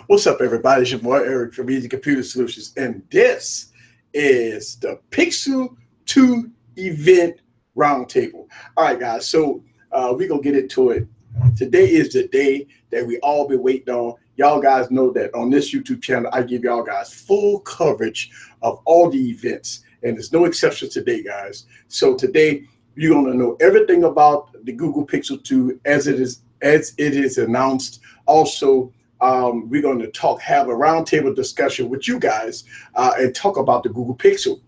What's up, everybody? It's your boy Eric from Easy Computer Solutions, and this is the Pixel 2 event roundtable. All right, guys, so we're going to get into it. Today is the day that we all been waiting on. Y'all guys know that on this YouTube channel, I give y'all guys full coverage of all the events, and there's no exceptions today, guys. So today, you're going to know everything about the Google Pixel 2 as it is announced. Also, we're going to have a roundtable discussion with you guys and talk about the Google Pixel.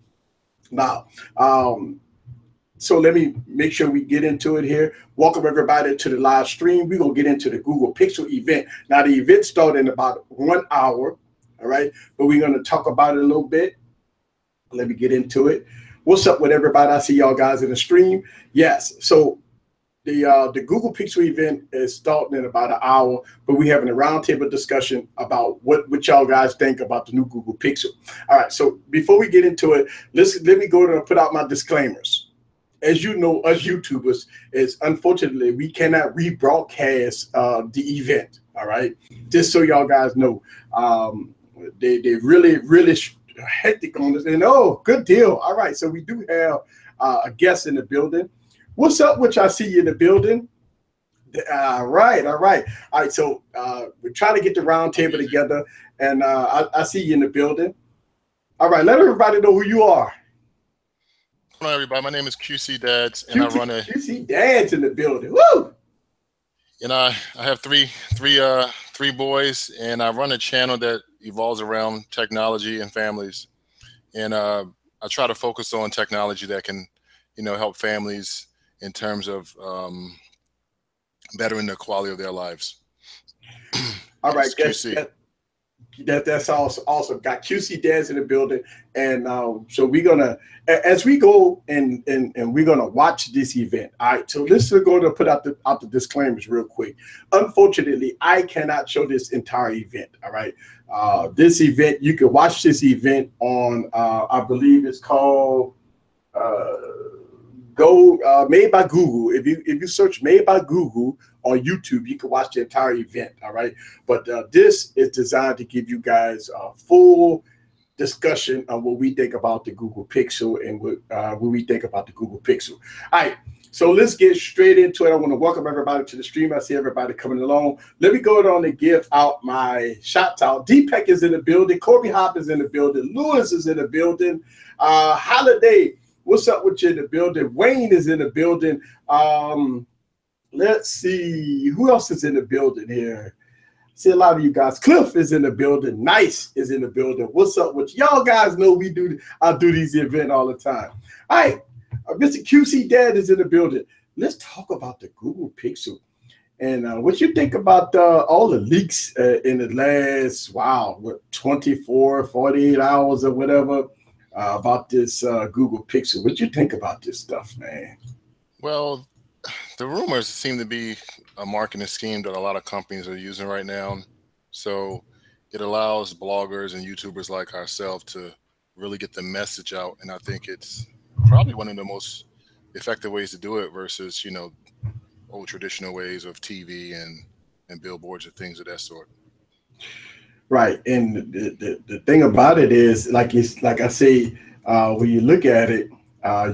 Now, so let me make sure we get into it here. Welcome everybody to the live stream. We're going to get into the Google Pixel event. Now, the event started in about 1 hour, all right? But we're going to talk about it a little bit. Let me get into it. What's up with everybody? I see y'all guys in the stream. Yes, so the Google Pixel event is starting in about an hour, but we're having a roundtable discussion about what y'all guys think about the new Google Pixel. All right, so before we get into it, let me go and put out my disclaimers. As you know, us YouTubers, is unfortunately we cannot rebroadcast the event. All right, just so y'all guys know, they really hectic on this. And oh, good deal. All right, so we do have a guest in the building. What's up, which I see you in the building? All right. So we're trying to get the round table together, and I see you in the building. All right, let everybody know who you are. Hello, everybody. My name is QC Dads, and I run a QC Dads in the building. Woo! And I have three boys, and I run a channel that evolves around technology and families. And I try to focus on technology that can, help families in terms of bettering the quality of their lives. All right, that's awesome. Got QC Dads in the building, and so we're gonna, as we go and we're gonna watch this event. All right, so let's go to put out the disclaimers real quick. Unfortunately, I cannot show this entire event. All right, this event, you can watch this event on I believe it's called Made by Google. If you search Made by Google on YouTube, you can watch the entire event. All right, but this is designed to give you guys a full discussion on what we think about the Google Pixel and what we think about the Google Pixel. All right, so let's get straight into it. I want to welcome everybody to the stream. I see everybody coming along. Let me go on and give out my shout out. Deepak is in the building. Corby Hop is in the building. Lewis is in the building. Holiday, what's up with you in the building? Wayne is in the building. Let's see who else is in the building here. See a lot of you guys. Cliff is in the building. Nice is in the building. What's up with you? Y'all guys know I do these events all the time. All right, Mr. QC Dad is in the building. Let's talk about the Google Pixel and what you think about all the leaks in the last 24, 48 hours or whatever. About this Google Pixel. What you think about this stuff, man? Well, the rumors seem to be a marketing scheme that a lot of companies are using right now. So it allows bloggers and YouTubers like ourselves to really get the message out. And I think it's probably one of the most effective ways to do it versus, old traditional ways of TV and billboards and things of that sort. Right, and the thing about it is, like I say, when you look at it,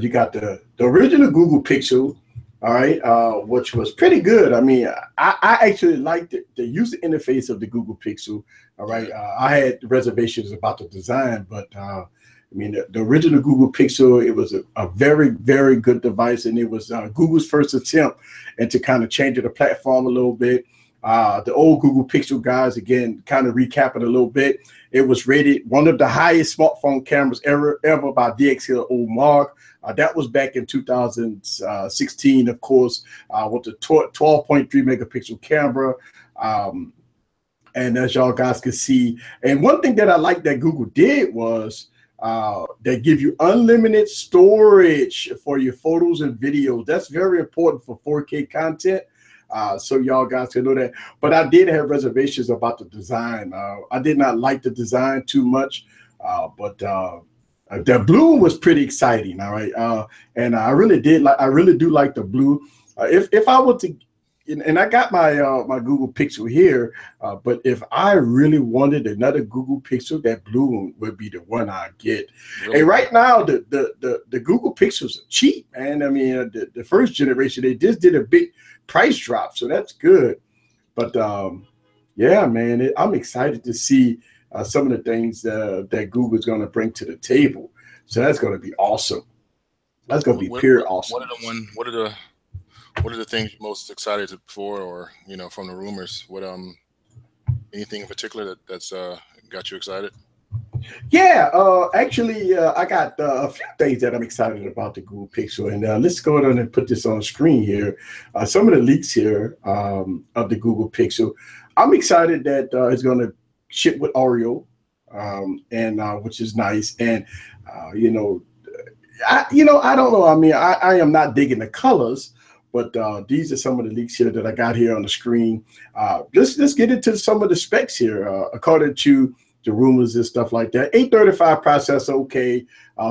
you got the original Google Pixel, all right, which was pretty good. I mean, I actually liked the user interface of the Google Pixel. All right, I had reservations about the design, but I mean, the original Google Pixel, it was a very, very good device, and it was Google's first attempt and to kind of change the platform a little bit. The old Google Pixel, guys, again, kind of recapping a little bit. It was rated one of the highest smartphone cameras ever by DxOMark. That was back in 2016, of course, with the 12.3 megapixel camera. And as y'all guys can see, and one thing that I like that Google did was they give you unlimited storage for your photos and videos. That's very important for 4K content. So y'all guys can know that. But I did have reservations about the design. I did not like the design too much, but the blue was pretty exciting. All right, and I really do like the blue. If I were to and I got my my Google Pixel here, but if I really wanted another Google Pixel, that blue one would be the one I get. Really? And right now, the Google Pixels are cheap, man. I mean, the first generation they just did a big price drop, so that's good. But yeah, man, I'm excited to see some of the things that Google's going to bring to the table. So that's going to be awesome. That's going to be pure What are awesome. the what are the things you're most excited for, or from the rumors? What anything in particular that's got you excited? Yeah, actually, I got a few things that I'm excited about the Google Pixel, and let's go ahead and put this on screen here. Some of the leaks here of the Google Pixel. I'm excited that it's going to ship with Oreo, and which is nice. And you know, I don't know. I mean, I am not digging the colors, but these are some of the leaks here that I got here on the screen. Let's get into some of the specs here. According to the rumors and stuff like that, 835 processor, okay,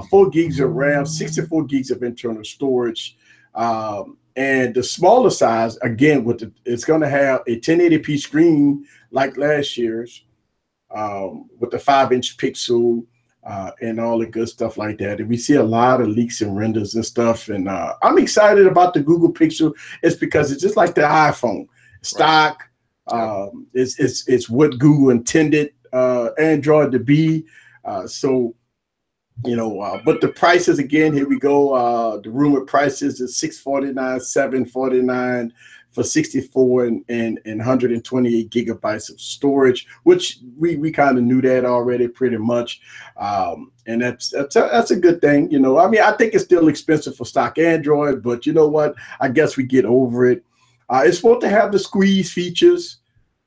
4 gigs of RAM, 64 gigs of internal storage. And the smaller size, again, it's going to have a 1080p screen like last year's, with the 5-inch pixel, and all the good stuff like that. And we see a lot of leaks and renders and stuff. And I'm excited about the Google Pixel. It's because it's just like the iPhone, stock. Yep. It's what Google intended Android to be. So but the prices again, here we go. The rumored prices is $649, $749 for 64 and 128 gigabytes of storage, which we kind of knew that already pretty much. And that's a good thing. I mean, I think it's still expensive for stock Android, but you know what? I guess we get over it. It's supposed to have the squeeze features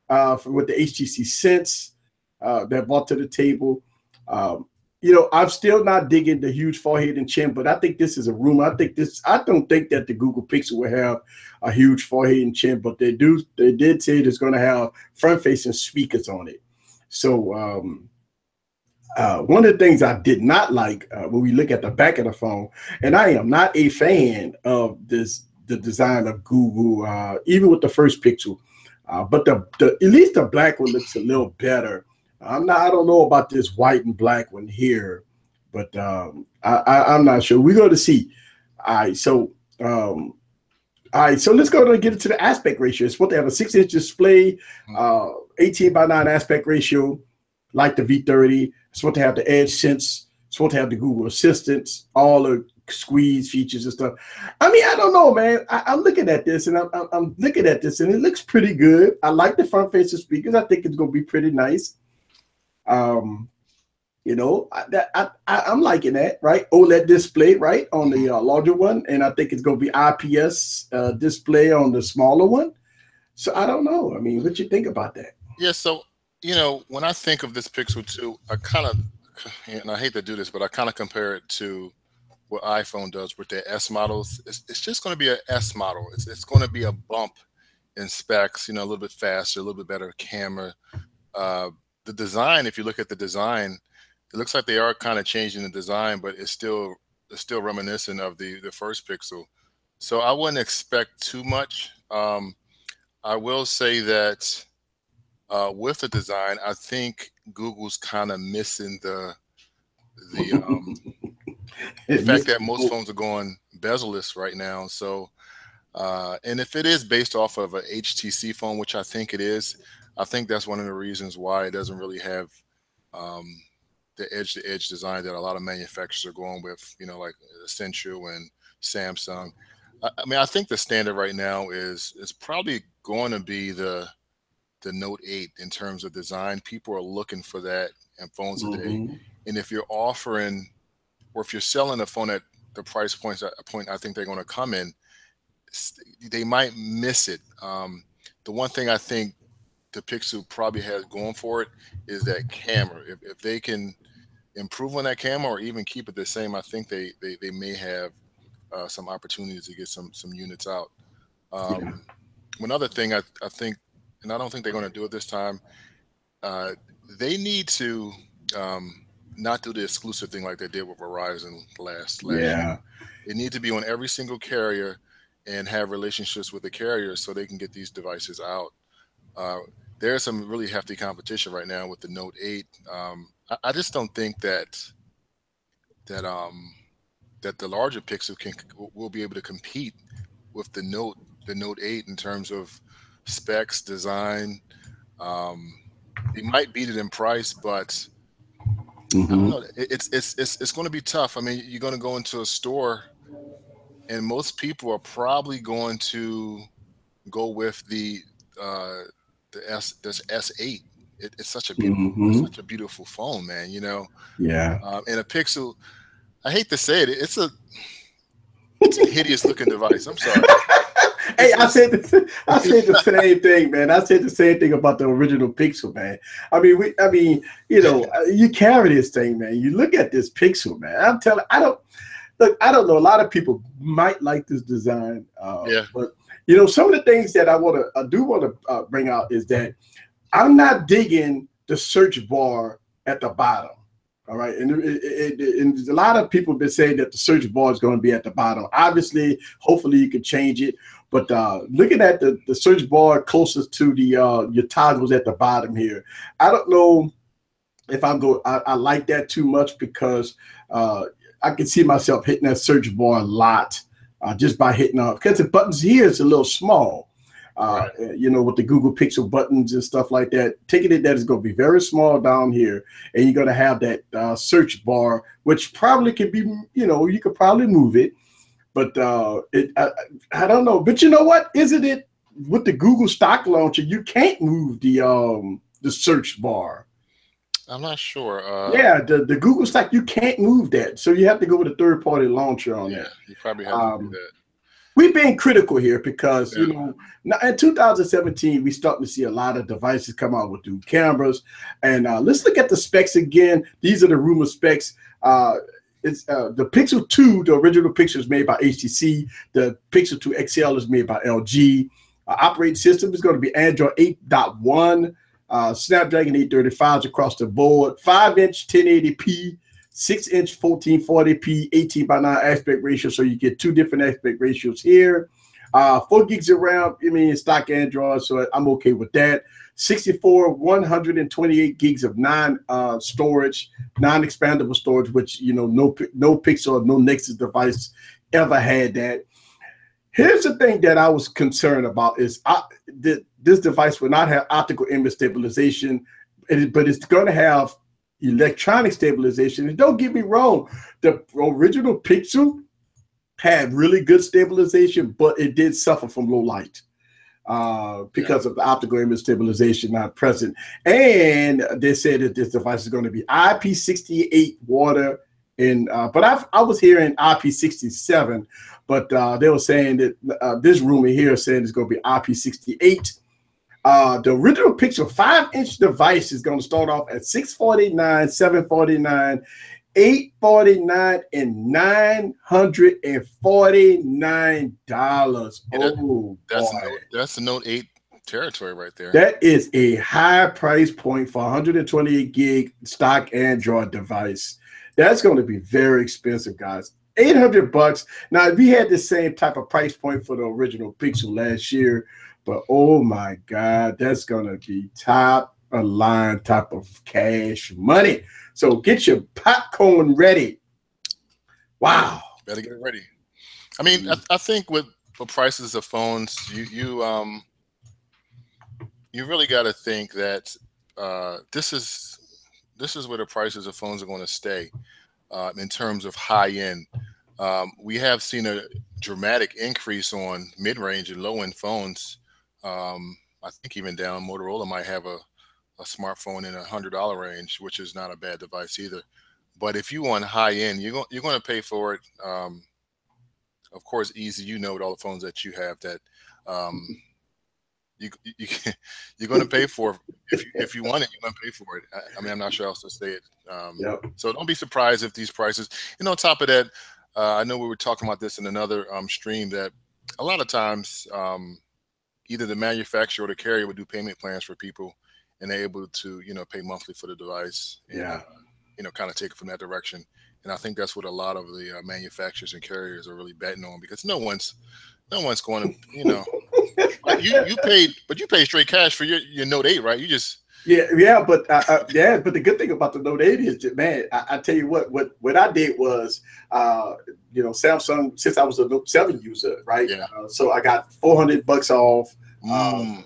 with the HTC Sense that brought to the table. I'm still not digging the huge forehead and chin, but I think this is a rumor. I don't think that the Google Pixel will have a huge forehead and chin, but they did say it's going to have front-facing speakers on it. So one of the things I did not like when we look at the back of the phone, and I am not a fan of the design of Google, even with the first Pixel, but the at least the black one looks a little better. I don't know about this white and black one here, but I'm not sure. We're going to see. All right, so let's go and get into the aspect ratio. It's supposed to have a 6-inch display, 18:9 aspect ratio, like the V30. It's supposed to have the Edge Sense. It's supposed to have the Google Assistants, all the squeeze features and stuff. I mean, I don't know, man. I'm looking at this, and I'm looking at this, and it looks pretty good. I like the front-facing speakers. I think it's going to be pretty nice. I'm liking that, right? OLED display, right, on the larger one, and I think it's going to be IPS display on the smaller one. So I don't know. I mean, what you think about that? Yeah. So when I think of this Pixel 2, and I hate to do this, but I kind of compare it to what iPhone does with their S models. It's just going to be an S model. It's going to be a bump in specs. A little bit faster, a little bit better camera. The design, if you look at the design, it looks like they are kind of changing the design, but it's still reminiscent of the first Pixel. So I wouldn't expect too much. I will say that with the design, I think Google's kind of missing the fact that most phones are going bezel-less right now. So and if it is based off of a HTC phone, which I think it is, I think that's one of the reasons why it doesn't really have um, the edge-to-edge design that a lot of manufacturers are going with, like Essential and Samsung. I mean, I think the standard right now is probably going to be the Note 8 in terms of design. People are looking for that in phones today. And if you're offering, or if you're selling a phone at the price point I think they're going to come in, they might miss it. The one thing I think the Pixel probably has going for it is that camera. If they can improve on that camera or even keep it the same, I think they may have some opportunities to get some units out. Yeah. One other thing I think, and I don't think they're going to do it this time, uh, they need to not do the exclusive thing like they did with Verizon last year. Yeah. It needs to be on every single carrier. and have relationships with the carriers so they can get these devices out. Uh, there's some really hefty competition right now with the Note 8. I just don't think that that the larger Pixel will be able to compete with the Note 8 in terms of specs, design. Um, they might beat it in price, but I don't Hmm. know. It's going to be tough. I mean, you're going to go into a store, and most people are probably going to go with uh, this S8. It's Hmm. such a beautiful phone, man. Yeah. And a Pixel. I hate to say it, it's a hideous looking device. I'm sorry. Hey, It's I said the same thing, man. I said the same thing about the original Pixel, man. I mean, you carry this thing, man. You look at this Pixel, man. I'm telling, I don't look. I don't know. A lot of people might like this design, yeah, but some of the things that I do want to bring out is that I'm not digging the search bar at the bottom. All right. And a lot of people have been saying that the search bar is going to be at the bottom. Obviously, hopefully you can change it. But looking at the search bar closest to the your toggles at the bottom here, I don't know if I like that too much because uh, I can see myself hitting that search bar a lot just by hitting off because the buttons here is a little small. right. With the Google Pixel buttons and stuff like that, taking it that is going to be very small down here, and you're going to have that search bar, which probably could be, you could probably move it, but I don't know. But you know what? Isn't it with the Google Stock Launcher, you can't move the search bar. I'm not sure. Yeah, the Google Stack, you can't move that. So you have to go with a third party launcher on Yeah, that. you probably have to do Um, that. we've been critical here because, Yeah. now in 2017, we starting to see a lot of devices come out with new cameras. And let's look at the specs again. These are the rumor specs. It's the Pixel 2, the original Pixel is made by HTC. The Pixel 2 XL is made by LG. Operating system is going to be Android 8.1. Snapdragon 835s across the board, 5-inch 1080p, 6-inch 1440p, 18 by 9 aspect ratio. So you get two different aspect ratios here. 4 gigs of RAM, stock Android, so I'm okay with that. 64, 128 gigs of storage, non-expandable storage, which no Pixel, no Nexus device ever had that. Here's the thing that I was concerned about is this device will not have optical image stabilization, but it's going to have electronic stabilization. And don't get me wrong, the original Pixel had really good stabilization, but it did suffer from low light Yeah. because of the optical image stabilization not present. And they said that this device is going to be IP68 water. But I was hearing IP67, but they were saying that this rumor here is saying it's going to be IP68. The original Pixel 5-inch device is going to start off at 649, 749, 849, and $949. Yeah, that, Oh boy. that's the Note 8 territory right there. That is a high price point for 128 gig stock Android device. That's going to be very expensive, guys. $800. Now, we had the same type of price point for the original Pixel last year, but oh my God, that's going to be top of line type of cash money. So get your popcorn ready. Wow. Better get ready. I mean, I think with the prices of phones, you really got to think that this is where the prices of phones are going to stay in terms of high end. We have seen a dramatic increase on mid range and low end phones. I think even down Motorola might have a smartphone in $100 range, which is not a bad device either. But if you want high end, you're going to pay for it. Of course, easy. With all the phones that you have that um, you you're going to pay for if you want it, you're going to pay for it. I mean, I'm not sure how else to say it. Yep. So don't be surprised if these prices. And on top of that, I know we were talking about this in another stream that a lot of times either the manufacturer or the carrier would do payment plans for people, and they're able to pay monthly for the device. And Yeah. kind of take it from that direction. And I think that's what a lot of the manufacturers and carriers are really betting on, because no one's going to, like you paid straight cash for your Note 8, right? You just But the good thing about the Note 8 is that, man, I tell you what I did was, Samsung, since I was a Note 7 user, right? yeah. So I got $400 off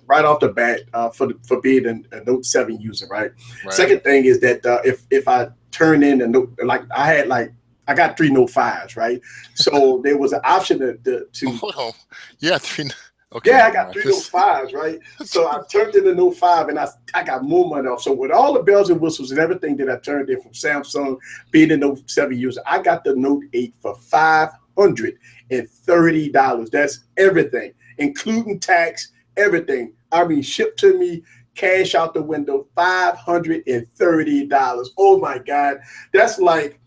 right off the bat for being a Note 7 user, right? Right. Second thing is that if I turn in a Note, I got 3 Note 5s, right? So there was an option to Hold on. Yeah, three. Okay. yeah, I got 3 Note 5s, right? So I turned in the Note 5 and I got more money off. So with all the bells and whistles and everything that I turned in from Samsung, being a Note 7 user, I got the Note 8 for $530. That's everything, including tax, everything. I mean, shipped to me, cash out the window, $530. Oh my God. That's like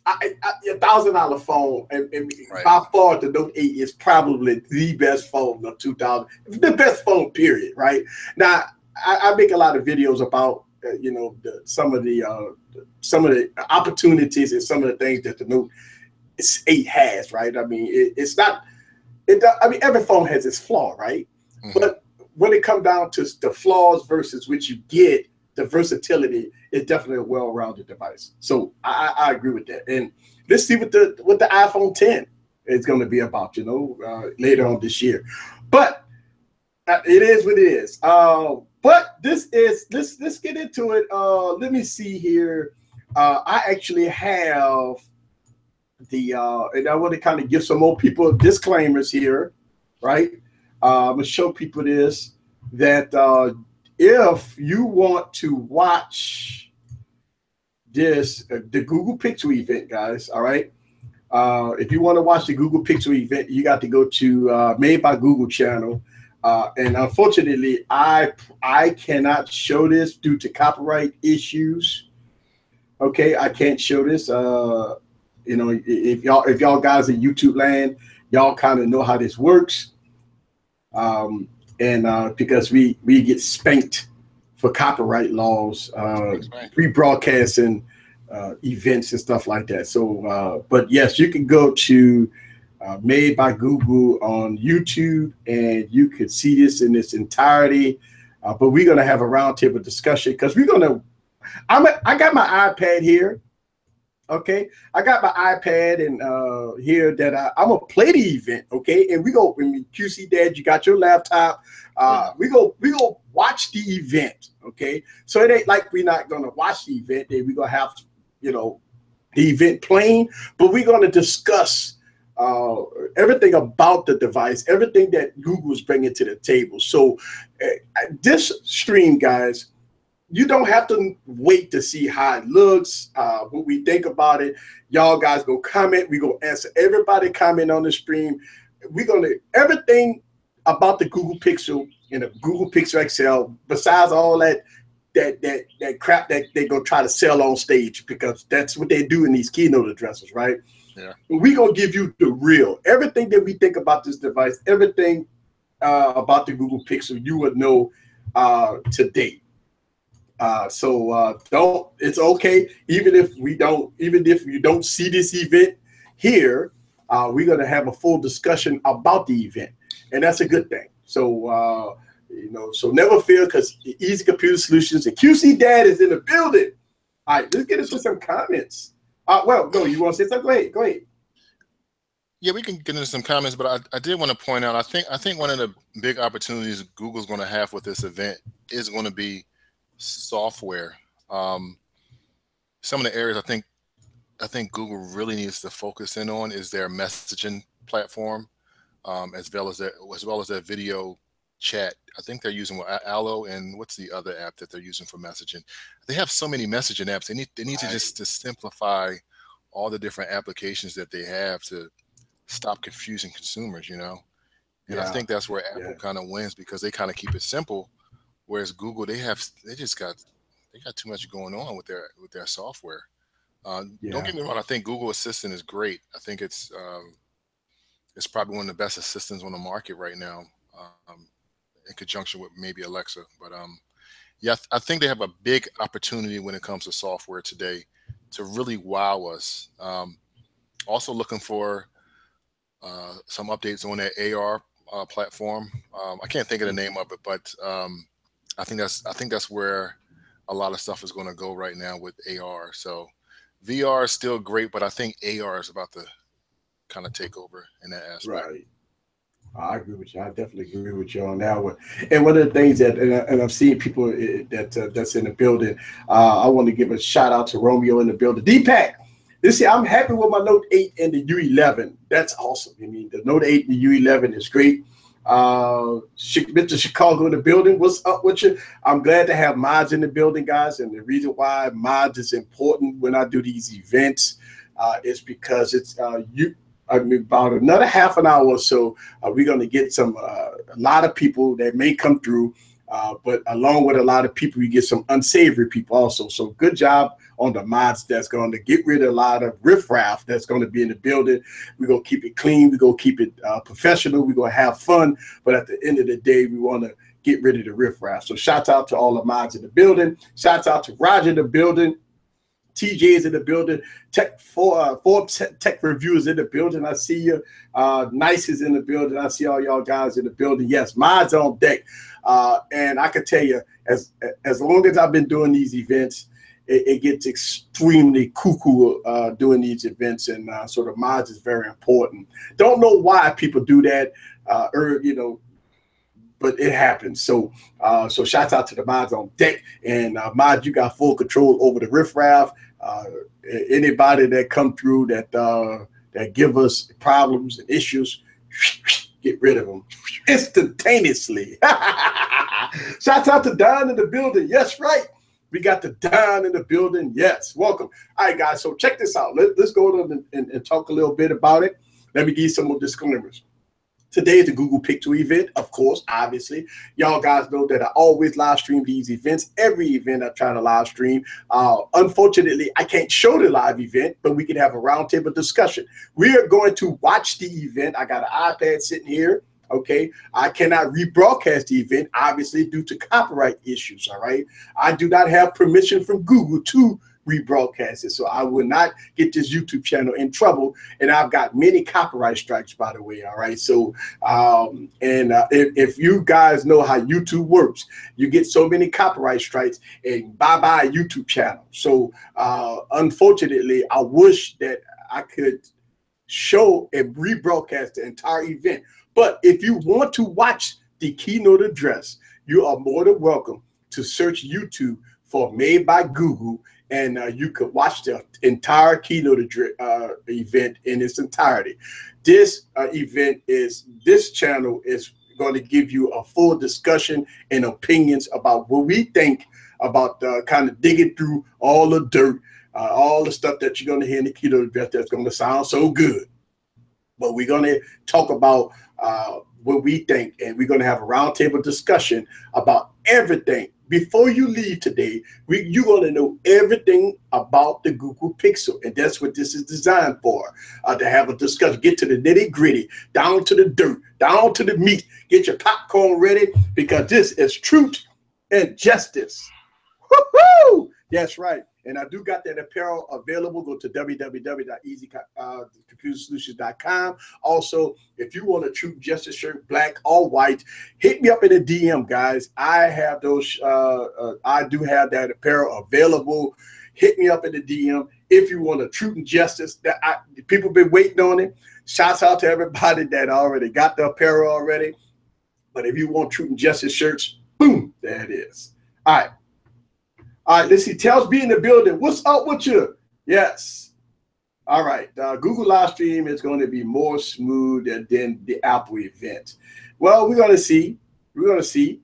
$1,000 phone, and Right. by far the Note 8 is probably the best phone of 2000, the best phone period. Right now, I make a lot of videos about some of the opportunities and some of the things that the Note 8 has. Right, I mean it's not. I mean every phone has its flaw, right? Mm-hmm. But when it comes down to the flaws versus what you get, the versatility is definitely a well-rounded device. So I agree with that. And let's see what the iPhone 10 is going to be about, later on this year. But it is what it is. But this is let's get into it. Let me see here. I actually have and I want to kind of give some more people disclaimers here, right? I'm gonna show people this that. If you want to watch this, the Google Pixel event, guys, all right? If you want to watch the Google Pixel event, you got to go to Made by Google channel. And unfortunately, I cannot show this due to copyright issues. Okay, I can't show this. If y'all guys in YouTube land, y'all kind of know how this works. And because we get spanked for copyright laws, rebroadcasting events and stuff like that. So, but yes, you can go to Made by Google on YouTube, and you could see this in its entirety. But we're gonna have a roundtable discussion because I got my iPad here. Okay, I got my iPad and here that I'm gonna play the event. Okay, and we go when QC Dad, you got your laptop. We go watch the event. Okay, so it ain't like we're not gonna watch the event. Then we gonna have the event playing, but we're gonna discuss everything about the device, everything that Google is bringing to the table. So this stream, guys, you don't have to wait to see how it looks, what we think about it. Y'all guys go comment. We go answer everybody comment on the stream. We're gonna everything about the Google Pixel and the Google Pixel XL. Besides all that crap that they gonna try to sell on stage, because that's what they do in these keynote addresses, right? Yeah. We're gonna give you the real, everything that we think about this device, everything about the Google Pixel you would know to date. So it's okay, even if you don't see this event here, we're gonna have a full discussion about the event, and that's a good thing. So so never fear, because Easy Computer Solutions and QC Dad is in the building. All right, let's get into some comments. Well, go. You want to say something? Go ahead. Yeah, we can get into some comments, but I did want to point out, I think one of the big opportunities Google's going to have with this event is going to be software. Some of the areas I think Google really needs to focus in on is their messaging platform, as well as their video chat. I think they're using Allo, and what's the other app that they're using for messaging? They have so many messaging apps. They need to just to simplify all the different applications that they have to stop confusing consumers, And I think that's where Apple kind of wins, because they kind of keep it simple, whereas Google, they got too much going on with their software. Don't get me wrong, I think Google Assistant is great. I think it's probably one of the best assistants on the market right now, in conjunction with maybe Alexa. But Yeah, I think they have a big opportunity when it comes to software today to really wow us. Also looking for some updates on that AR platform. I can't think of the name of it, but I think that's where a lot of stuff is going to go right now with AR. So VR is still great, but I think AR is about to kind of take over in that aspect. Right. I agree with you. I definitely agree with you on that one. And one of the things that, and I've seen people that's in the building. I want to give a shout out to Romeo in the building. Deepak, this year I'm happy with my Note 8 and the U11. That's awesome. I mean, the Note 8 and the U11 is great. Mr. Chicago in the building. What's up with you? I'm glad to have mods in the building, guys. And the reason why mods is important when I do these events is because it's you. I mean, about another half an hour or so, we're going to get a lot of people that may come through, but along with a lot of people, you get some unsavory people also. So good job on the mods that's going to get rid of a lot of riffraff that's going to be in the building. We're going to keep it clean. We're going to keep it professional. We're going to have fun. But at the end of the day, we want to get rid of the riffraff. So shout out to all the mods in the building. Shouts out to Roger in the building. TJ is in the building. Forbes Tech Reviewers in the building. I see you. Nice is in the building. I see all y'all guys in the building. Yes, mods on deck. And I can tell you, as long as I've been doing these events, it gets extremely cuckoo doing these events, and so the mods is very important. Don't know why people do that, but it happens. So so shouts out to the mods on deck. And mods, you got full control over the riffraff. Anybody that come through that give us problems and issues, get rid of them instantaneously. Shouts out to Don in the building. Yes, right. We got the Don in the building. Yes, welcome. All right, guys. So check this out. Let's go on and talk a little bit about it. Let me give you some more disclaimers. Today is the Google Pixel event, of course, obviously. Y'all guys know that I always live stream these events. Every event I try to live stream. Unfortunately, I can't show the live event, but we can have a roundtable discussion. We are going to watch the event. I got an iPad sitting here. Okay, I cannot rebroadcast the event, obviously, due to copyright issues. All right, I do not have permission from Google to rebroadcast it, so I will not get this YouTube channel in trouble. And I've got many copyright strikes, by the way. All right, so if you guys know how YouTube works, you get so many copyright strikes, and bye-bye YouTube channel. So unfortunately, I wish that I could show and rebroadcast the entire event. But if you want to watch the keynote address, you are more than welcome to search YouTube for Made by Google, and you could watch the entire keynote event in its entirety. This this channel is going to give you a full discussion and opinions about what we think about kind of digging through all the dirt, all the stuff that you're going to hear in the keynote address that's going to sound so good. But we're going to talk about what we think, and we're going to have a roundtable discussion about everything. Before you leave today, you're going to know everything about the Google Pixel, and that's what this is designed for, to have a discussion, get to the nitty-gritty, down to the dirt, down to the meat. Get your popcorn ready, because this is truth and justice. Woo-hoo! That's right. And I do got that apparel available. Go to www.easycomputersolutions.com. Also, if you want a true justice shirt, black or white, hit me up in the DM, guys. I have those. I do have that apparel available. Hit me up in the DM if you want a truth and justice. People been waiting on it. Shouts out to everybody that already got the apparel already. But if you want truth and justice shirts, boom, there it is. All right. All right, let's see. Tells be in the building. What's up with you? Yes. All right. Google live stream is going to be more smooth than the Apple event. Well, we're going to see. We're going to see.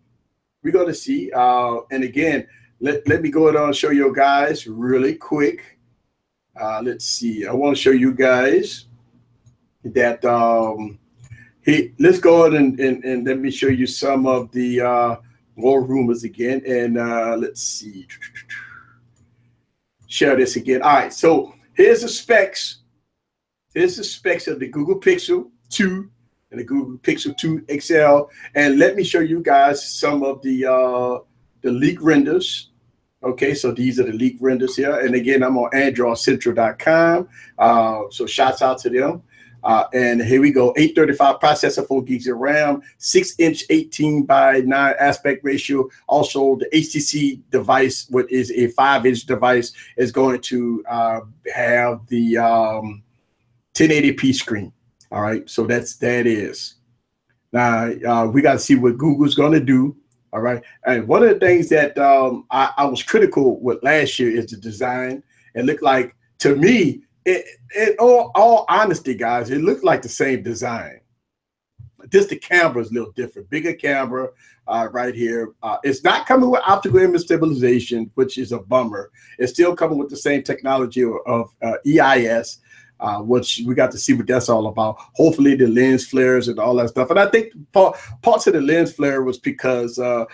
We're going to see. And again, let me go ahead and show you guys really quick. Let's see. I want to show you guys that. Let's go ahead and let me show you some of the more rumors again, and let's see. Share this again. All right, so here's the specs. Here's the specs of the Google Pixel 2 and the Google Pixel 2 XL, and let me show you guys some of the the leak renders. Okay, so these are the leak renders here. And again, I'm on AndroidCentral.com. So shouts out to them. And here we go, 835 processor, 4 gigs of RAM, 6-inch 18:9 aspect ratio. Also, the HTC device, what is a 5-inch device, is going to have the 1080p screen. All right, so that is. Now, we got to see what Google's going to do. All right. And one of the things that I was critical with last year is the design. It looked like, to me, in all honesty, guys, it looked like the same design. Just the camera is a little different. Bigger camera right here. It's not coming with optical image stabilization, which is a bummer. It's still coming with the same technology of EIS. Which we got to see what that's all about. Hopefully the lens flares and all that stuff. And I think parts of the lens flare was because I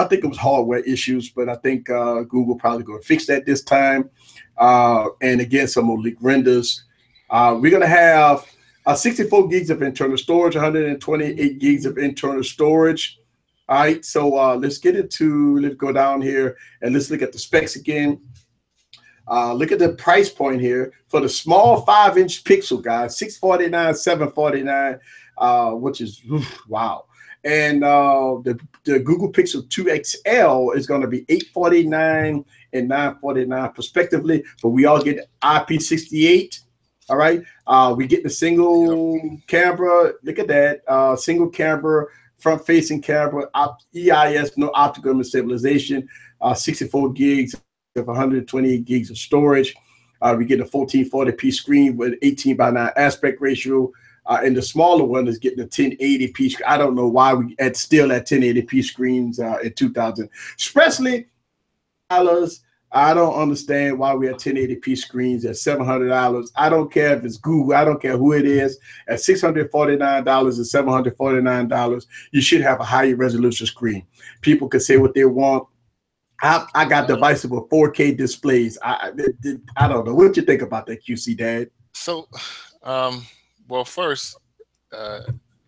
think it was hardware issues, but I think Google probably going to fix that this time. And again, some more leak renders. We're going to have 64 gigs of internal storage, 128 gigs of internal storage. All right, so let's go down here and let's look at the specs again. Look at the price point here for the small 5-inch Pixel, guys, $649, $749, which is wow. And the Google Pixel 2 XL is going to be $849 and $949 respectively. But we all get IP68. All right, we get the single camera. Look at that, single camera, front-facing camera, EIS, no optical image stabilization, 64 gigs of 128 gigs of storage. We get a 1440p screen with 18:9 aspect ratio. And the smaller one is getting a 1080p. I don't know why we still at 1080p screens in 2000. Especially dollars. I don't understand why we have 1080p screens at $700. I don't care if it's Google. I don't care who it is. At $649 and $749, you should have a higher resolution screen. People can say what they want. I got devices with 4K displays. I don't know. What you think about that, QC Dad? So, well, first, as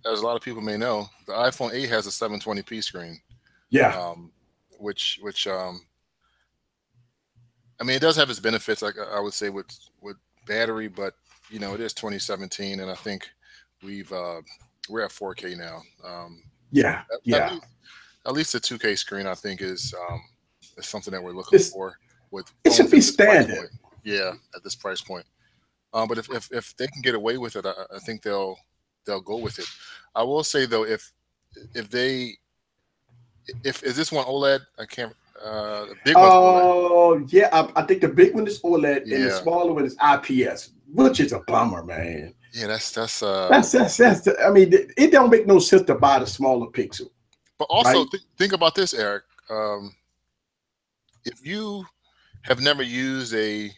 a lot of people may know, the iPhone 8 has a 720p screen. Yeah. Which I mean, it does have its benefits, like I would say with battery, but you know, it is 2017, and I think we're at 4K now. Yeah. At least the 2K screen, I think, is something that we're looking for. It should be standard. Yeah, at this price point. But if they can get away with it, I think they'll go with it. I will say though, if is this one OLED? I can't. The big one's OLED. Oh yeah, I think the big one is OLED, and the smaller one is IPS, which is a bummer, man. Yeah, that's. I mean, it don't make no sense to buy the smaller Pixel. But also right? Think about this, Eric. If you have never used a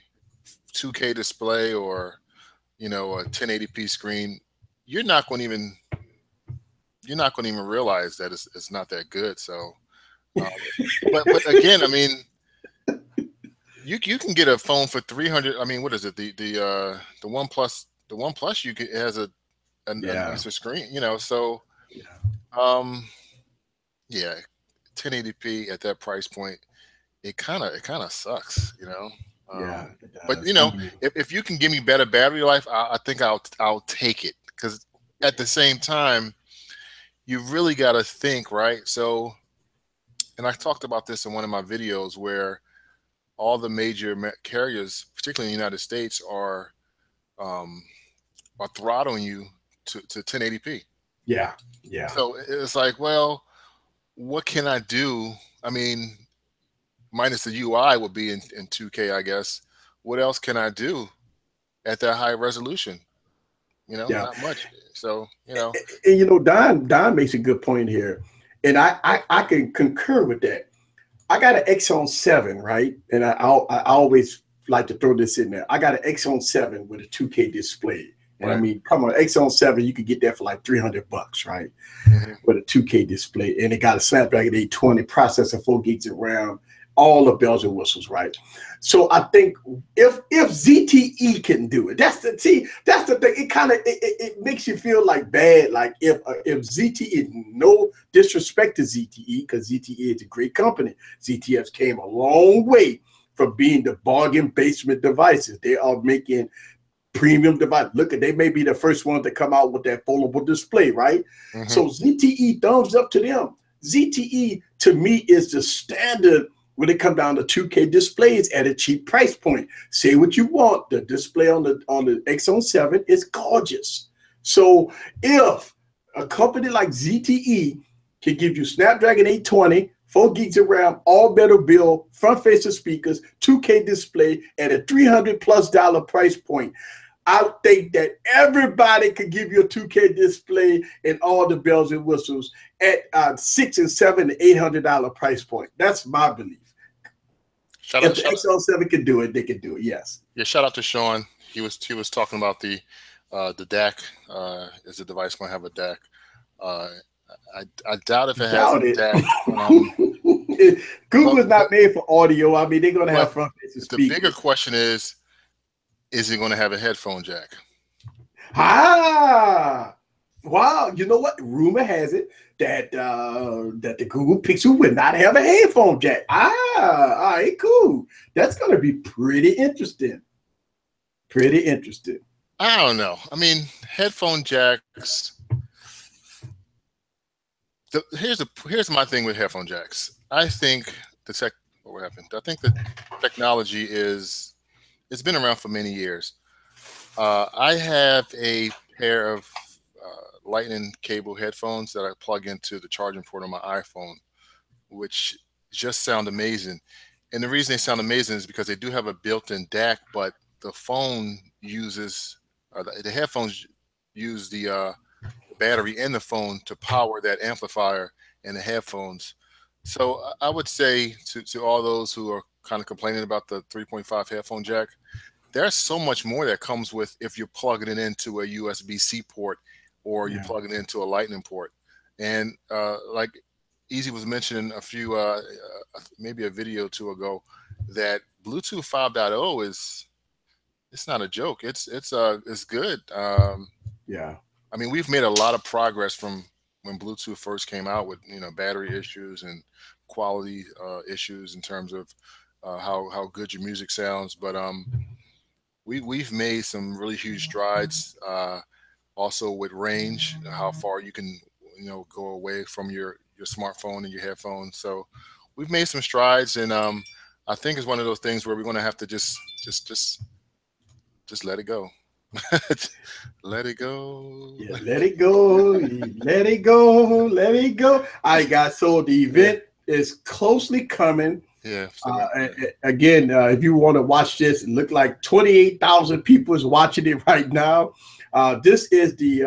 2K display or, you know, a 1080p screen, you're not going to even realize that it's not that good. So, but again, I mean, you can get a phone for $300. I mean, what is it? The OnePlus, it has a nicer screen, you know. So, yeah, 1080p at that price point, it kind of sucks, you know. But you know, if you can give me better battery life, I think I'll take it, because at the same time, you really got to think, right? So, and I talked about this in one of my videos where all the major carriers, particularly in the United States, are throttling you to 1080p. Yeah. So it's like, well, what can I do? I mean, minus the UI would be in 2K, I guess. What else can I do at that high resolution? You know, not much. So, you know. And you know, Don makes a good point here. And I can concur with that. I got an Exxon 7, right? And I always like to throw this in there. I got an Exxon 7 with a 2K display. And I Right. mean, come on, X-On 7, you could get that for like $300, right? Hmm. With a 2K display. And it got a Snapdragon 820 processor, 4 gigs of RAM, all the bells and whistles, right? So I think if ZTE can do it, that's the thing. It kind of it makes you feel like bad. Like if ZTE, no disrespect to ZTE, because ZTE is a great company. ZTE came a long way from being the bargain basement devices. They are making premium device. Look at, they may be the first one to come out with that foldable display, right? Hmm. So ZTE, thumbs up to them. ZTE to me is the standard when it comes down to 2K displays at a cheap price point. Say what you want, the display on the X-On 7 is gorgeous. So if a company like ZTE can give you Snapdragon 820, 4 gigs of RAM, all better build, front facing speakers, 2K display at a $300+ price point, I think that everybody could give you a 2K display and all the bells and whistles at $600 and $700 and $800 price point. That's my belief. Shout If out, the shout, XL7 can do it, they can do it. Yes. yeah, shout out to Sean. He was talking about the DAC. Is the device going to have a DAC? Uh, I doubt if it has a Doubt it. DAC. Google's But not made for audio. I mean, they're going to have but front facing the bigger speakers. question is it going to have a headphone jack? Ah, wow. You know what? Rumor has it that that the Google Pixel would not have a headphone jack. Ah, all right, cool. That's going to be pretty interesting. Pretty interesting. I don't know. I mean, headphone jacks. Here's my thing with headphone jacks. I think the tech. What happened? I think the technology it's been around for many years. I have a pair of lightning cable headphones that I plug into the charging port on my iPhone, which just sound amazing. And the reason they sound amazing is because they do have a built-in DAC, but the phone uses the headphones use the battery in the phone to power that amplifier and the headphones. So I would say to all those who are kind of complaining about the 3.5 headphone jack, there's so much more that comes with if you're plugging it into a USB-C port or you Yeah. plug it into a lightning port. And like Easy was mentioning a few, maybe a video or two ago, that Bluetooth 5.0 it's not a joke. It's good. Yeah. I mean, we've made a lot of progress from when Bluetooth first came out with battery issues and quality issues in terms of how good your music sounds. But we've made some really huge strides. Also with range, how far you can go away from your smartphone and your headphones. So we've made some strides, and I think it's one of those things where we're going to have to just let it go. Let it go. Yeah, let it go. Let it go. Let it go. All right, guys. So the Yeah, event is closely coming. yeah. Still waiting for that. Again, if you want to watch this, it look like 28,000 people is watching it right now. This is the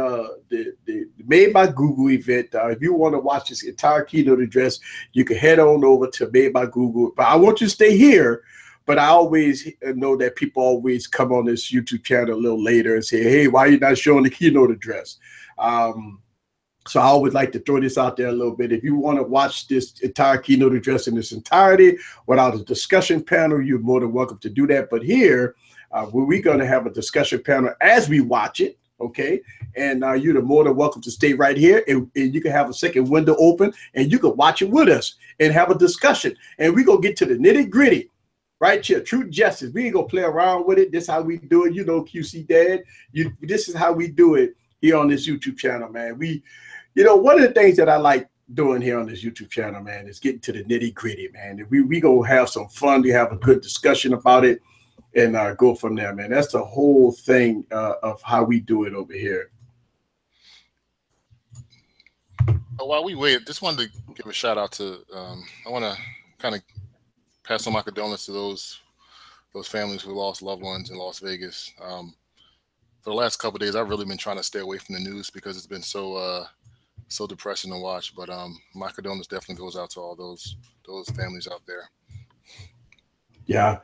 Made by Google event. If you want to watch this entire keynote address, you can head on over to Made by Google. But I want you to stay here. But I always know that people always come on this YouTube channel a little later and say, hey, why are you not showing the keynote address? So I always like to throw this out there a little bit. If you want to watch this entire keynote address in its entirety without a discussion panel, you're more than welcome to do that. But here, we're going to have a discussion panel as we watch it. Okay. And you're more than welcome to stay right here, and you can have a second window open and you can watch it with us and have a discussion. And we're going to get to the nitty gritty. Right here, True Justice. We ain't gonna play around with it. This is how we do it. QC Dad. This is how we do it here on this YouTube channel, man. One of the things that I like doing here on this YouTube channel, man, is getting to the nitty gritty, man. We gonna have some fun. We have a good discussion about it, and go from there, man. That's the whole thing of how we do it over here. While we wait, just wanted to give a shout out to. I want to kind of pass on my condolences to those families who lost loved ones in Las Vegas. For the last couple of days, I've really been trying to stay away from the news because it's been so depressing to watch. But my condolences definitely goes out to all those families out there. Yeah,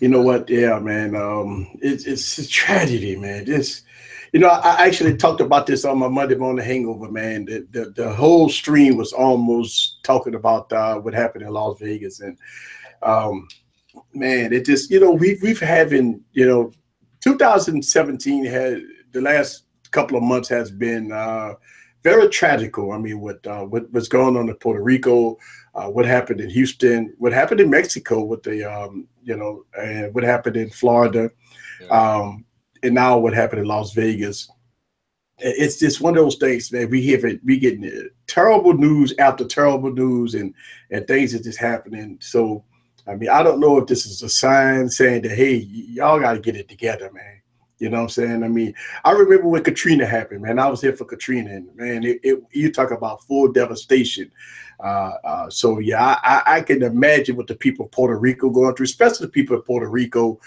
you know what? Yeah, man. It's a tragedy, man. You know, I actually talked about this on my Monday morning hangover, man. The whole stream was almost talking about what happened in Las Vegas, and um, man, it just, you know, we've having, you know, 2017 had the last couple of months has been very tragical. I mean, what's going on in Puerto Rico, what happened in Houston, what happened in Mexico with the you know, and what happened in Florida, Yeah. and now what happened in Las Vegas. It's just one of those things, man. We getting terrible news after terrible news, and things are just happening. So, I mean, I don't know if this is a sign saying that, hey, y'all got to get it together, man. You know what I'm saying? I mean, I remember when Katrina happened, man. I was here for Katrina, and man, you talk about full devastation. So yeah, I can imagine what the people of Puerto Rico going through, especially the people of Puerto Rico,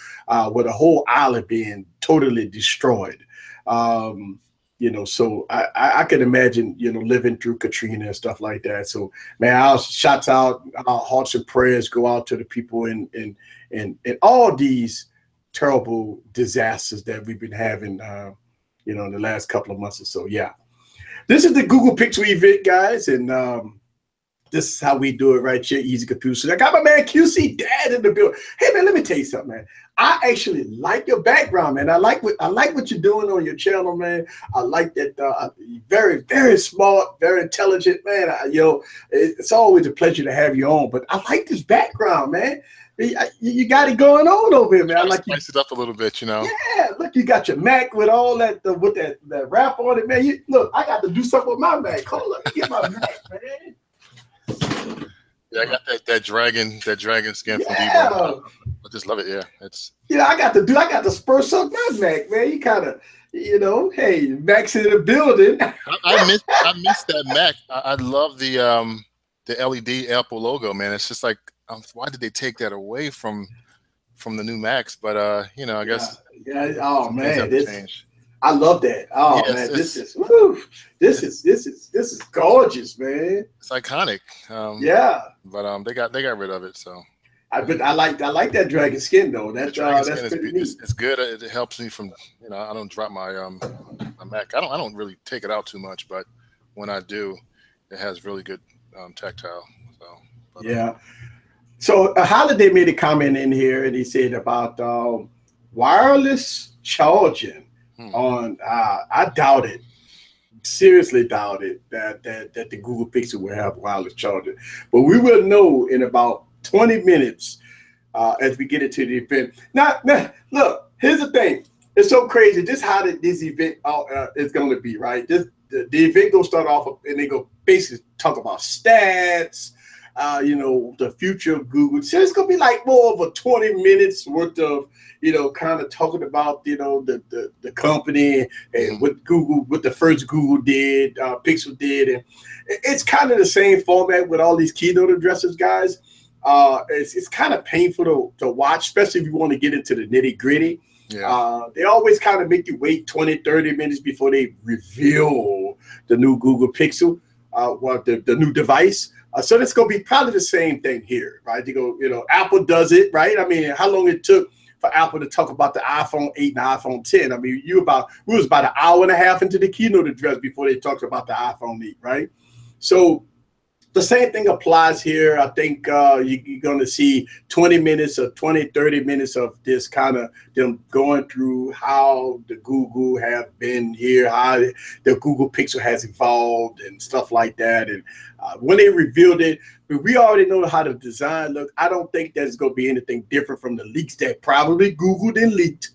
with the whole island being totally destroyed. Um, you know, so I can imagine, you know, living through Katrina and stuff like that. So, man, our shots out, our hearts and prayers go out to the people in all these terrible disasters that we've been having, you know, in the last couple of months or so. Yeah, this is the Google Pixel event, guys, and this is how we do it right here, Easy Computer. So I got my man QC Dad in the building. Hey man, let me tell you something, man. I actually like your background, man. I like what you're doing on your channel, man. I like that. Very, very smart, very intelligent, man. You know, it's always a pleasure to have you on. But I like this background, man. You got it going on over here, man. I like spice it up a little bit, you know. Yeah, look, you got your Mac with all that with that wrap on it, man. Look, I got to do something with my Mac. Hold on, let me get my Mac, man. Yeah, I got that dragon skin from Yeah. Debo. I just love it. Yeah, it's. Yeah, I got to spruce up my Mac, man. You kind of, you know, hey, Mac's in the building. I miss that Mac. I love the LED Apple logo, man. It's just like, why did they take that away from the new Macs? But you know, I guess. Yeah. Oh man, change. I love that. Oh yes, man, this is gorgeous, man. It's iconic. Yeah. But they got rid of it, so. I like that dragon skin though. That's pretty neat. It's good. It helps me from, you know, I don't drop my my Mac. I don't really take it out too much, but when I do, it has really good tactile. So. But, yeah. So Holiday made a comment in here, and he said about wireless charging on. I doubt it. Seriously doubt it that the Google Pixel will have wireless charging, but we will know in about 20 minutes as we get into the event. Now, look, here's the thing. It's so crazy. Just how this event is going to be, right? The event going to start off and they go basically talk about stats, you know, the future of Google. So it's going to be like more of a 20 minutes worth of, you know, kind of talking about, you know, the company and what the first Google did, Pixel did. And it's kind of the same format with all these keynote addresses, guys. It's kind of painful to watch, especially if you want to get into the nitty gritty. Yeah. They always kind of make you wait 20, 30 minutes before they reveal the new Google Pixel, the new device. So that's going to be probably the same thing here, right? They go, you know, Apple does it, right? I mean, how long it took for Apple to talk about the iPhone 8 and the iPhone 10? I mean, we was about an hour and a half into the keynote address before they talked about the iPhone 8, right? So the same thing applies here. I think you're going to see 20 minutes or 20, 30 minutes of this kind of them going through how the Google have been here, how the Google Pixel has evolved and stuff like that. And when they revealed it, we already know how the design look. I don't think there's going to be anything different from the leaks that probably Googled and leaked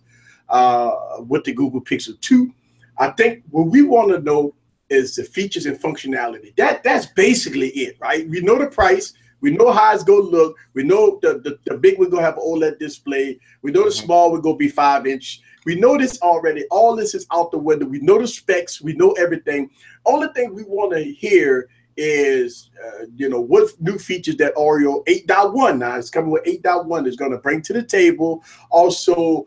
with the Google Pixel 2. I think what we want to know is the features and functionality. That's basically it, right? We know the price. We know how it's going to look. We know the big one's going to have an OLED display. We know the small one going to be 5-inch. We know this already. All this is out the window. We know the specs. We know everything. Only thing we want to hear is, you know, what new features that Oreo 8.1, now it's coming with 8.1, is going to bring to the table. Also,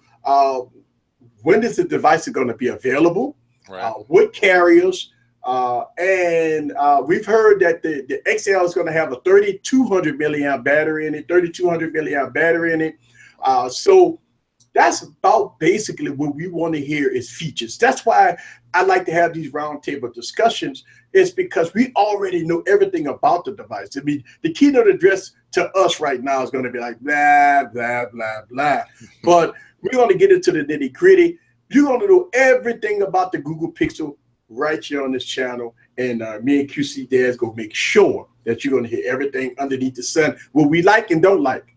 when is the device going to be available? Right. What carriers? And we've heard that the XL is going to have a 3,200 milliamp battery in it, 3,200 milliamp battery in it. So that's about basically what we want to hear is features. That's why I like to have these roundtable discussions. It's because we already know everything about the device. I mean, the keynote address to us right now is going to be like blah, blah, blah, blah. But we're going to get into the nitty gritty. You're going to know everything about the Google Pixel right here on this channel. And me and QC Dad's going to make sure that you're going to hear everything underneath the sun, what we like and don't like.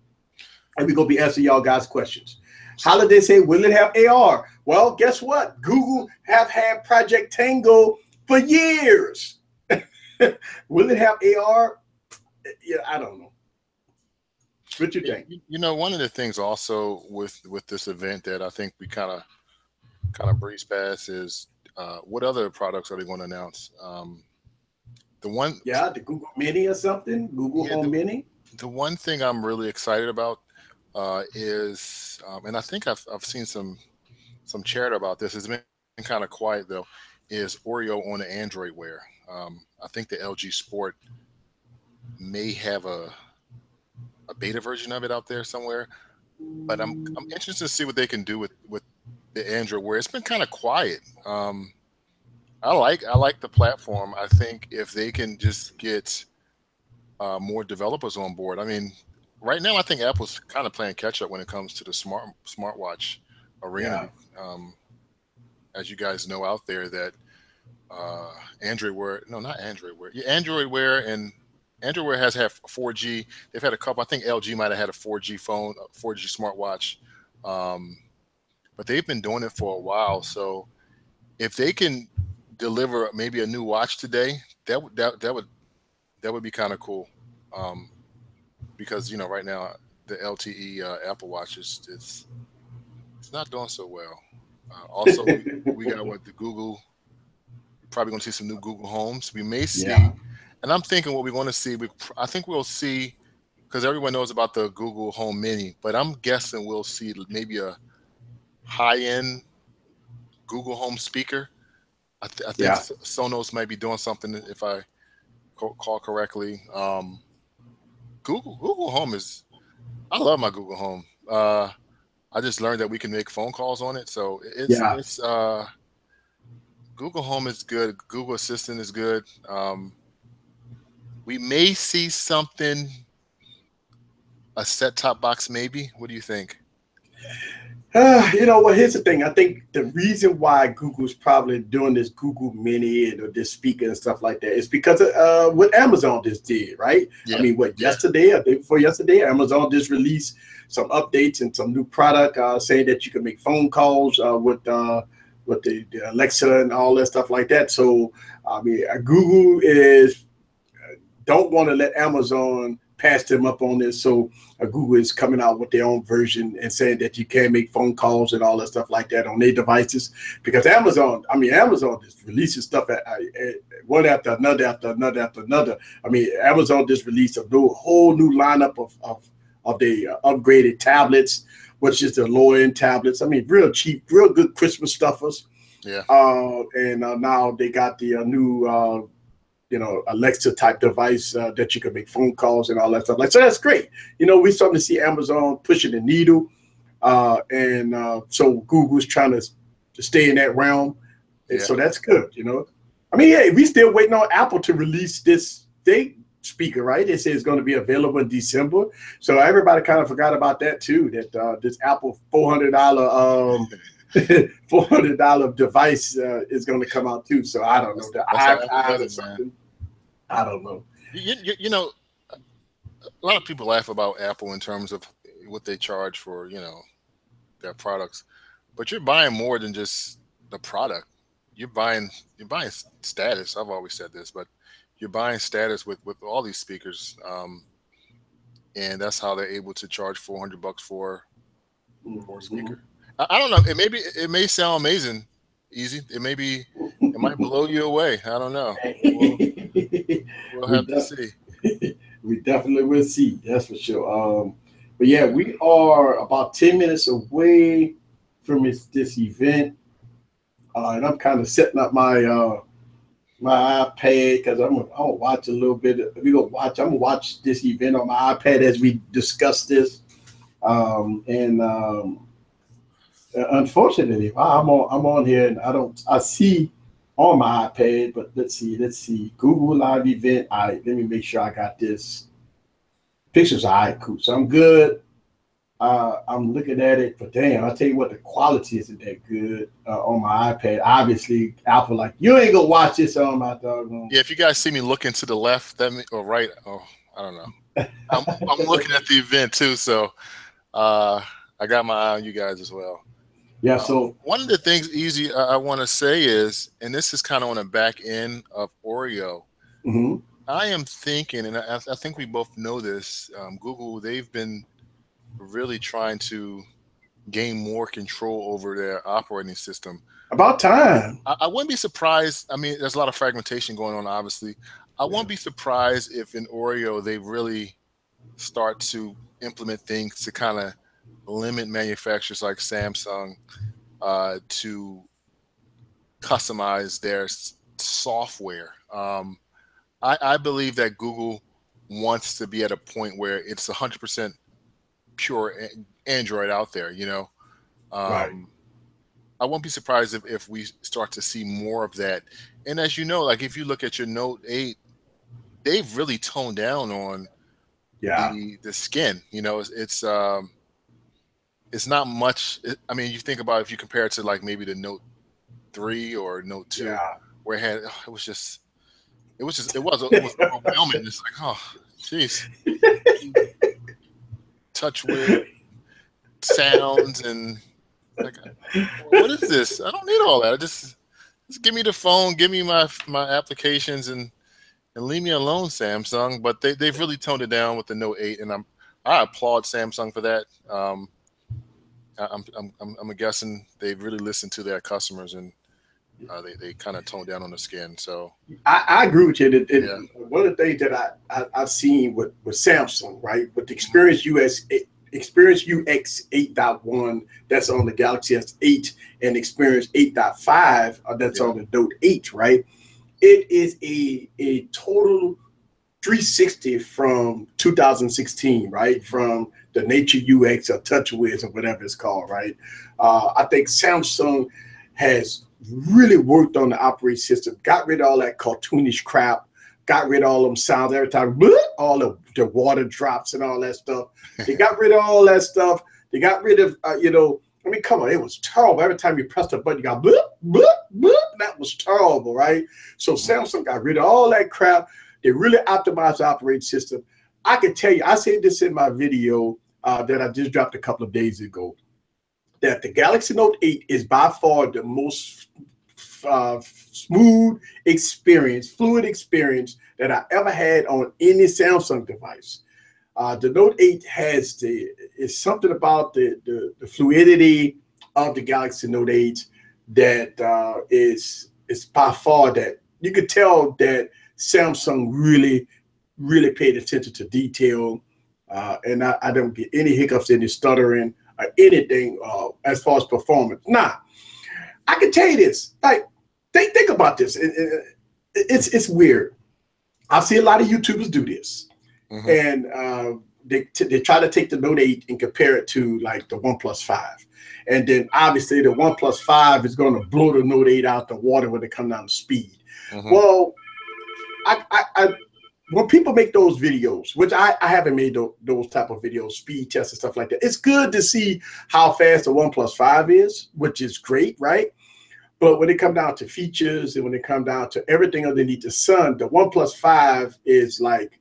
And we're going to be answering y'all guys' questions. Holiday say, will it have AR? Well, guess what? Google have had Project Tango for years. Will it have AR? Yeah, I don't know. What you think? You know, one of the things also with this event that I think we kind of breeze past is what other products are they going to announce? The Google Mini or something, Google Home Mini. The one thing I'm really excited about is, and I think I've seen some chatter about this. It's been kind of quiet though. Is Oreo on the Android Wear? I think the LG Sport may have a beta version of it out there somewhere, but I'm interested to see what they can do with the Android Wear. It's been kind of quiet. I like the platform. I think if they can just get more developers on board. I mean, right now I think Apple's kind of playing catch up when it comes to the smartwatch arena. Yeah. As you guys know out there that Android Wear, no, not Android Wear. Yeah, Android Wear and Android Wear has had 4G. They've had a couple. I think LG might have had a 4G phone, a 4G smartwatch, but they've been doing it for a while. So if they can deliver maybe a new watch today, that would be kind of cool. Because you know right now the LTE Apple Watch it's not doing so well. Also, we got the Google. Probably going to see some new Google Homes. We may see, and I'm thinking what we're going to see. I think we'll see, because everyone knows about the Google Home Mini, but I'm guessing we'll see maybe a high-end Google Home speaker. I think Sonos might be doing something, if I call correctly. Google Home is. I love my Google Home. I just learned that we can make phone calls on it, so it's Google Home is good. Google Assistant is good. We may see something, a set-top box maybe. What do you think? You know what? Here's the thing. I think the reason why Google's probably doing this Google Mini and this speaker and stuff like that is because of what Amazon just did, right? Yeah. I mean, yesterday, or day before yesterday, Amazon just released some updates and some new product saying that you can make phone calls with the Alexa and all that stuff like that. So, I mean, Google don't want to let Amazon pass them up on this. So Google is coming out with their own version and saying that you can make phone calls and all that stuff like that on their devices. Because Amazon just releases stuff at one after another, after another, after another. I mean, Amazon just released a whole new lineup of the upgraded tablets, which is the lower end tablets. I mean, real cheap, real good Christmas stuffers. Yeah. And now they got the new Alexa type device that you can make phone calls and all that stuff. So that's great. You know, we're starting to see Amazon pushing the needle. So Google's trying to stay in that realm. And so that's good, you know. I mean, hey, we still waiting on Apple to release this speaker, right? They say it's going to be available in December. So everybody kind of forgot about that too, that this Apple $400 $400 device is going to come out too. So I don't know. The iPad or something. I don't know. You know, a lot of people laugh about Apple in terms of what they charge for, you know, their products, but you're buying more than just the product. You're buying status. I've always said this, but you're buying status with all these speakers, and that's how they're able to charge $400 for a speaker. I don't know. It may sound amazing, easy. It might blow you away. I don't know. We'll have to see. We definitely will see. That's for sure. But yeah, we are about 10 minutes away from this event, and I'm kind of setting up my iPad because I'm gonna watch a little bit. I'm gonna watch this event on my iPad as we discuss this, Unfortunately, I'm on here and I see on my iPad, but let's see. Google Live event. All right, let me make sure I got this. Pictures, all right, cool. So I'm good. I'm looking at it, but damn, I'll tell you what, the quality isn't that good on my iPad. Obviously, Apple like, you ain't gonna watch this on my doggone. Yeah, if you guys see me looking to the left, or right, I don't know. I'm looking at the event too, so I got my eye on you guys as well. Yeah. So one of the things I want to say is, and this is kind of on the back end of Oreo. Mm-hmm. I am thinking, and I think we both know this. Google, they've been really trying to gain more control over their operating system. About time. I wouldn't be surprised. I mean, there's a lot of fragmentation going on, obviously. I won't be surprised if in Oreo they really start to implement things to kind of limit manufacturers like Samsung to customize their software. I believe that Google wants to be at a point where it's 100% pure Android out there, you know. Right. I won't be surprised if we start to see more of that. And as you know, like if you look at your Note 8, they've really toned down on the skin. You know, it's not much. I mean, you think about if you compare it to like maybe the Note 3 or Note 2, where it was overwhelming. It's like, oh, jeez. Touch with sounds and like, what is this? I don't need all that. Just give me the phone, give me my applications, and leave me alone, Samsung. But they've really toned it down with the Note 8, and I applaud Samsung for that. I'm guessing they've really listened to their customers, and they kind of toned down on the skin. So I agree with you. One of the things that I've seen with Samsung, right, with the Experience UX 8.1 that's on the Galaxy S8 and Experience 8.5 that's on the Note 8, right? It is a total 360 from 2016, right? From the Nature UX or TouchWiz or whatever it's called, right? I think Samsung has really worked on the operating system, got rid of all that cartoonish crap, got rid of all them sounds every time, all the water drops and all that stuff. They got rid of all that stuff. They got rid of, I mean, come on, it was terrible. Every time you pressed a button, you got bloop, bloop, bloop. That was terrible, right? So Samsung got rid of all that crap. They really optimized the operating system. I can tell you, I said this in my video that I just dropped a couple of days ago, that the Galaxy Note 8 is by far the most smooth experience, fluid experience that I ever had on any Samsung device. The Note 8 has it's something about the fluidity of the Galaxy Note 8 that is by far that you could tell that Samsung really paid attention to detail, and I don't get any hiccups, any stuttering, or anything as far as performance. Now, I can tell you this, like, think about this. It's weird. I see a lot of YouTubers do this, and they try to take the Note 8 and compare it to like the OnePlus 5. And then obviously the OnePlus 5 is going to blow the Note 8 out the water when they come down to speed. Well, when people make those videos, which I haven't made those type of videos, speed tests and stuff like that, it's good to see how fast the OnePlus 5 is, which is great, right? But when it comes down to features and when it comes down to everything underneath the sun, the OnePlus 5 is like,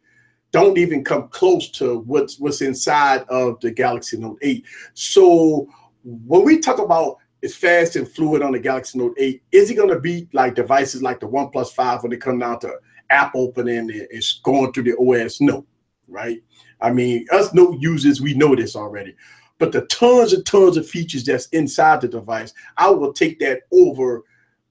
don't even come close to what's inside of the Galaxy Note 8. So when we talk about it's fast and fluid on the Galaxy Note 8, is it going to beat like devices like the OnePlus 5 when they come down to app opening and going through the OS? No, right? I mean, us Note users, we know this already. But the tons and tons of features that's inside the device, I will take that over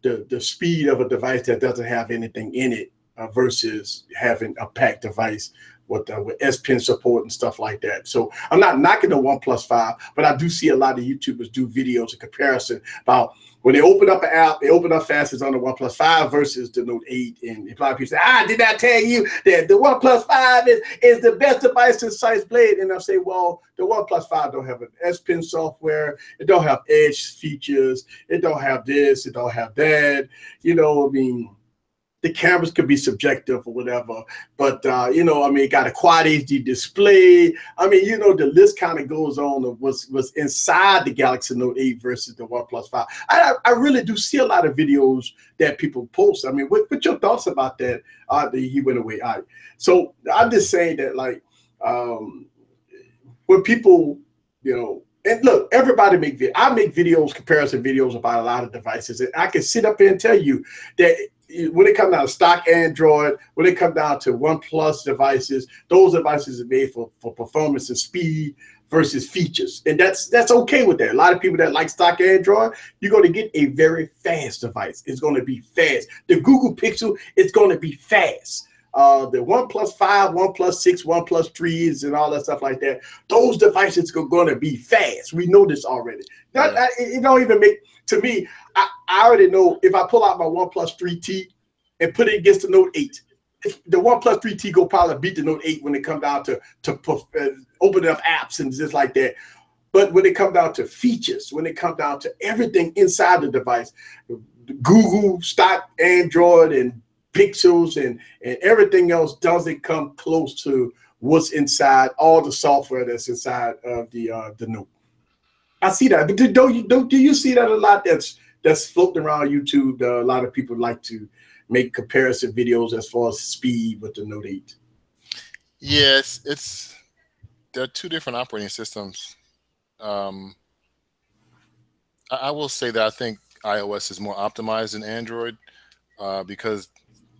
the speed of a device that doesn't have anything in it versus having a packed device with S Pen support and stuff like that. So I'm not knocking the OnePlus 5, but I do see a lot of YouTubers do videos in comparison about when they open up an app, they open up fastest on the OnePlus 5 versus the Note 8. And a lot of people say, did I tell you that the OnePlus 5 is the best device since sliced blade? And I say, well, the OnePlus 5 don't have an S Pen software. It don't have edge features. It don't have this. It don't have that. You know, I mean, the cameras could be subjective or whatever, but you know, I mean, it got a quad HD display. I mean, you know, the list kind of goes on of what's inside the Galaxy Note 8 versus the OnePlus 5. I really do see a lot of videos that people post. I mean, what's your thoughts about that? He went away. All right. So I'm just saying that, like, when people, you know, and look, everybody make videos. I make videos, comparison videos about a lot of devices, and I can sit up here and tell you that when it comes down to stock Android, when it comes down to OnePlus devices, those devices are made for performance and speed versus features. And that's okay with that. A lot of people that like stock Android, you're going to get a very fast device. It's going to be fast. The Google Pixel is going to be fast. The OnePlus 5, OnePlus 6, OnePlus 3s, and all that stuff like that, those devices are going to be fast. We know this already. It don't even make, to me, I already know if I pull out my OnePlus 3T and put it against the Note 8, the OnePlus 3T go probably beat the Note 8 when it comes down to opening up apps and just like that. But when it comes down to features, when it comes down to everything inside the device, Google, stock Android, and Pixels and everything else doesn't come close to what's inside all the software that's inside of the Note. I see that, but do you see that a lot? That's floating around YouTube. A lot of people like to make comparison videos as far as speed with the Note 8. Yes, there are two different operating systems. I will say that I think iOS is more optimized than Android because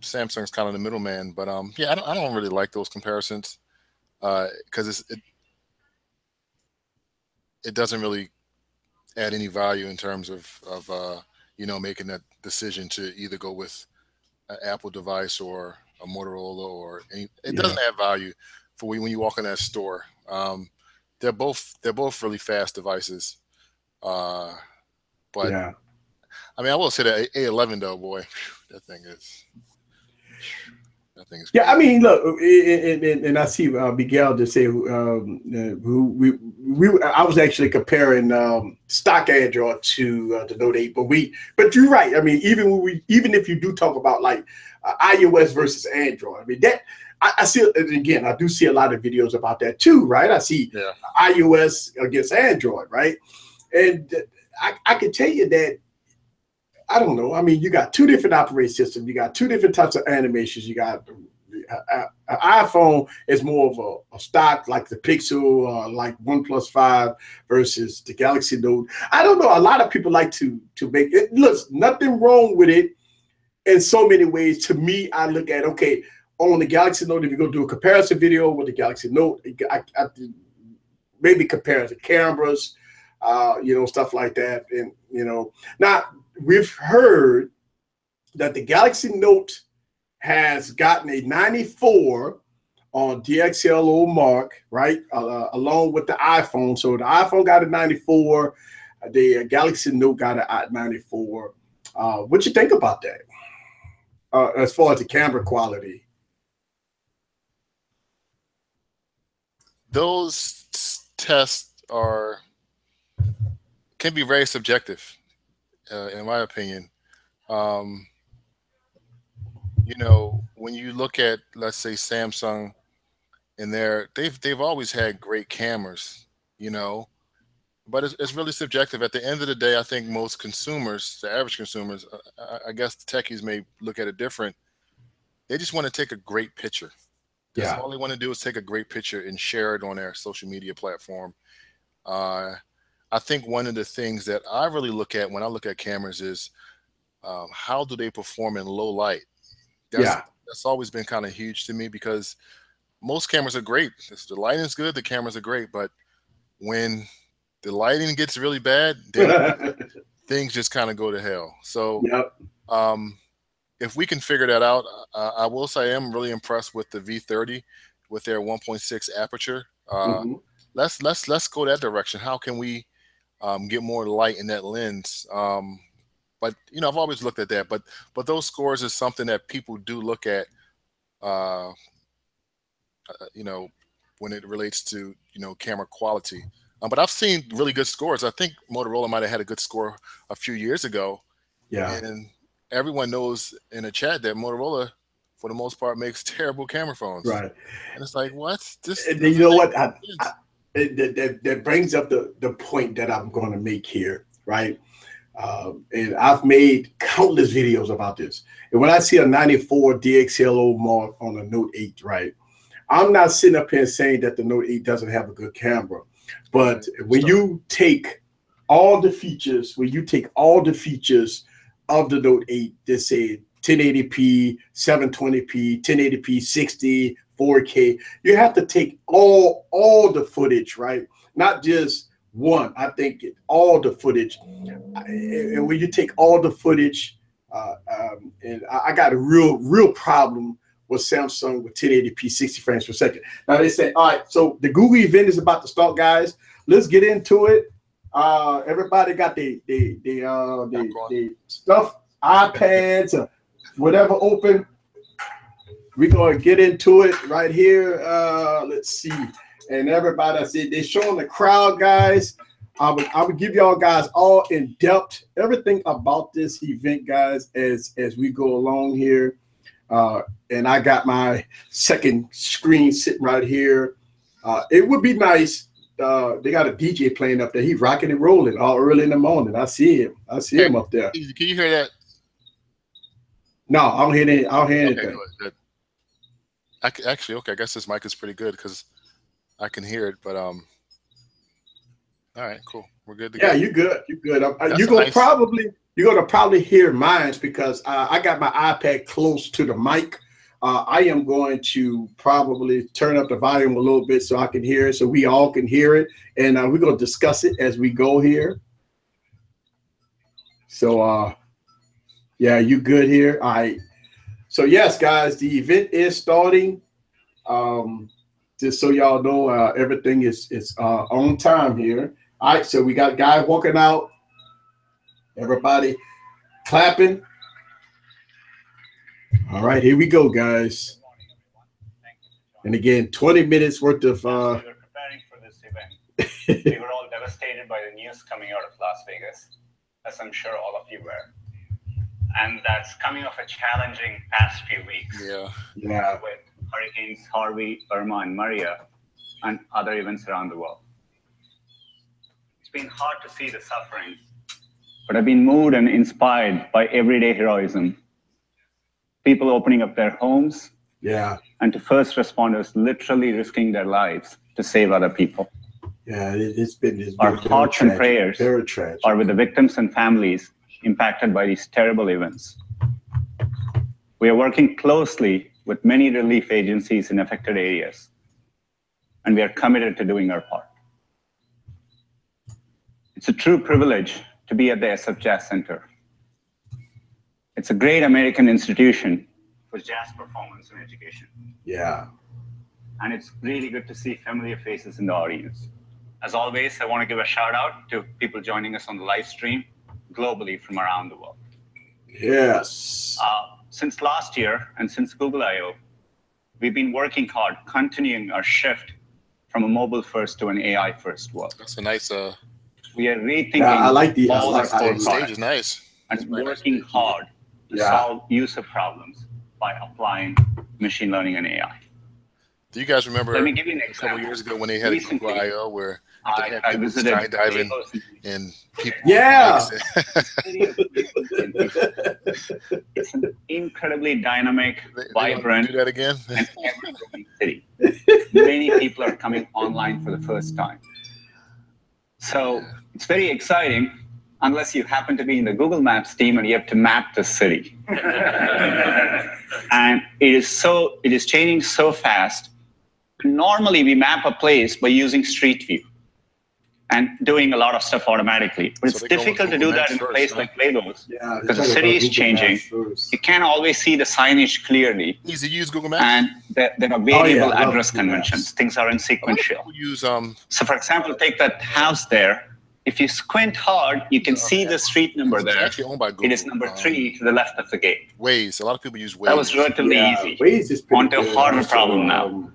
Samsung's kind of the middleman. But yeah, I don't really like those comparisons because it doesn't really add any value in terms of you know, making that decision to either go with an Apple device or a Motorola or any. It doesn't add value for when you walk in that store. They're both really fast devices, but Yeah. I mean, I will say that A11 though, boy, that thing is. Yeah, I mean, look, and I see Miguel just say I was actually comparing stock Android to the Note 8, but you're right. I mean, even if you do talk about like iOS versus Android, I mean that I see, and again, I do see a lot of videos about that too, right? I see iOS against Android, right? And I can tell you that. I don't know. I mean, you got two different operating systems. You got two different types of animations. You got an iPhone is more of a stock like the Pixel, like OnePlus 5 versus the Galaxy Note. I don't know. A lot of people like to make it. Look, nothing wrong with it in so many ways. To me, I look at, okay, on the Galaxy Note, if you're going to do a comparison video with the Galaxy Note, I maybe compare the cameras, you know, stuff like that. And, you know, now, we've heard that the Galaxy Note has gotten a 94 on DxOLED mark, right, along with the iPhone. So the iPhone got a 94, the Galaxy Note got a 94. What you think about that as far as the camera quality? Those tests can be very subjective. In my opinion, you know, when you look at, let's say, Samsung, and they've always had great cameras, you know, but it's really subjective. At the end of the day, I think most consumers, the average consumers, I guess the techies may look at it different. They just want to take a great picture. That's all they want to do is take a great picture and share it on their social media platform. I think one of the things that I really look at when I look at cameras is how do they perform in low light? That's always been kind of huge to me because most cameras are great. If the lighting is good, the cameras are great. But when the lighting gets really bad, then things just kind of go to hell. So if we can figure that out, I will say I am really impressed with the V30. with their 1.6 aperture. Mhm. Let's go that direction. How can we get more light in that lens? But I've always looked at that. But those scores is something that people do look at. Uh, you know, when it relates to camera quality. But I've seen really good scores. I think Motorola might have had a good score a few years ago, Yeah. and everyone knows in the chat that Motorola, for the most part, makes terrible camera phones. Right. And it's like, what? This And then doesn't you know make what? sense. That brings up the point that I'm going to make here, right? And I've made countless videos about this. And when I see a 94 DXLO mark on a Note 8, right? I'm not sitting up here saying that the Note 8 doesn't have a good camera, but when you take all the features, of the Note 8, they say 1080p, 720p, 1080p, 60, 4K. You have to take all the footage, right? Not just one. I think all the footage. And when you take all the footage, and I got a real problem with Samsung with 1080p 60 frames per second. Now they say, all right, so the Google event is about to start, guys. Let's get into it. Everybody got the stuff, iPads, or whatever open. We're gonna get into it right here. Let's see. And everybody, I said they're showing the crowd, guys. I would give y'all guys all in depth everything about this event, guys, as we go along here. And I got my second screen sitting right here. It would be nice. They got a DJ playing up there. He's rocking and rolling all early in the morning. I see him. Him up there. Can you hear that? No, I don't hear any. I don't hear anything. Good. Actually, okay. I guess this mic is pretty good because I can hear it. But all right, cool. We're good to go. Yeah, you're good. You're good. You're gonna probably hear mine because I got my iPad close to the mic. I am going to probably turn up the volume a little bit so I can hear it, so we all can hear it, and we're gonna discuss it as we go here. So, yeah, you good here? All right. So yes, guys, the event is starting. Just so y'all know, everything is on time here. All right, so we got guys walking out. Everybody clapping. All right, here we go, guys. And again, 20 minutes worth of. We were preparing for this event. We were all devastated by the news coming out of Las Vegas, as I'm sure all of you were. And that's coming off a challenging past few weeks. Yeah. With Hurricanes Harvey, Irma, and Maria, and other events around the world. It's been hard to see the suffering, but I've been moved and inspired by everyday heroism. People opening up their homes. Yeah. And to first responders literally risking their lives to save other people. Yeah, it's been our hearts and prayers very tragic. Are with the victims and families impacted by these terrible events. We are working closely with many relief agencies in affected areas, and we are committed to doing our part. It's a true privilege to be at the SF Jazz Center. It's a great American institution for jazz performance and education. Yeah. And it's really good to see familiar faces in the audience. As always, I want to give a shout out to people joining us on the live stream globally from around the world. Yes. Since last year and since Google I/O, we've been working hard, continuing our shift from a mobile first to an AI first world. That's a nice. We are rethinking. Yeah, I like the stage is nice. And working hard to solve user problems by applying machine learning and AI. Do you guys remember Let me give you an a couple years ago when they had Google I/O where they had I visited skydiving and people? Yeah. It's an incredibly dynamic, vibrant, do that again? and ever-growing city. Many people are coming online for the first time. So it's very exciting, unless you happen to be in the Google Maps team and you have to map the city. And it is changing so fast. Normally, we map a place by using Street View. and doing a lot of stuff automatically. But So it's they're going difficult to Google do that Maps in a first, place huh? like Wearables, Yeah, because the city is changing. You can't always see the signage clearly, Easy to use Google Maps. and there are variable address conventions. Things aren't sequential. Use So, for example, take that house there. If you squint hard, you can see the street number It's there. actually owned by Google. It is number 3 to the left of the gate. Waze. A lot of people use Waze. That was relatively easy. Waze is pretty On to a good. harder Also, problem now.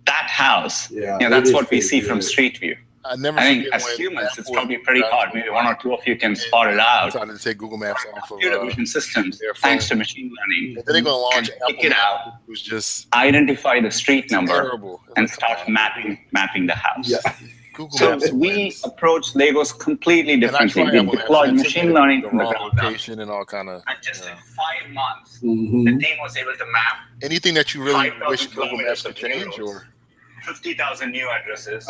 That house, Yeah, that's it what is we pretty see from good. Street View. I never I think forget as when humans, it's Apple probably pretty hard. Maybe one or two of you can spot it out. trying to take Google Maps off of Computer vision systems, their thanks phone. to machine learning, And then they're going to launch can Apple pick it out, Maps, which was just identify the street number, terrible. It's and like, come start on. mapping the house. Yeah. Google So Maps we wins. approach Legos completely And I differently. tried We Apple Maps, deployed and it took machine me learning the from the wrong ground up. location and all kind of. And just in 5 months, Mhm. the team was able to map Anything that you really 5,000 wish Google Maps kilometers could of change, Wearables, or 50,000 new addresses.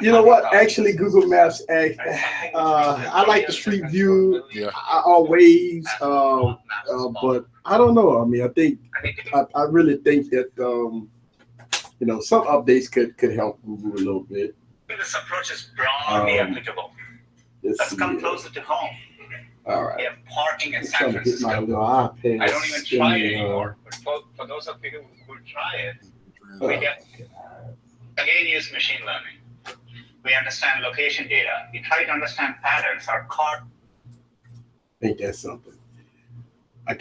You know what? Actually, Google Maps. I like the Street View. yeah, I always, but I don't know. I mean, I really think that some updates could help Google a little bit. This approach is broadly applicable. Let's come closer to home. All We right. have parking in I'm San trying to get my Francisco. little iPad. I don't even try it anymore, but for those of you who try it, we get, again, use machine learning. We understand location data. We try to understand patterns. Our car. Ain't that something? I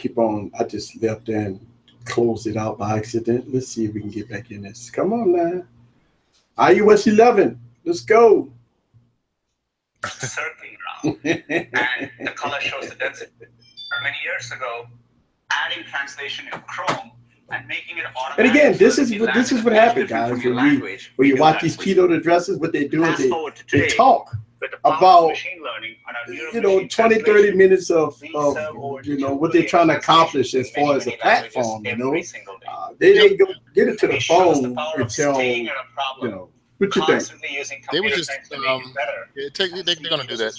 just left and closed it out by accident. Let's see if we can get back in this. Come on now. iOS 11. Let's go. Circling around, and the color shows the density. Many years ago, adding translation in Chrome and making it automatic. And again, this so is that what the happens, language guys. from your When language, you we do watch that these for you. keynote addresses, what they do is Fast forward to they today, talk with the power of about machine learning and our neural machine 20, 30 translation, minutes of we serve over what they're 2 trying to billion accomplish as translations far in as a many languages platform. every single day. They go get it to the It shows the phone power and of tell staying at a problem. what you think. Constantly using they were computer just science to make it better. they're going to do that.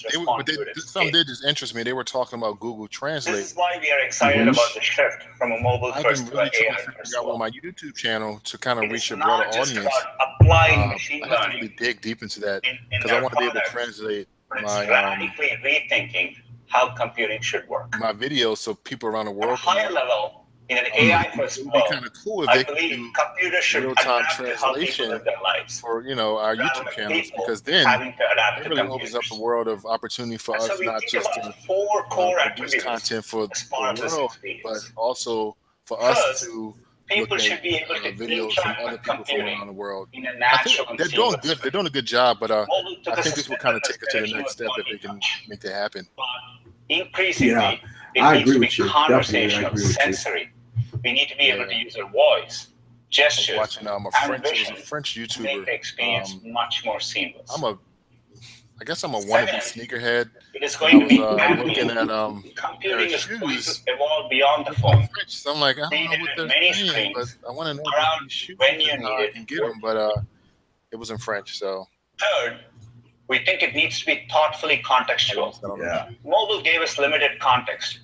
Something did just interest me. They were talking about Google Translate. This is why we are excited about the shift from a mobile I've first been to really an trying AI to first figure out on world. my YouTube channel to kind of It reach is a broader not just audience. about applying machine I have to learning really dig deep into that in because I their want to be able to products, translate but it's my radically rethinking how computing should work. my videos so people around the At a world higher can. level, in an AI It first would be world, kind of cool if I they could believe do computers should real-time adapt to how people translation live their lives, for our rather YouTube than channels, people because then having to adapt it to really opens up computers. a world of opportunity for And so us, we not think just about to 4 core produce activities content for as the part of this world, but experience. also for us First, to look people at should be able to videos from interact other with people from computing around the world. in a I think natural and they're doing seamless good. way. They're doing a good job, but Mobile took I us think a this will step kind in of this take it to the direction next with step if they can multi-touch. make that happen. But increasingly, it I needs agree to be with you. Definitely, I conversational, agree with you. sensory. We need to be able to use our voice, I was gestures, watching and it was vision a French to make YouTuber. the experience much more seamless. I guess I'm a wannabe Second, sneakerhead. it is And going to be I was looking ambient. at pair of Computing is going to shoes evolve beyond the in phone. French. So I'm like, I don't know Needed what in they're many saying, but screens I want to know about around these shoes when you and how need I it. can get them. But it was in French, so Third, we think it needs to be thoughtfully contextual. I don't know. Yeah. Mobile gave us limited context.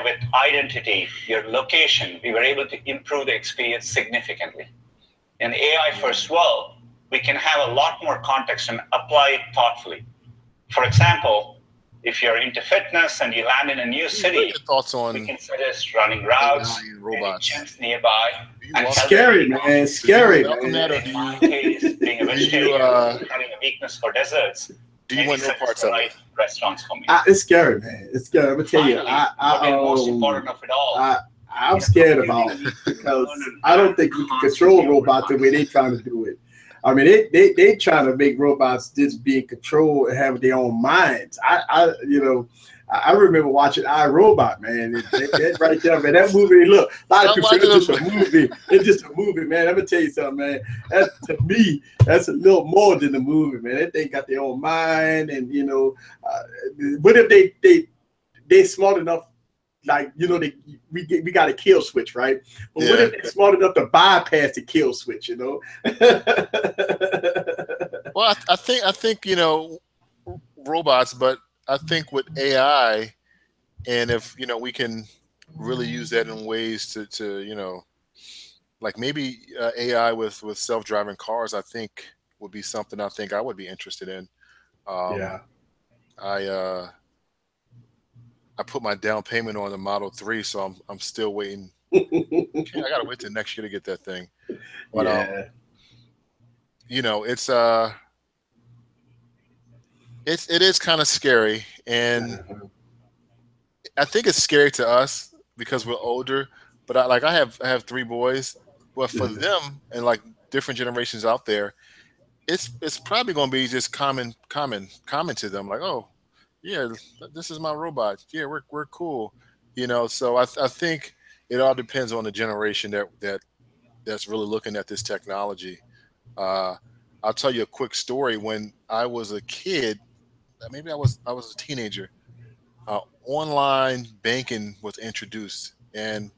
With identity, your location, we were able to improve the experience significantly. In the AI first world, we can have a lot more context and apply it thoughtfully. For example, if you're into fitness and you land in a new What are city, your thoughts we on can suggest running routes, AI and any robots? gyms nearby, Do you and welcome Scary, elderly man. moms. Scary, welcome man. that, or In my case, being a do you, vegetarian, having a weakness for desserts, do you want no maybe parts the of right it? restaurants for me. It's scary, man. It's scary. I'm gonna tell you. Finally, but most important of it all, I'm scared about it because I don't think we can control robots the way they're trying to do it. I mean, they trying to make robots just be in control and have their own minds. I remember watching iRobot, man. That right there, man. That movie, look, a lot of people say it's just a movie. It's just a movie, man. I'm gonna tell you something, man. To me, that's a little more than a movie, man. That they got their own mind, and what if they smart enough? Like, we got a kill switch, right? But what if they're smart enough to bypass the kill switch, Well, I think robots, but I think with AI, and if we can really use that in ways to like maybe AI with self-driving cars, I think would be something I think I would be interested in. Yeah. I put my down payment on the Model 3, so I'm still waiting. I gotta wait till next year to get that thing. But Yeah. you know, it is kind of scary, and I think it's scary to us because we're older. But I have three boys, but for them and like different generations out there, it's probably going to be just common to them, like, oh yeah, this is my robot, yeah, we're cool, you know. So I think it all depends on the generation that's really looking at this technology. uh I'll tell you a quick story. When I was a kid, maybe I was a teenager, online banking was introduced, and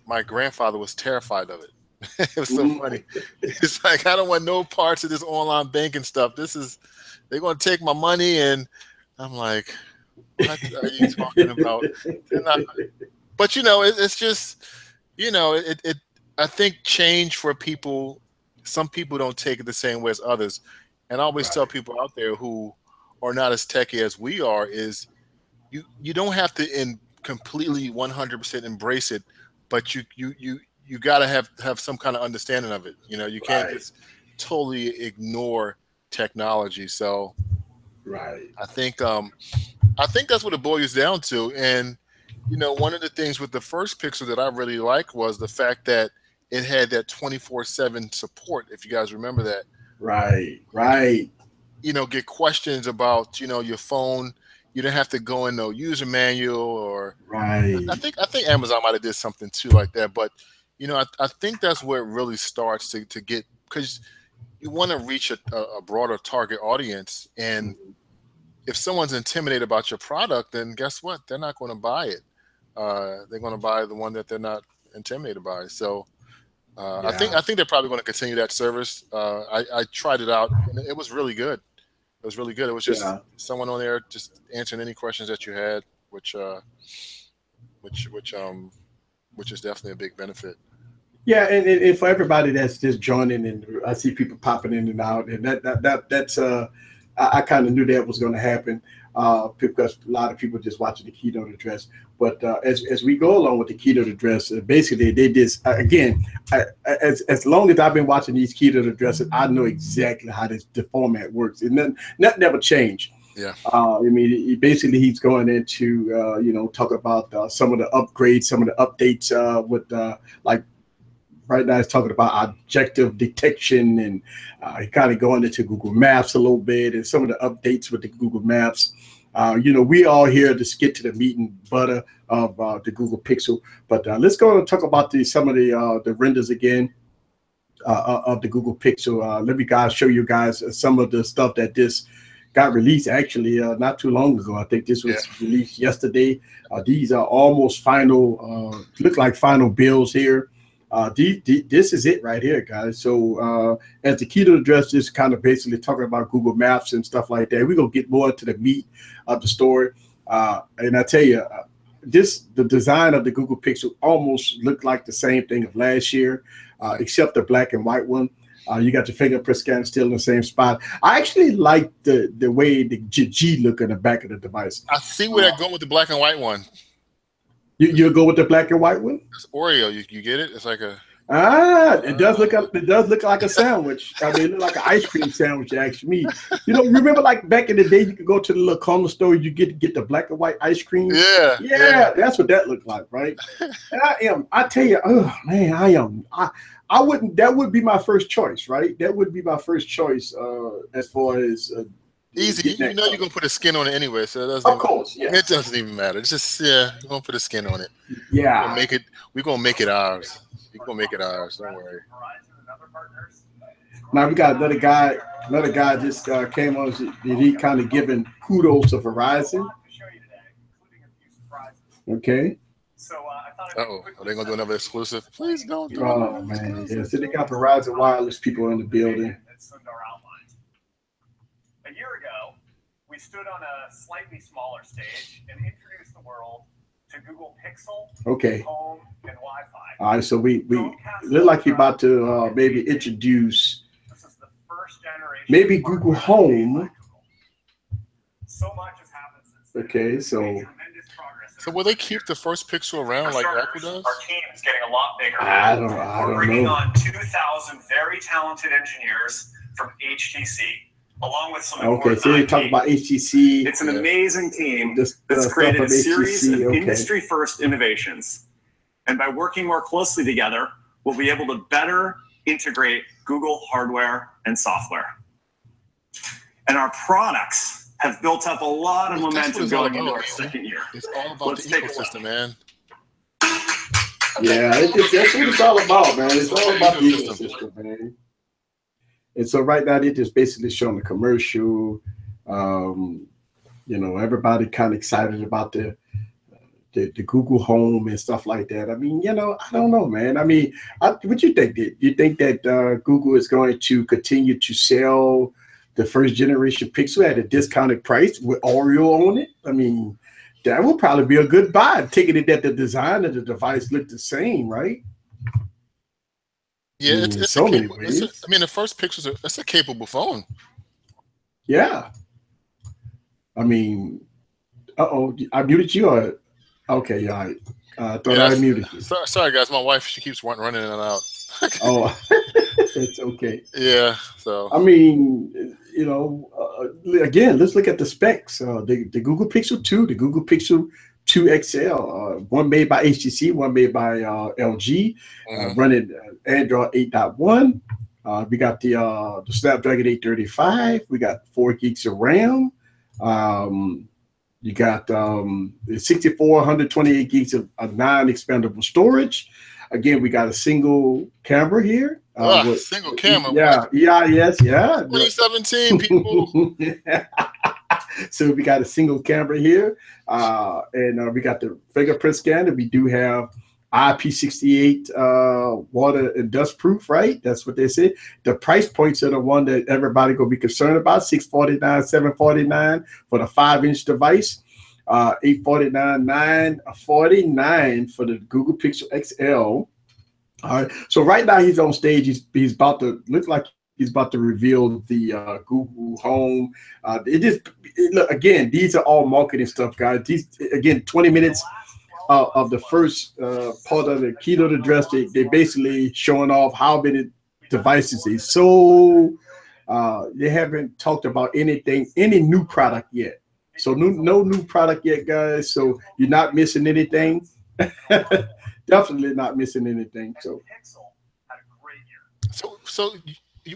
my grandfather was terrified of it. It was so funny. It's like, I don't want no parts of this online banking stuff. They're going to take my money. And I'm like, what are you talking about? They're not, but you know, it's just, you know, I think change for people, some people don't take it the same way as others. And I always tell Right. people out there who are not as techy as we are, is you don't have to completely 100% embrace it, but you got to have some kind of understanding of it. You know, you can't Right. just totally ignore technology. So Right. I think that's what it boils down to. And you know, one of the things with the first Pixel that I really liked was the fact that it had that 24/7 support. If you guys remember that, Right. you could, Right. you know, get questions about, you know, your phone. You didn't have to go in no user manual. Or Right. I think Amazon might have did something too like that. But you know, I think that's where it really starts to get, because you want to reach a broader target audience. And if someone's intimidated about your product, then guess what? They're not going to buy it. They're going to buy the one that they're not intimidated by. So Yeah. I think they're probably going to continue that service. I tried it out, and it was really good. It was really good. It was just Yeah. someone on there just answering any questions that you had, which which which um which is definitely a big benefit. Yeah, and for everybody that's just joining, and I see people popping in and out, and that's I kind of knew that was going to happen, because a lot of people just watching the keynote address. But as we go along with the keynote address, basically they just again, as long as I've been watching these keynote addresses, I know exactly how the format works, and nothing ever changed. Yeah. I mean, basically, he's going into talk about some of the upgrades, some of the updates with like. Right now, he's talking about objective detection, and he kind of going into Google Maps a little bit, and some of the updates with the Google Maps. We all here to get to the meat and butter of the Google Pixel, but let's go and talk about some of the renders again of the Google Pixel. Let me show you guys some of the stuff that this got released actually not too long ago. I think this was released yesterday. These are almost final, look like final builds here. This is it right here, guys. So as the keynote address is kind of basically talking about Google Maps and stuff like that, we're going to get more to the meat of the story. And I tell you, the design of the Google Pixel almost looked like the same thing of last year, except the black and white one. You got your fingerprint scanner still in the same spot. I actually like the way the G look in the back of the device. I see where they're going with the black and white one. You'll go with the black and white one? It's Oreo. You get it? It's like a it does look like a sandwich. I mean, it look like an ice cream sandwich. Actually, remember like back in the day, you could go to the little corner store, you get the black and white ice cream. Yeah. That's what that looked like, right? And I tell you, oh man, I wouldn't. That would be my first choice, right? That would be my first choice as far as easy. You know you're gonna put a skin on it anyway, so it doesn't. Of course, yeah. It doesn't even matter. It's just you're gonna put a skin on it. Yeah. We're gonna make it ours. We're gonna make it ours. Don't worry. Now we got another guy. Another guy just came on. And he kind of giving kudos to Verizon. Okay. Are they gonna do another exclusive? Please don't do Oh man, yeah. So they got Verizon Wireless people in the building. A year ago, we stood on a slightly smaller stage and introduced the world to Google Pixel, Home, and Wi-Fi. All right, so we look like you're about to maybe introduce this is the first generation maybe Google Home So much has happened since then. Okay, so Tremendous progress. So will they keep the first Pixel around like Apple does? Our team is getting a lot bigger. I don't We're bringing know. on 2,000 very talented engineers from HTC, along with some important so you IP. talk about HTC. It's an amazing team This, that's stuff created from a series HTC, of industry-first innovations. And by working more closely together, we'll be able to better integrate Google hardware and software. And our products have built up a lot of momentum going into our second year. It's all about the ecosystem, man. Yeah, that's what it's all about, man. It's all about the ecosystem, man. And so right now they're just basically showing the commercial. You know, everybody kind of excited about the Google Home and stuff like that. I mean, you know, I don't know, man. I mean, what you think? Do you think that Google is going to continue to sell the first generation Pixel at a discounted price with Oreo on it? I mean, that would probably be a good buy, taking it that the design of the device looked the same, right? Yeah, it's so many ways. I mean, the first Pixel it's a capable phone. Yeah. I mean, I muted you. Or okay, all right. I thought I muted you. Sorry, guys. My wife, she keeps running in and out. Oh, it's okay. Yeah. So I mean, you know, again, let's look at the specs. The Google Pixel 2, the Google Pixel 2 XL, one made by HTC, one made by LG, running Android 8.1. We got the Snapdragon 835. We got 4 gigs of RAM. You got 64, 128 gigs of non-expandable storage. Again, we got a single camera here. Single camera. Yes. 2017, people. So we got a single camera here, and we got the fingerprint scanner. We do have IP68 water and dust proof, right? That's what they say. The price points are the one that everybody gonna be concerned about: $649, $749 for the 5-inch device, $849, $949 for the Google Pixel XL. All right. So right now he's on stage. He's about to look like he's about to reveal the Google Home. Look, again, these are all marketing stuff, guys. These, again, 20 minutes of the first part of the keynote address. They basically showing off how many devices they sold. They haven't talked about any new product yet. So no new product yet, guys. So you're not missing anything. Definitely not missing anything. So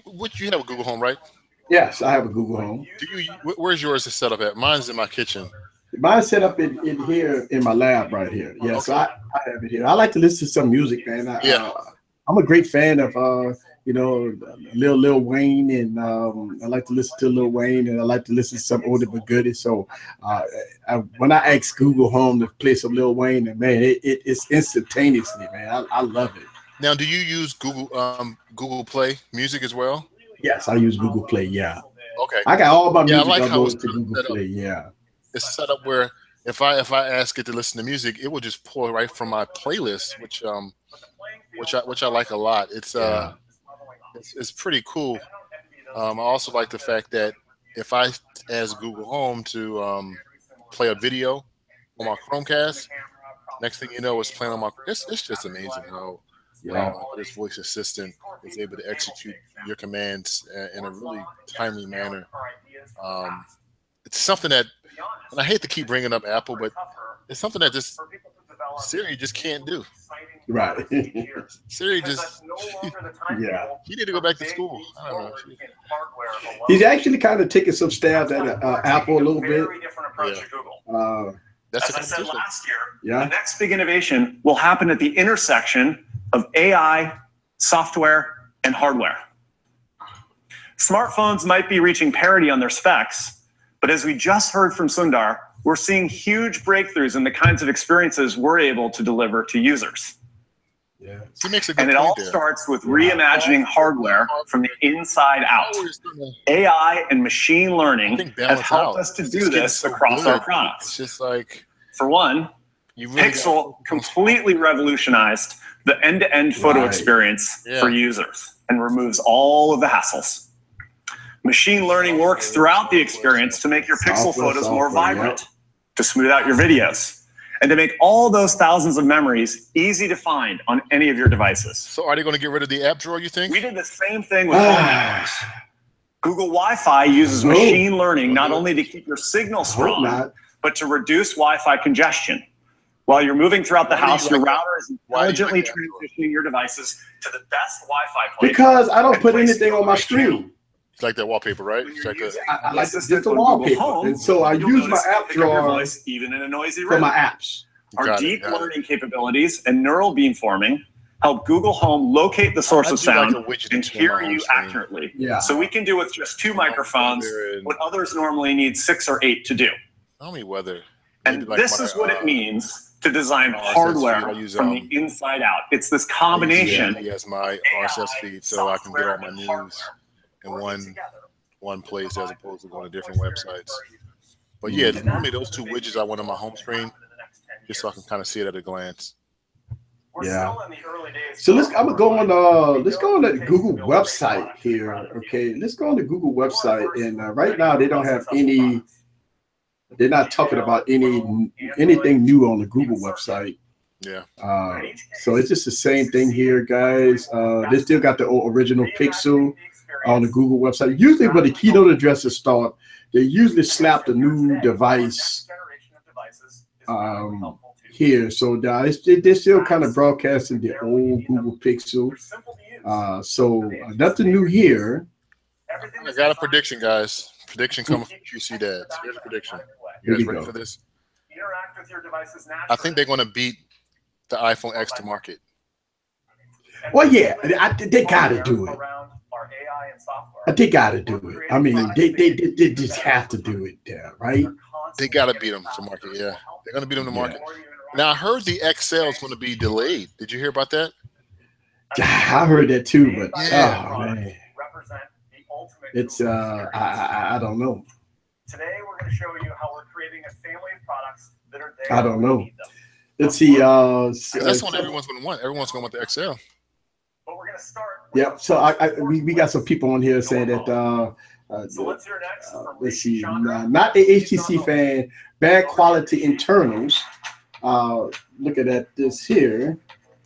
What you have a Google Home, right? Yes, I have a Google Home. Where's yours set up at? Mine's in my kitchen. Mine's set up in here in my lab right here. Yeah, okay. So I have it here. I like to listen to some music, man. I'm a great fan of you know, Lil Wayne, and I like to listen to Lil Wayne, and I like to listen to some older but goodies. So when I ask Google Home to play some Lil Wayne, and man, it's instantaneously, man. I love it. Now, do you use Google Play Music as well? Yes, I use Google Play. Yeah. Okay. I got all my music. I like how it's to Google Play. Yeah. It's set up where if I ask it to listen to music, it will just pull right from my playlist, which I like a lot. It's pretty cool. I also like the fact that if I ask Google Home to play a video on my Chromecast, next thing you know, it's playing on my. It's just amazing how this voice assistant is able to execute your commands in a really timely manner. It's something that, and I hate to keep bringing up Apple, but it's something that just Siri just can't do. Right. Siri just, he need to go back to school. I don't know. He's actually kind of taking some stabs at Apple a little bit. As I said last year, the next big innovation will happen at the intersection of AI, software, and hardware. Smartphones might be reaching parity on their specs, but as we just heard from Sundar, we're seeing huge breakthroughs in the kinds of experiences we're able to deliver to users. Yeah. He makes a good and it point all there. starts with reimagining hardware from the inside out. AI and machine learning have helped us to do this across our products. It's just like, for one, Pixel completely revolutionized the end-to-end photo experience for users and removes all of the hassles. Machine learning works throughout the experience to make your pixel photos more vibrant, to smooth out your videos, and to make all those thousands of memories easy to find on any of your devices. So are they going to get rid of the app drawer, you think? We did the same thing with home networks. Google Wi-Fi uses machine learning not only to keep your signal strong, but to reduce Wi-Fi congestion. While you're moving throughout the house, your router is intelligently transitioning your devices to the best Wi-Fi place. Because I don't put anything on my screen. It's like that wallpaper, right? It's like I like just the wallpaper, and so I use my app drawer even in a noisy room. for my apps. Our deep learning capabilities and neural beamforming help Google Home locate the source of sound and hear you accurately. Yeah. So we can do with just 2 microphones what others normally need 6 or 8 to do. Tell me whether. And this is what it means to design hardware from the inside out. It's this combination. Yes, my RSS feed, so I can get all my news in one place as opposed to going to different websites. But yeah, normally those 2 widgets I want on my home screen, just so I can kind of see it at a glance. Yeah. So I'm gonna go on. Let's go on the Google website here. Okay, let's go on the Google website, and right now they don't have any. They're not talking about anything new on the Google website. Yeah. So it's just the same thing here, guys. They still got the original Pixel on the Google website. Usually, when the keynote addresses start, they usually slap the new device here. So they're still kind of broadcasting the old Google Pixel. So nothing new here. I got a prediction, guys. Prediction coming from QC Dads. Here's a prediction. You guys ready for this? I think they're going to beat the iPhone X to market. Well, yeah, they got to do it. They got to do it. I mean, they just have to do it there, right? They got to beat them to market, yeah. They're going to beat them to market. Now, I heard the XL is going to be delayed. Did you hear about that? I heard that too, but oh, man. It's I don't know. Today we're going to show you how we're creating a family of products that are there. I don't know. Let's see. That's what everyone's going to want. Everyone's going to want the XL. But we're going to start. Yep. So we got some people on here saying that. So what's your next? Let's see. Not a HTC fan. Bad quality internals. Looking at this here.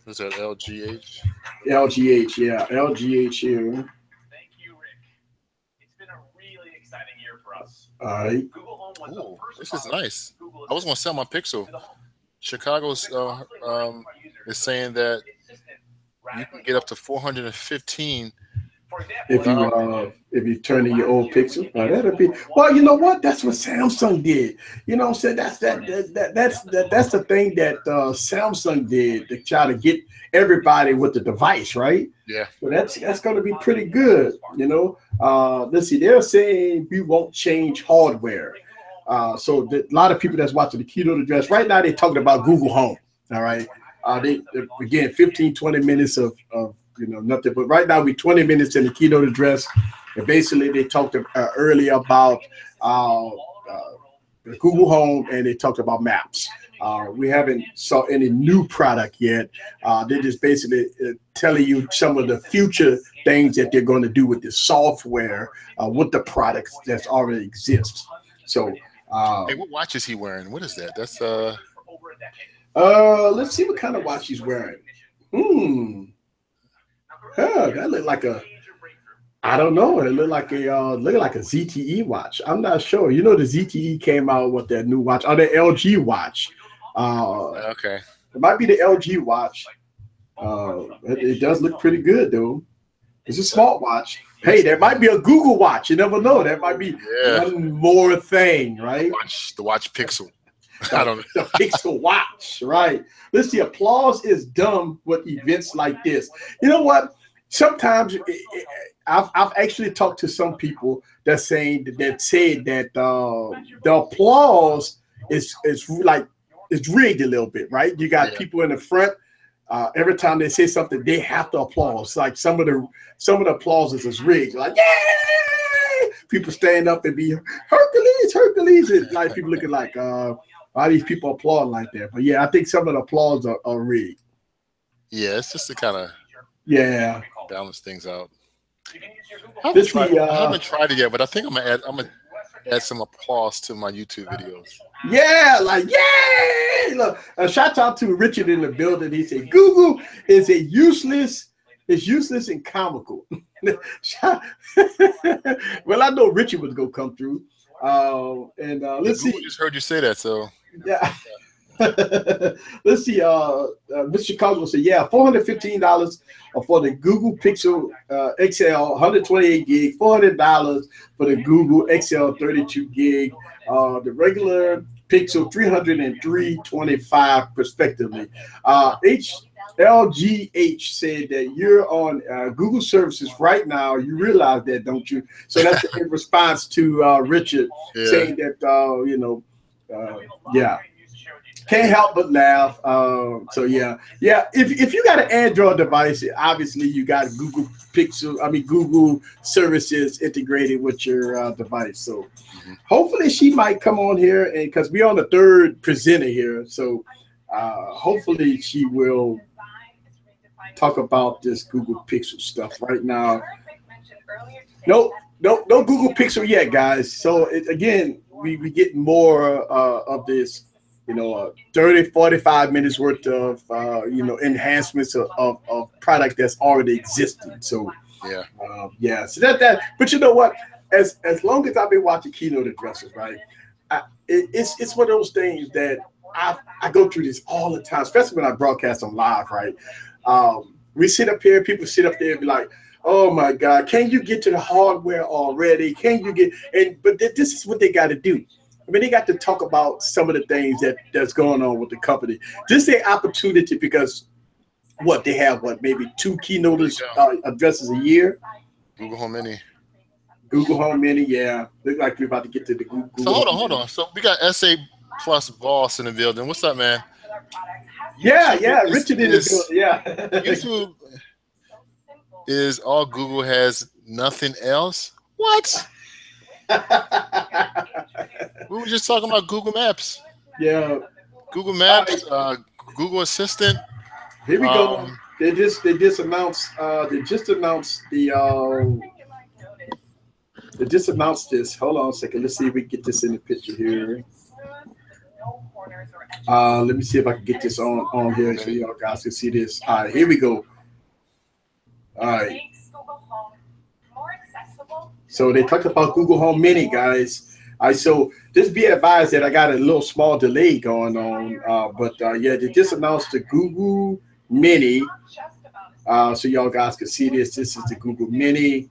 Is that LGH? LGH, yeah, LGH here. All right. Ooh, this is nice. I was going to sell my Pixel. Chicago's is saying that you can get up to 415 if you turn in your old Pixel. That'll be well. You know what? That's what Samsung did. You know what I'm saying? That's the thing that Samsung did to try to get everybody with the device, right? Yeah. So that's going to be pretty good. You know. Let's see. They're saying we won't change hardware. So a lot of people that's watching the keynote address right now, they're talking about Google Home. All right. They again 15, 20 minutes of nothing. But right now we're 20 minutes in the keynote address, and basically they talked earlier about the Google Home, and they talked about Maps. We haven't saw any new product yet. They're just basically telling you some of the future things that they're going to do with the software, with the products that already exist. So, hey, what watch is he wearing? What is that? That's let's see what kind of watch he's wearing. That looked like a, I don't know. It looked like a ZTE watch. I'm not sure. You know, the ZTE came out with that new watch, or the LG watch. Okay. It might be the LG watch. It does look pretty good though. It's a smartwatch. Hey, there might be a Google watch. You never know. That might be one more thing, right? The watch Pixel. I don't know. The Pixel watch, right? Let's see. Applause is dumb with events like this. You know what? Sometimes I've actually talked to some people that said that the applause is like it's rigged a little bit, right? You got people in the front. Every time they say something, they have to applaud. Like some of the applauses is rigged. Like, yay! People stand up and be Hercules. And like people looking like why these people applaud like that. But yeah, I think some of the applause are rigged. Yeah, it's just to kind of balance things out. I haven't tried it yet, but I think I'm gonna add some applause to my YouTube videos. Yeah, like yay! Look, shout out to Richard in the building. He said Google is useless and comical. Well, I know Richard was gonna come through. Let's see. Google just heard you say that, so yeah. Let's see. Mr. Chicago said, yeah, $415 for the Google Pixel XL 128 gig, $400 for the Google XL 32 gig, the regular Pixel 300 and 325 respectively. LGH said that you're on Google services right now. You realize that, don't you? So that's in response to Richard saying that, yeah. Can't help but laugh. So yeah. If you got an Android device, obviously you got Google services integrated with your device. So hopefully she might come on here, and because we're on the third presenter here, so hopefully she will talk about this Google Pixel stuff right now. No Google Pixel yet, guys. So again, we get more of this. 30, 45 minutes worth of, enhancements of product that's already existing. So, So that, but you know what? As long as I've been watching keynote addresses, right? It's one of those things that I go through this all the time, especially when I broadcast them live, right? We sit up here, people sit up there and be like, oh my God, can you get to the hardware already? But this is what they got to do. I mean, they got to talk about some of the things that's going on with the company. This is an opportunity because they have maybe 2 keynote addresses a year. Google Home Mini. Yeah. Look like we're about to get to the Google. So hold on. So we got SA Plus Boss in the building. What's up, man? Yeah. Richard in the building. Yeah. YouTube is all Google has, nothing else. What? We were just talking about Google Maps. Yeah. Google Maps, Google Assistant. Here we go. They just announced this. Hold on a second. Let's see if we can get this in the picture here. Let me see if I can get this on here so y'all guys can see this. All right, here we go. All right. So they talked about Google Home Mini, guys. So just be advised that I got a little small delay going on. They just announced the Google Mini. So y'all guys can see this. This is the Google Mini.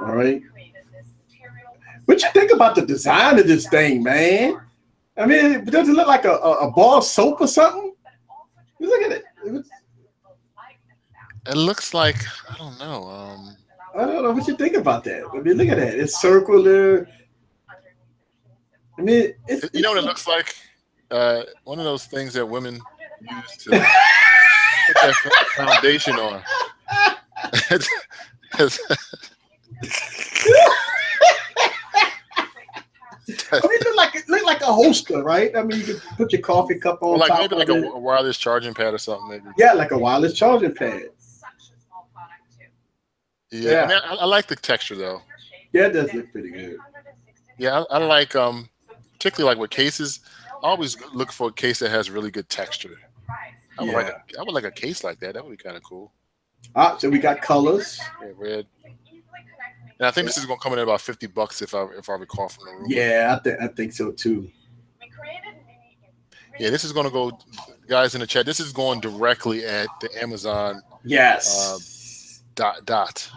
All right. What you think about the design of this thing, man? I mean, does it look like a bar of soap or something? Look at it. It looks like, I don't know. I don't know what you think about that. I mean, look at that. It's circular. I mean, you know what it looks like? One of those things that women use to put their foundation on. I mean, it look like a holster, right? I mean, you can put your coffee cup on top maybe like a wireless charging pad or something. Maybe. Yeah, like a wireless charging pad. Yeah. I mean, I like the texture though. Yeah, it does look pretty good. Yeah, I like particularly like with cases. I always look for a case that has really good texture. I would like a case like that. That would be kind of cool. So we got colors. Yeah, red. And I think this is going to come in at about $50 if I recall from the room. Yeah, I think so too. Yeah, this is going to go, guys in the chat. This is going directly at the Amazon. Yes. Dots,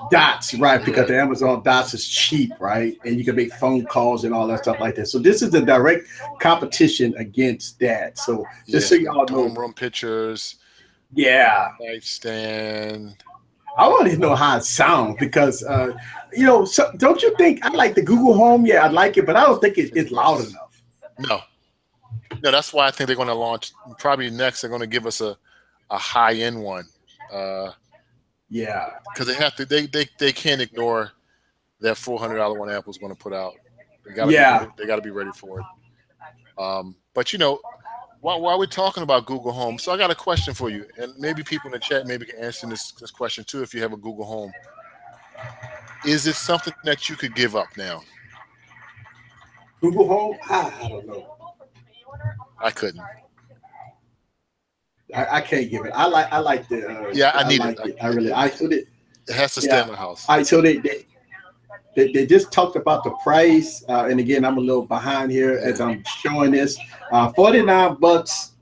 right? Because the Amazon Dots is cheap, right? And you can make phone calls and all that stuff like that. So this is the direct competition against that. So just so y'all know, room pictures. Yeah. Nightstand. I want to know how it sounds because, so don't you think I like the Google Home? Yeah, I like it, but I don't think it's loud enough. No, that's why I think they're going to launch probably next. They're going to give us a high-end one. Yeah, because they have to. They can't ignore that $400 one Apple's going to put out. They got to be ready for it. But while we're talking about Google Home, so I got a question for you, and maybe people in the chat maybe can answer this question too if you have a Google Home. Is it something that you could give up now? Google Home? I don't know. I couldn't. I can't give it. I like the. Yeah, I need like it. I really. I so they, It has to stay in my house. So they just talked about the price, and again, I'm a little behind here as I'm showing this. $49.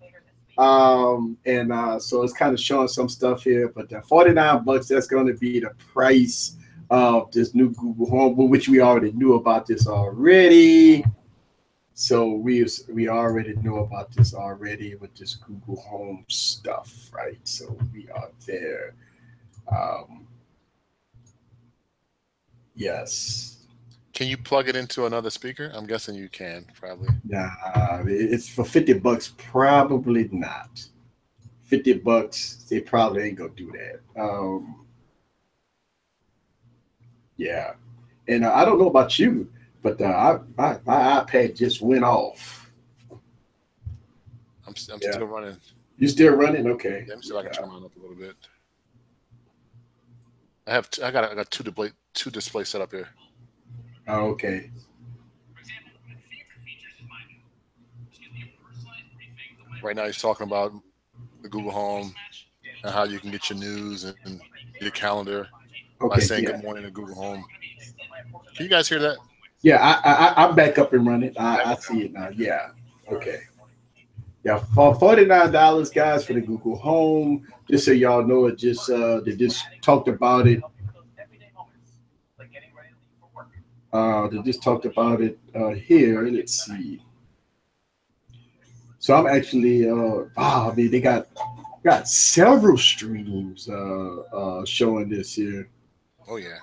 So it's kind of showing some stuff here, but the $49, that's going to be the price of this new Google Home, which we already knew about this already. So we already know about this already with this Google Home stuff, right? So we are there. Yes. Can you plug it into another speaker? I'm guessing you can, probably. Nah, it's for $50. Probably not. $50. They probably ain't gonna do that. Yeah, and I don't know about you, but my iPad just went off. I'm still running. You still running? Okay. Let me see if I can turn mine up a little bit. I got two displays set up here. Oh, okay. Right now, he's talking about the Google Home and how you can get your news and your calendar by saying good morning to Google Home. Can you guys hear that? Yeah, I'm back up and running. I see it now. Yeah. Okay. Yeah, for $49, guys, for the Google Home. Just so y'all know, it just they just talked about it. They just talked about it here. Let's see. So I'm actually they got several streams showing this here. Oh yeah.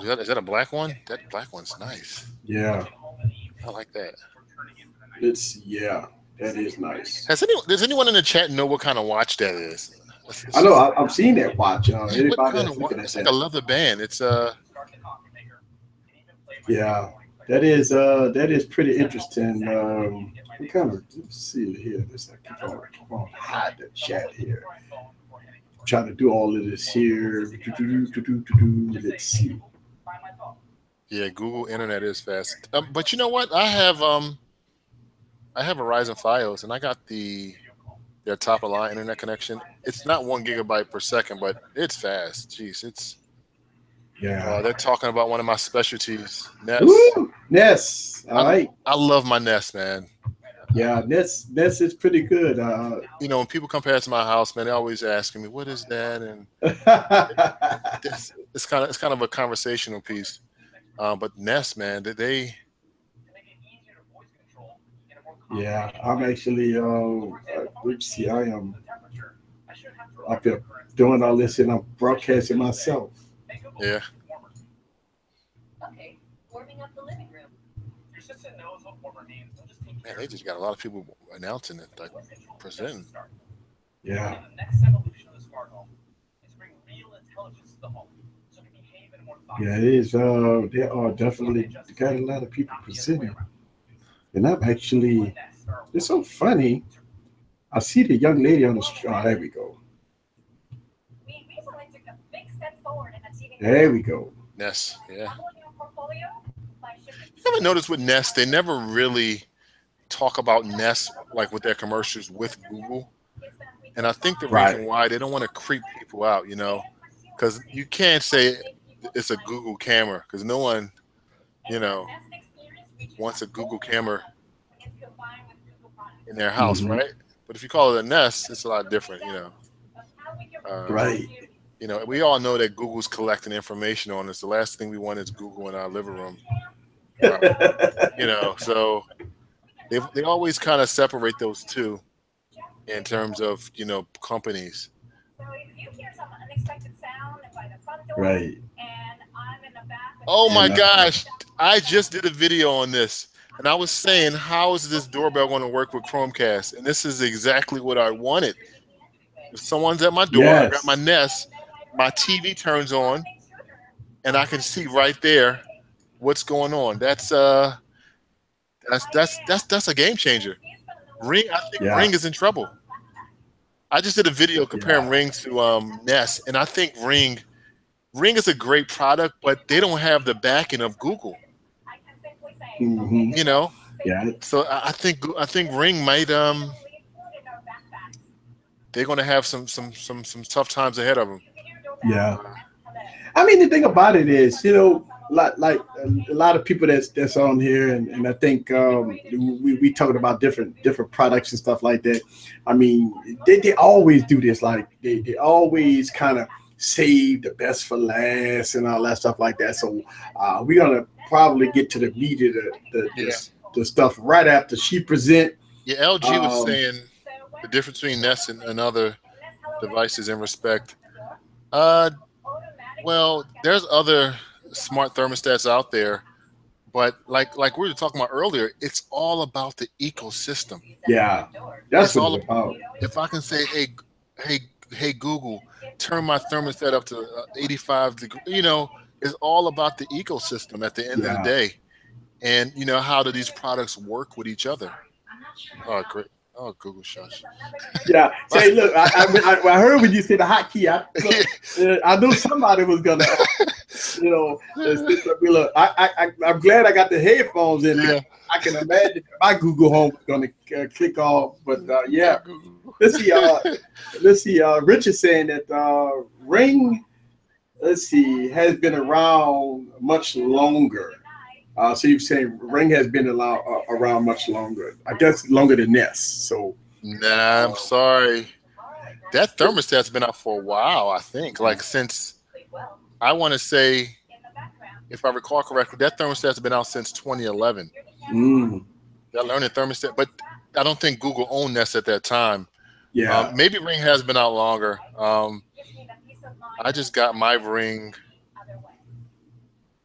Is that a black one? That black one's nice. Yeah. I like that. That is nice. Does anyone in the chat know what kind of watch that is? I know. I've seen that watch. What kind of watch? It's like a leather band. It's Yeah, that is pretty interesting. We kind of see it here. This I keep on hide the chat here. Trying to do all of this here. Let's see. Yeah, Google Internet is fast. But you know what? I have Verizon Fios, and I got their top of line internet connection. It's not 1 gigabyte per second, but it's fast. Jeez, it's they're talking about one of my specialties, Nest. Woo! Nest. All right. I love my Nest, man. Yeah, Nest is pretty good. When people come past my house, man, they're always asking me, "What is that?" And it's kind of a conversational piece. But Nest, man, they. Yeah, I'm actually. Let's see, I am up here doing all this, and I'm broadcasting myself. Yeah. Okay, warming up the living room. Your assistant knows what former names. They'll just take Man, they just got a lot of people announcing it, like presenting. Yeah. The next evolution of the smart home is bring real intelligence to the home, so we behave in a more thoughtful. Yeah, it is. There are definitely got a lot of people presenting, and I'm actually. It's so funny. I see the young lady on the street. Oh, there we go. We recently took a big step forward in achieving. There we go. Nest, yeah. You ever notice with Nest, they never really talk about Nest like with their commercials with Google, and I think the reason why they don't want to creep people out, because you can't say it's a Google camera because no one, wants a Google camera in their house, right? But if you call it a Nest, it's a lot different, Right. We all know that Google's collecting information on us. The last thing we want is Google in our living room. So they always kind of separate those two in terms of, companies. So if you hear some unexpected sound by the front door, Right. And I'm in the back. Oh my gosh, I just did a video on this. And I was saying, how is this doorbell going to work with Chromecast? And this is exactly what I wanted. If someone's at my door, I got my Nest, my TV turns on, and I can see right there what's going on. That's a game changer. Ring, I think Ring is in trouble. I just did a video comparing Ring to Nest, and I think Ring is a great product, but they don't have the backing of Google. Mm-hmm. You know, Yeah. so I think Ring might they're going to have some tough times ahead of them. Yeah. I mean, the thing about it is, you know, like a lot of people that's on here, and I think we talking about different products and stuff like that. I mean, they always do this. Like they always kind of save the best for last and all that stuff like that. So we're gonna probably get to the meat of the stuff right after she present. Yeah, LG was saying the difference between Nest and other devices in respect. Well, there's other smart thermostats out there, but like we were talking about earlier, it's all about the ecosystem. Yeah, that's what it's about. If I can say, hey Google, turn my thermostat up to 85 degrees, you know, it's all about the ecosystem at the end of the day. And you know, how do these products work with each other? Oh, great. Oh, Google shush. Yeah. Say, look, I heard when you said the hotkey. I knew somebody was gonna, you know. Look, I'm glad I got the headphones in there. I can imagine my Google Home is gonna click off. But yeah, let's see. Richard saying that Ring, has been around much longer. So you're saying Ring has been around much longer. I guess longer than Nest. So nah, I'm sorry. That thermostat's been out for a while, I think. Like since, I want to say, if I recall correctly, that thermostat's been out since 2011. That learning thermostat, but I don't think Google owned Nest at that time. Yeah. Maybe Ring has been out longer. I just got my Ring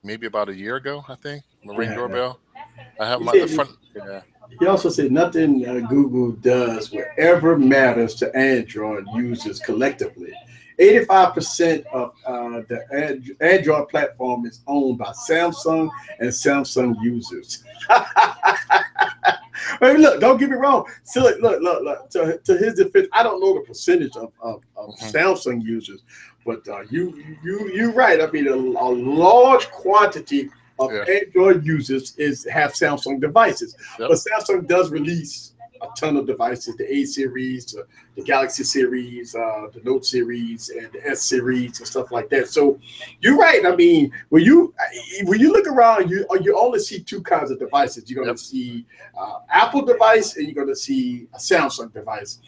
maybe about a year ago, I think. My Ring doorbell. I have the front. Yeah. He also said nothing Google does whatever matters to Android users collectively. 85% of the Android platform is owned by Samsung and Samsung users. I mean, look, don't get me wrong. So look. To his defense, I don't know the percentage of Samsung users, but you're right. I mean, a large quantity of Android users have Samsung devices, but Samsung does release a ton of devices: the A series, the Galaxy series, the Note series, and the S series and stuff like that. So you're right. I mean, when you look around, you only see two kinds of devices. You're going to see Apple device, and you're going to see a Samsung device.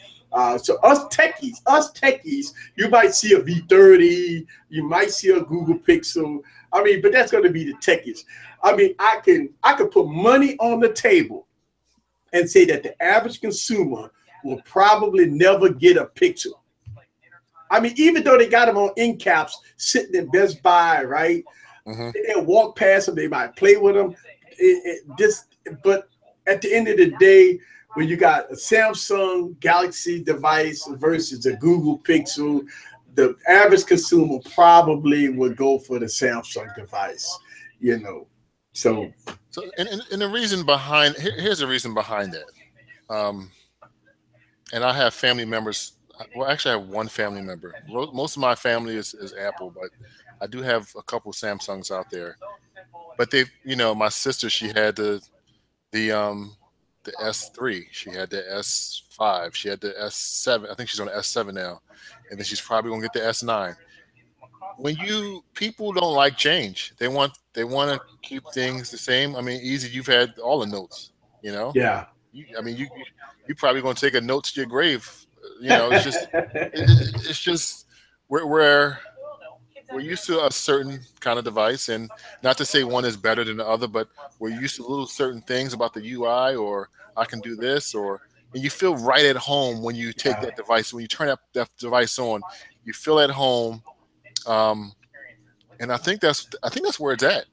So us techies, you might see a V30, you might see a Google Pixel. I mean, but that's going to be the techies. I mean, I could put money on the table and say that the average consumer will probably never get a Pixel. I mean, even though they got them on end caps sitting in Best Buy, right? They'll walk past them, they might play with them. But at the end of the day, when you got a Samsung Galaxy device versus a Google Pixel, the average consumer probably would go for the Samsung device, you know. So and the reason behind, here's the reason behind that. And I have family members. Well, actually, I have one family member. Most of my family is Apple, but I do have a couple Samsungs out there. But they, you know, my sister, she had the S3, she had the S5, she had the S7. I think she's on the S7 now, and then she's probably gonna get the S9. When people don't like change, they want to keep things the same. I mean, easy. You've had all the notes, you know. Yeah. You probably gonna take a note to your grave. You know, it's just we're used to a certain kind of device, and not to say one is better than the other, but we're used to little certain things about the UI, or I can do this, and you feel right at home when you take that device. When you turn that device on, you feel at home, and I think that's where it's at.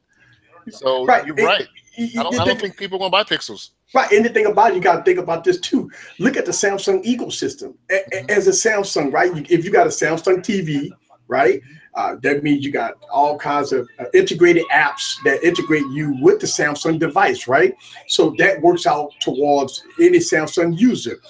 So you're right. I don't think people are gonna buy Pixels. Right, and the thing about it, you got to think about this too. Look at the Samsung ecosystem. As a Samsung, right? If you got a Samsung TV, right, that means you got all kinds of integrated apps that integrate you with the Samsung device, right? So that works out towards any Samsung user.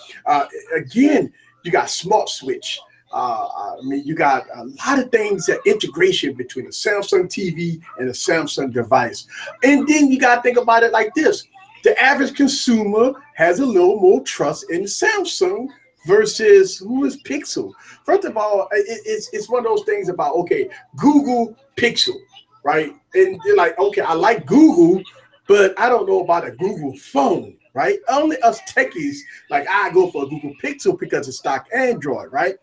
Again, You got smart switch. I mean, you got a lot of things that integration between a Samsung TV and a Samsung device. And then you got to think about it like this. The average consumer has a little more trust in Samsung versus who is Pixel. First of all, it's one of those things about, okay, Google Pixel, right? And you're like, okay, I like Google, but I don't know about a Google phone, right? Only us techies, like I go for a Google Pixel because it's stock Android, right?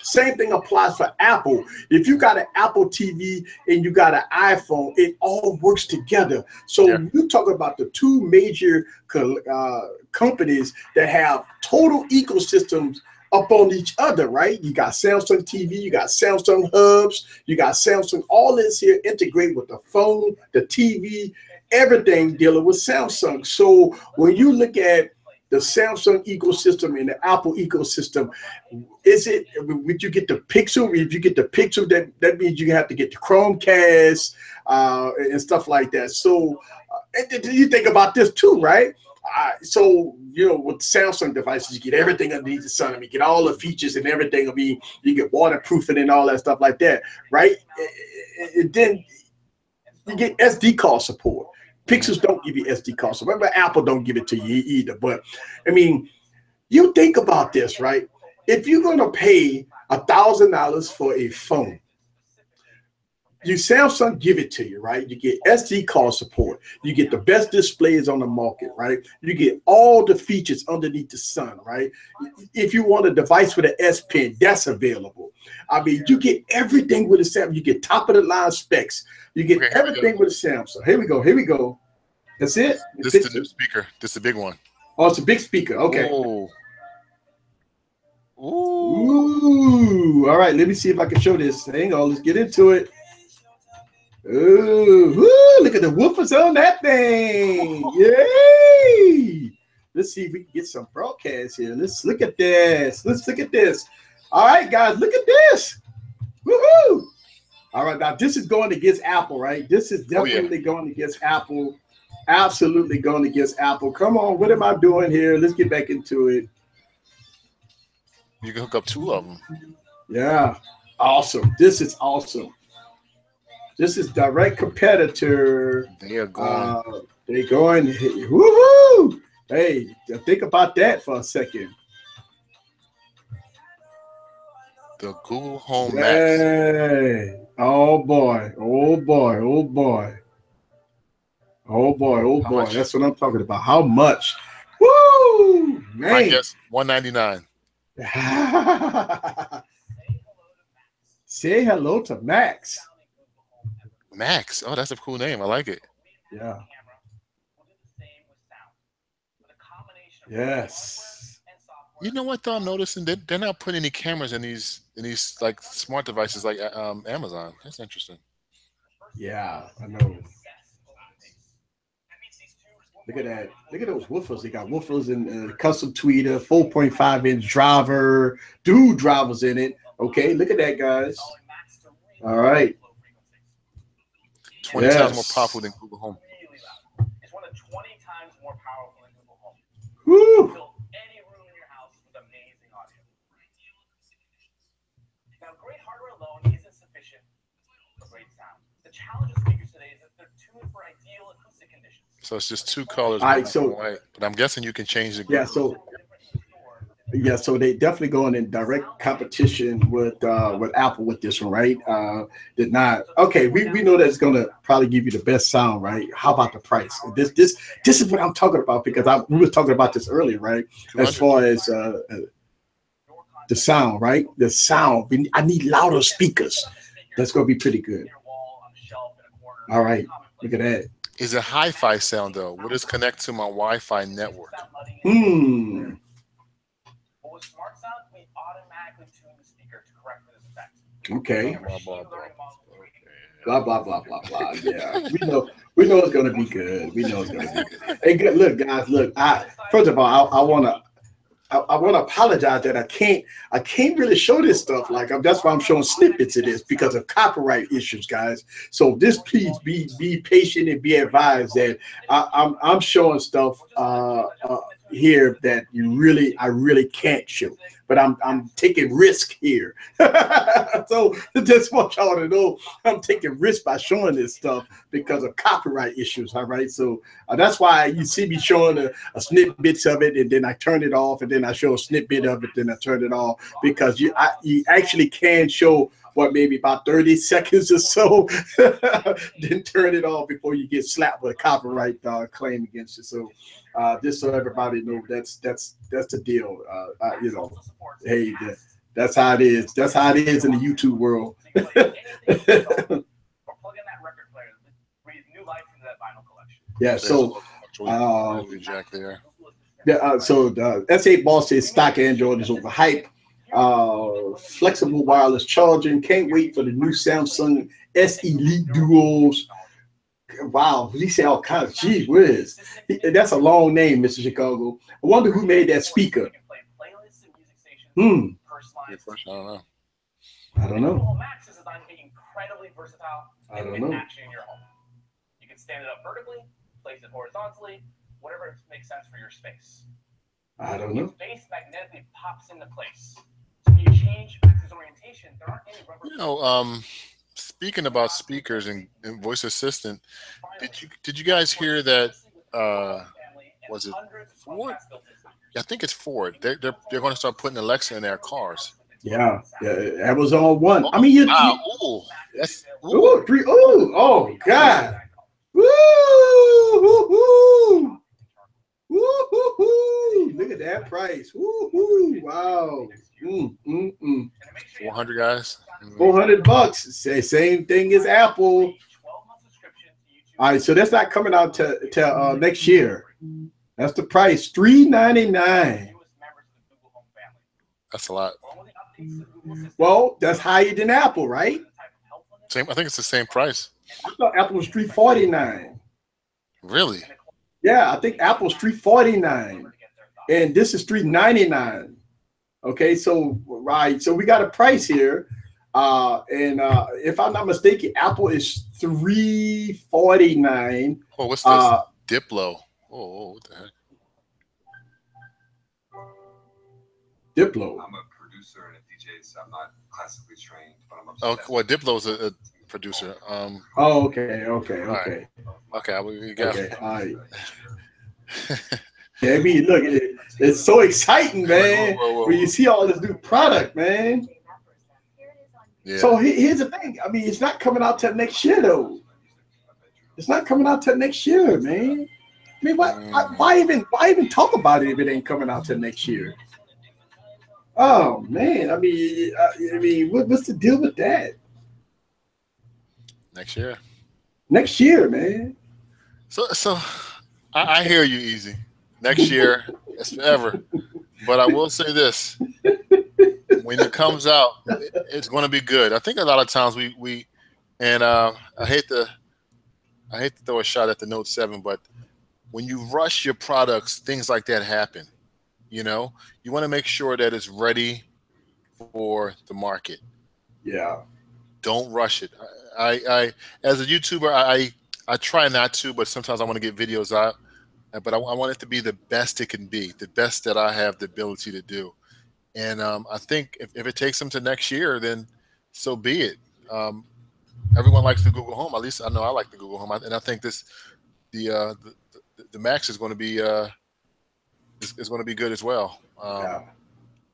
Same thing applies for Apple. If you got an Apple TV and you got an iPhone, it all works together. So you talk about the two major companies that have total ecosystems up on each other, right? You got Samsung TV, you got Samsung hubs, you got Samsung, all this here integrate with the phone, the TV, everything dealing with Samsung. So when you look at the Samsung ecosystem and the Apple ecosystem, is it, would you get the Pixel? If you get the Pixel, that means you have to get the Chromecast and stuff like that. So you think about this too, right? So, you know, with Samsung devices, you get everything underneath the sun. I mean, you get all the features and everything. I mean, you get waterproofing and all that stuff like that, right? Then you get SD card support. Pixels don't give you SD card support. Remember, Apple don't give it to you either. But, I mean, you think about this, right? If you're going to pay $1,000 for a phone, Samsung give it to you, right? You get SD card support. You get the best displays on the market, right? You get all the features underneath the sun, right? If you want a device with an S Pen, that's available. I mean, you get everything with a Samsung. You get top of the line specs. You get everything with a Samsung. Here we go. Here we go. That's it. This is the new speaker. This is a big one. Oh, it's a big speaker. Okay. Oh. Ooh. All right. Let me see if I can show this. Hang on. Let's get into it. Ooh. Woo. Look at the woofers on that thing. Yay. Let's see if we can get some broadcast here. Let's look at this. Let's look at this. All right, guys. Look at this. Woohoo. All right. Now, this is going against Apple, right? This is definitely going against Apple. Absolutely going against Apple. Come on. What am I doing here? Let's get back into it. You can hook up two of them. Yeah. Awesome. This is awesome. This is direct competitor. They are going. They're going. Woohoo! Hey, think about that for a second. The Google Home Max. Hey. Oh boy. Oh boy. Oh boy. Oh boy. Oh boy. That's what I'm talking about. How much? Woo! Man. I guess $199. Say hello to Max. Max. Oh, that's a cool name. I like it. Yeah. Yes. You know what though? I'm noticing that they're not putting any cameras in these like smart devices like Amazon. That's interesting. Yeah, I know. Look at that. Look at those woofers. They got woofers and custom tweeter, 4.5-inch driver, dual drivers in it. Okay, look at that, guys. All right. 20 times more powerful than Google Home. It's one of 20 times more powerful than Google Home. Woo! Fill any room in your house with amazing audio. Now, great hardware alone isn't sufficient for great sound. The challenge of speakers today is that they're tuned for ideal acoustic conditions. So it's just two colors. All right, so white, but I'm guessing you can change the. So they definitely going in direct competition with Apple with this one, right? Did not. Okay, we know that's gonna probably give you the best sound, right? How about the price? This is what I'm talking about because we were talking about this earlier, right? As far as the sound, right? The sound. I need louder speakers. That's gonna be pretty good. All right, look at that. Is it hi-fi sound though? Will this connect to my Wi-Fi network? With smart sound, we automatically tune the speaker to correct for this effect. Okay. Blah, blah, blah, blah, blah. Yeah, we know it's gonna be good. We know it's gonna be good. Hey, good. Look, guys. Look. First of all, I wanna apologize that I can't really show this stuff. Like that's why I'm showing snippets of this because of copyright issues, guys. So this, please be patient and be advised that I'm showing stuff here that I really can't show, but I'm taking risk here. So just want y'all to know I'm taking risk by showing this stuff because of copyright issues. All right, so that's why you see me showing a snippets of it, and then I turn it off, and then I show a snippet of it, then I turn it off, because you actually can show what, maybe about 30 seconds or so, then turn it off before you get slapped with a copyright claim against you. So just so everybody knows, that's the deal. You know, hey, that's how it is. That's how it is in the YouTube world. Yeah. So Jack there. Yeah. So the S8 boss says stock Android is overhyped. Flexible wireless charging. Can't wait for the new Samsung S Elite Duos. Wow, he said all kinds. Gee whiz. That's a long name, Mr. Chicago. I wonder who made that speaker. I don't know. I don't know. Max is designed to be incredibly versatile and fit action in your home. You can stand it up vertically, place it horizontally, whatever makes sense for your space. I don't know. Its base magnetically pops into place. So if you change Max's orientation, there aren't any rubber. You know, speaking about speakers and voice assistant, did you guys hear that? Was it Ford? I think it's Ford. They're going to start putting Alexa in their cars. Yeah, Amazon One. I mean, ooh, that's three. Oh God. Woo! Woo! Look at that price. Woo! Wow. 400, guys. $400. Same thing as Apple. All right, so that's not coming out till next year. That's the price, $399. That's a lot. Well, that's higher than Apple, right? Same. I think it's the same price. I thought Apple was $349. Really? Yeah, I think Apple's $349, and this is $399. Okay, so right, so we got a price here, and if I'm not mistaken, Apple is $349. Oh, what's this? Diplo. Oh, what the heck? Diplo. I'm a producer and a DJ, so I'm not classically trained, but I'm obsessed. Oh, well, Diplo's a producer. Oh, okay. Right. Okay, we got it. All right. Yeah, I mean, look, it's so exciting, man, when you see all this new product, man. Yeah. So here's the thing. I mean, it's not coming out till next year, though. It's not coming out till next year, man. I mean, why even talk about it if it ain't coming out till next year? Oh man, I mean, what's the deal with that? Next year. Next year, man. So I hear you, Easy. Next year, it's forever. But I will say this: when it comes out, it's going to be good. I think a lot of times we and I hate to throw a shot at the Note 7, but when you rush your products, things like that happen. You know, you want to make sure that it's ready for the market. Yeah. Don't rush it. I as a YouTuber, I try not to, but sometimes I want to get videos out. But I want it to be the best it can be, the best that I have the ability to do. And I think if it takes them to next year, then so be it. Everyone likes the Google Home. At least I know I like the Google Home, and I think the Max is going to be is going to be good as well. Yeah.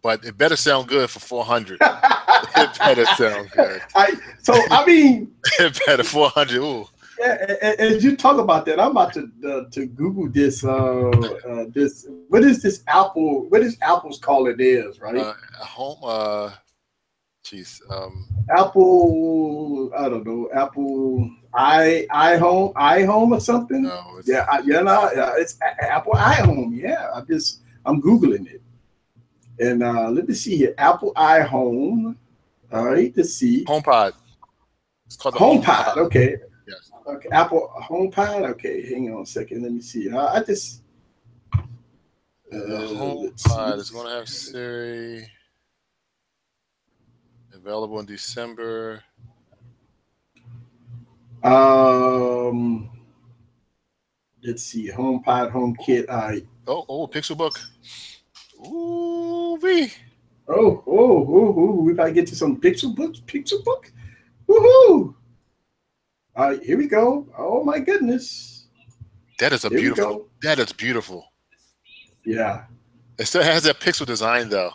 But it better sound good for 400. It better sound good. It better 400. Ooh. Yeah, as you talk about that, I'm about to Google this. This, what is this Apple? What is Apple's call it is, right? Home. Apple. I don't know. Apple iHome or something. No, it's, it's Apple iHome. Yeah, I'm Googling it, and let me see here. Apple iHome. All right, let's see. HomePod. It's called the HomePod. Okay. Yes. Okay, Apple HomePod. Okay, hang on a second. Let me see. The HomePod is going to have Siri. Available in December. Let's see. HomePod, HomeKit. All right. Oh, Pixelbook. Ooh, wee. We gotta get to some Pixelbook. Woohoo! All right, here we go. Oh my goodness. That is a Here we beautiful. go. That is beautiful. Yeah. It still has that pixel design though.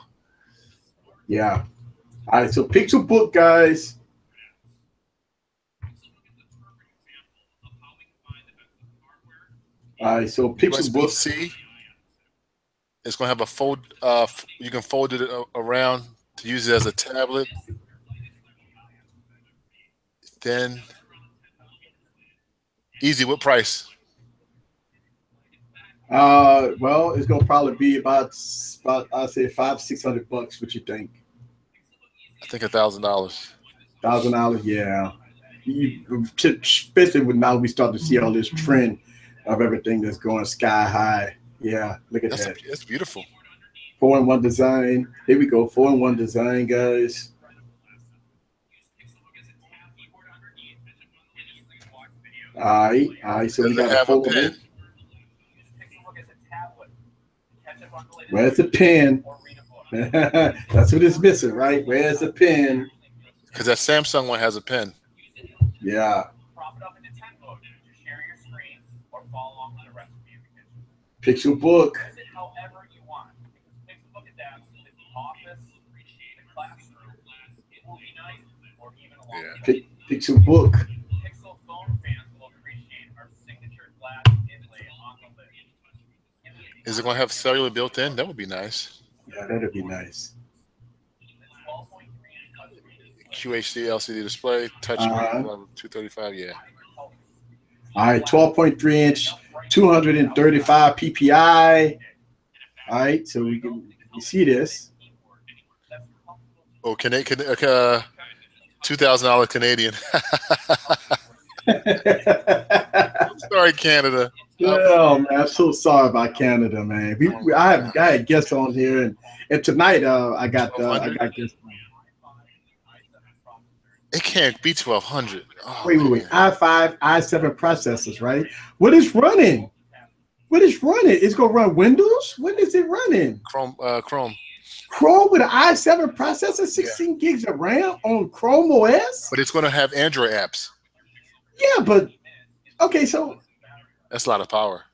Yeah. All right, so Pixelbook, guys. All right, so Pixelbook. USB-C. It's gonna have a fold. You can fold it around to use it as a tablet. Then, easy. What price? Well, it's gonna probably be about I'll say $500-600. What you think? I think $1,000. $1,000, yeah. Especially when now we start to see all this trend of everything that's going sky high. Yeah, look at that. That's beautiful. 4-in-1 design. Here we go. 4-in-1 design, guys. All right. So we got a foldable. Where's the pen? That's what it's missing, right? Where's the pen? Because that Samsung one has a pen. Yeah. Pixelbook. Yeah. Pixelbook. Is it going to have cellular built in? That would be nice. Yeah, that'd be nice. QHD LCD display, touchscreen, 235. Yeah. All right, 12.3 inch, 235 PPI. All right, so we can see this. Oh, $2,000 Canadian. I'm sorry, Canada. Oh man, I'm so sorry about Canada, man. I had guests on here, and tonight I got guests. It can't be 1,200. Oh, wait. i5, i7 processors, right? What is running? It's gonna run Windows. What is it running? Chrome. Chrome with an i7 processor, 16 gigs of RAM on Chrome OS. But it's going to have Android apps. Yeah, but okay, so that's a lot of power.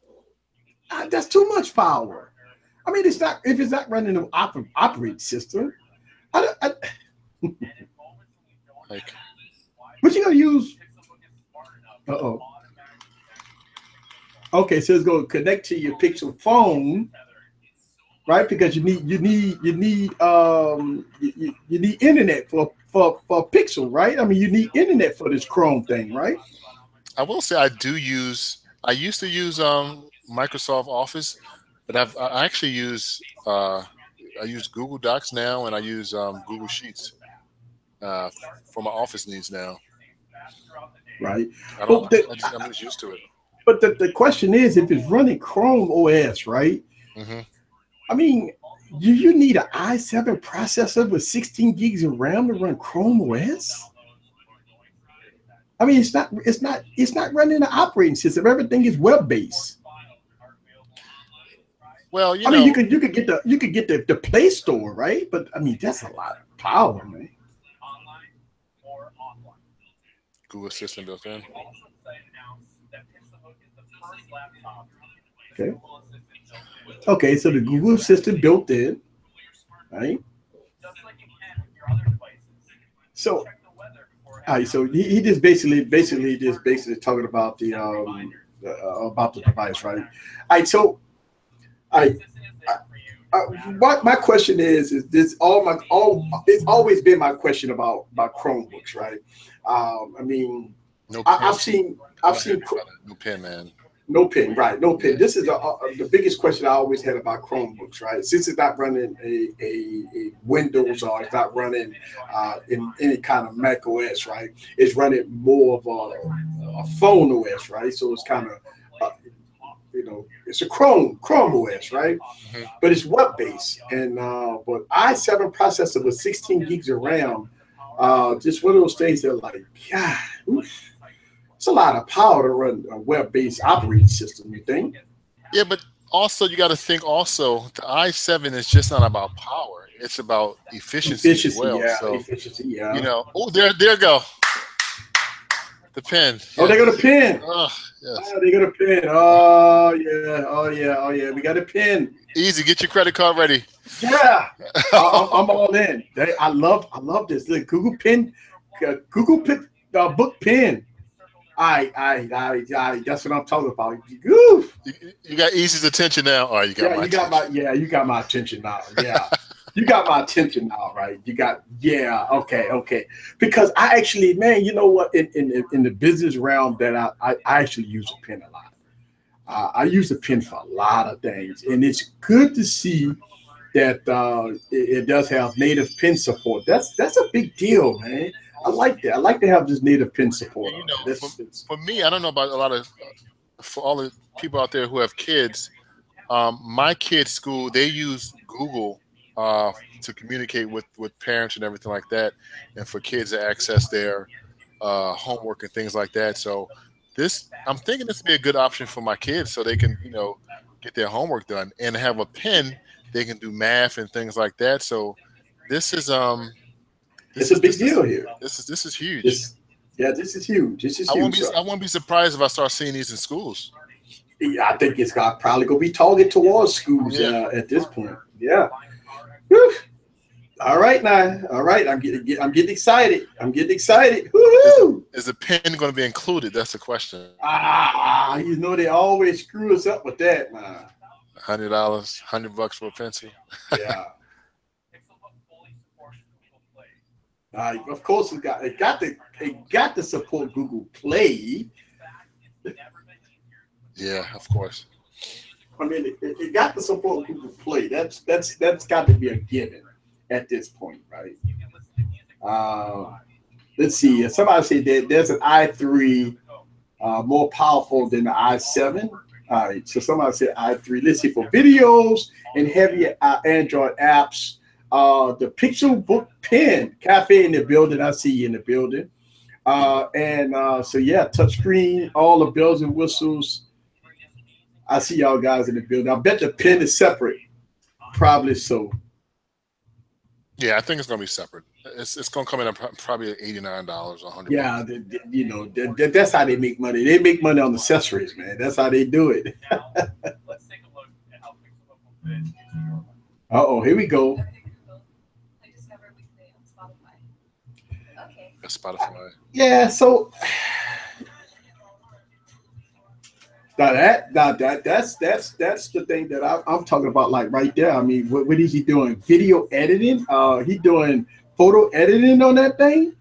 That's too much power. I mean, it's not if it's not running an operating system. Like, what you gonna use? Okay, so it's gonna connect to your Pixel phone, right? Because you need internet for Pixel, right? I mean, you need internet for this Chrome thing, right? I will say I used to use Microsoft Office, but I actually use I use Google Docs now, and I use Google Sheets for my office needs now. Right. I'm just used to it. But the question is, if it's running Chrome OS, right? Mm-hmm. I mean, you need an i7 processor with 16 gigs of RAM to run Chrome OS. I mean, it's not running an operating system. Everything is web based. Well, I mean, you could get the Play Store, right? But I mean, that's a lot of power, man. Google Assistant built in. Okay, so the Google Assistant built in, right? So, all right, so he just basically talking about the device, right? All right, so my question is this it's always been my question about Chromebooks, right? I mean, I've seen no pen, man. No pen, right? No pen. This is the biggest question I always had about Chromebooks, right? Since it's not running a Windows or it's not running in any kind of Mac OS, right? It's running more of a phone OS, right? So it's kind of it's a Chrome OS, right? Mm-hmm. But it's web based, and but i7 processor with 16 gigs of RAM, just one of those things that like, God, it's a lot of power to run a web based operating system. You think? Yeah, but also you got to think also the i7 is just not about power. It's about efficiency as well. Yeah, So, efficiency, yeah. you know, oh, there go. The pen. Oh, they got a pin. Oh, yes. Oh, they got a pin. Oh, yeah. Oh, yeah. Oh, yeah. We got a pin. Easy. Get your credit card ready. Yeah. I'm all in. I love this. Look, Google Pin, book pin. That's what I'm talking about. Oof. You got Easy's attention now. All right, you got you got my attention now. Yeah. You got my attention now, right? Okay. Because I actually, man, you know what? In the business realm, that I actually use a pen a lot. I use a pen for a lot of things, and it's good to see that it does have native pen support. That's a big deal, man. I like that. I like to have this native pen support. You know, for me, I don't know about a lot of for all the people out there who have kids. My kids' school, they use Google to communicate with parents and everything like that, and for kids to access their homework and things like that. So I'm thinking this would be a good option for my kids, so they can, you know, get their homework done and have a pen. They can do math and things like that. So this is it's a big deal here. This is huge. This is huge. This is huge. I won't be surprised if I start seeing these in schools. Yeah, I think it's probably gonna be targeted towards schools at this point. Yeah. Whew. All right now. All right. I'm getting excited. Woo-hoo! Is the pen going to be included? That's the question. You know they always screw us up with that, man. $100, $100 for a pencil. Yeah. Of course, it got to support Google Play. Yeah, of course. I mean, it got to support Google Play. That's got to be a given at this point, right? Let's see. Somebody said that there's an i3 more powerful than the i7. All right, so somebody said i3. Let's see, for videos and heavy Android apps, the Pixelbook Pen Cafe in the building. I see you in the building. So yeah, touchscreen, all the bells and whistles. I see y'all guys in the building. I bet the pen is separate. Probably so. Yeah, I think it's gonna be separate. It's gonna come in at probably $89 or $100. Yeah, you know that's how they make money. They make money on accessories, man. That's how they do it. Let's take a look at how Pixelbook will fit. Uh-oh, here we go. Spotify. Yeah, so that's the thing that I'm talking about, like right there. I mean, what is he doing? Video editing? He doing photo editing on that thing?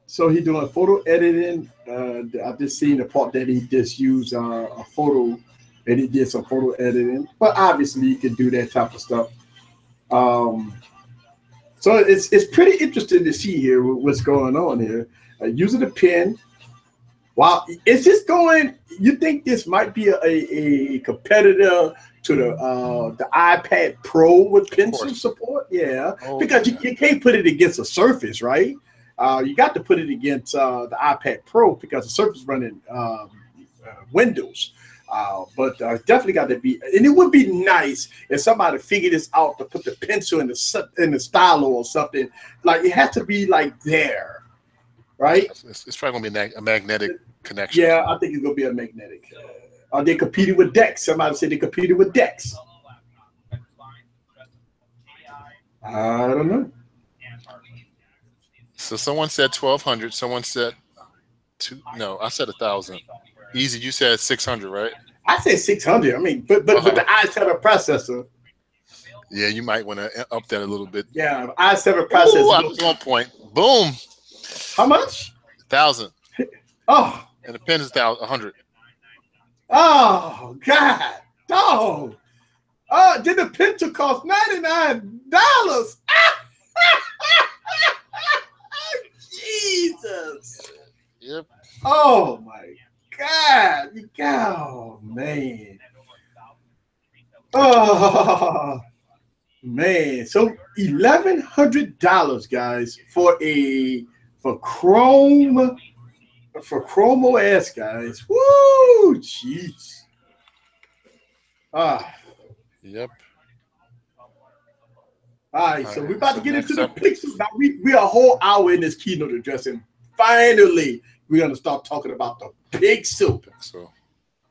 So he doing photo editing. I've just seen the part that he just used a photo, and he did some photo editing. But obviously, you can do that type of stuff. So it's pretty interesting to see here what's going on here. Using the pen. Wow, is this going? You think this might be a competitor to the iPad Pro with pencil support? Yeah, because you can't put it against a Surface, right? You got to put it against the iPad Pro because the Surface running Windows. But definitely got to be, and it would be nice if somebody figured this out to put the pencil in the stylo or something. Like it has to be like there, right? It's probably gonna be a magnetic connection. Yeah, I think it's gonna be a magnetic. Are they competing with Dex? Somebody said they competed with Dex. I don't know. So someone said 1,200. Someone said no, I said 1,000. Easy, you said 600, right? I said 600. I mean, but the i7 processor. Yeah, you might want to up that a little bit. Yeah, i7 processor. Ooh, I was on point. Boom. How much? 1,000. Oh. And the pen is 100. Oh God. Oh. Did the pencil cost $99? Jesus. Yep. Oh my God. Oh man. Oh man. So $1,100, guys, for Chrome for Chrome OS, guys. Woo! Jeez. Yep. All right, so we're about to get into the up, Pixel. Now we are a whole hour in this keynote address, and finally we're gonna start talking about the Pixel.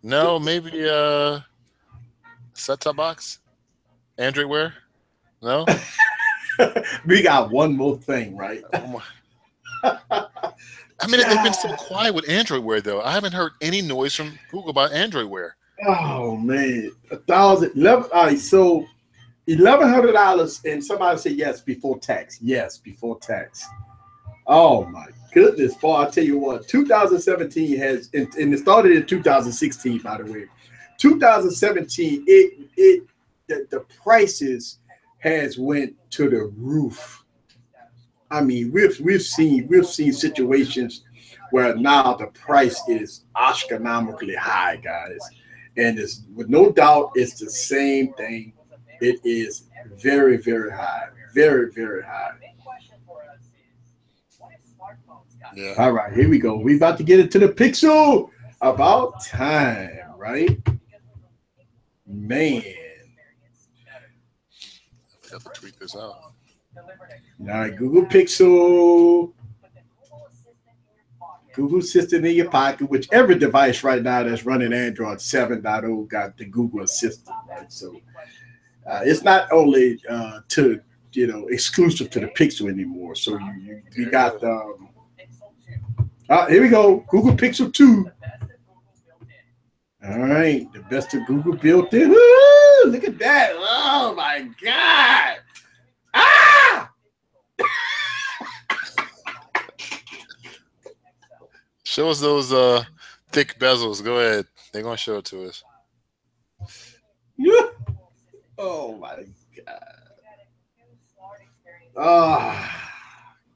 No, maybe set-top box, Android Wear. No. We got one more thing, right? I mean, they've been so quiet with Android Wear, though. I haven't heard any noise from Google about Android Wear. Oh man, $1,011. All right, so $1,100, and somebody said yes before tax. Yes, before tax. Oh my goodness, boy! I tell you what, 2017 has, and it started in 2016, by the way. 2017, the prices has went to the roof. I mean, we've seen situations where now the price is astronomically high, guys, and it's with no doubt it's the same thing. It is very, very high, very, very high. Yeah. All right, here we go. We about to get into the Pixel. About time, right? Man. I have to tweet this out. All right, Google Pixel. Google Assistant in your pocket, whichever device right now that's running Android 7.0 got the Google Assistant, right? So it's not only exclusive to the Pixel anymore. So you got here we go, Google Pixel 2. All right, the best of Google built in. Woo, look at that. Oh my God. Show us those thick bezels. Go ahead. They're going to show it to us. Oh my God. Oh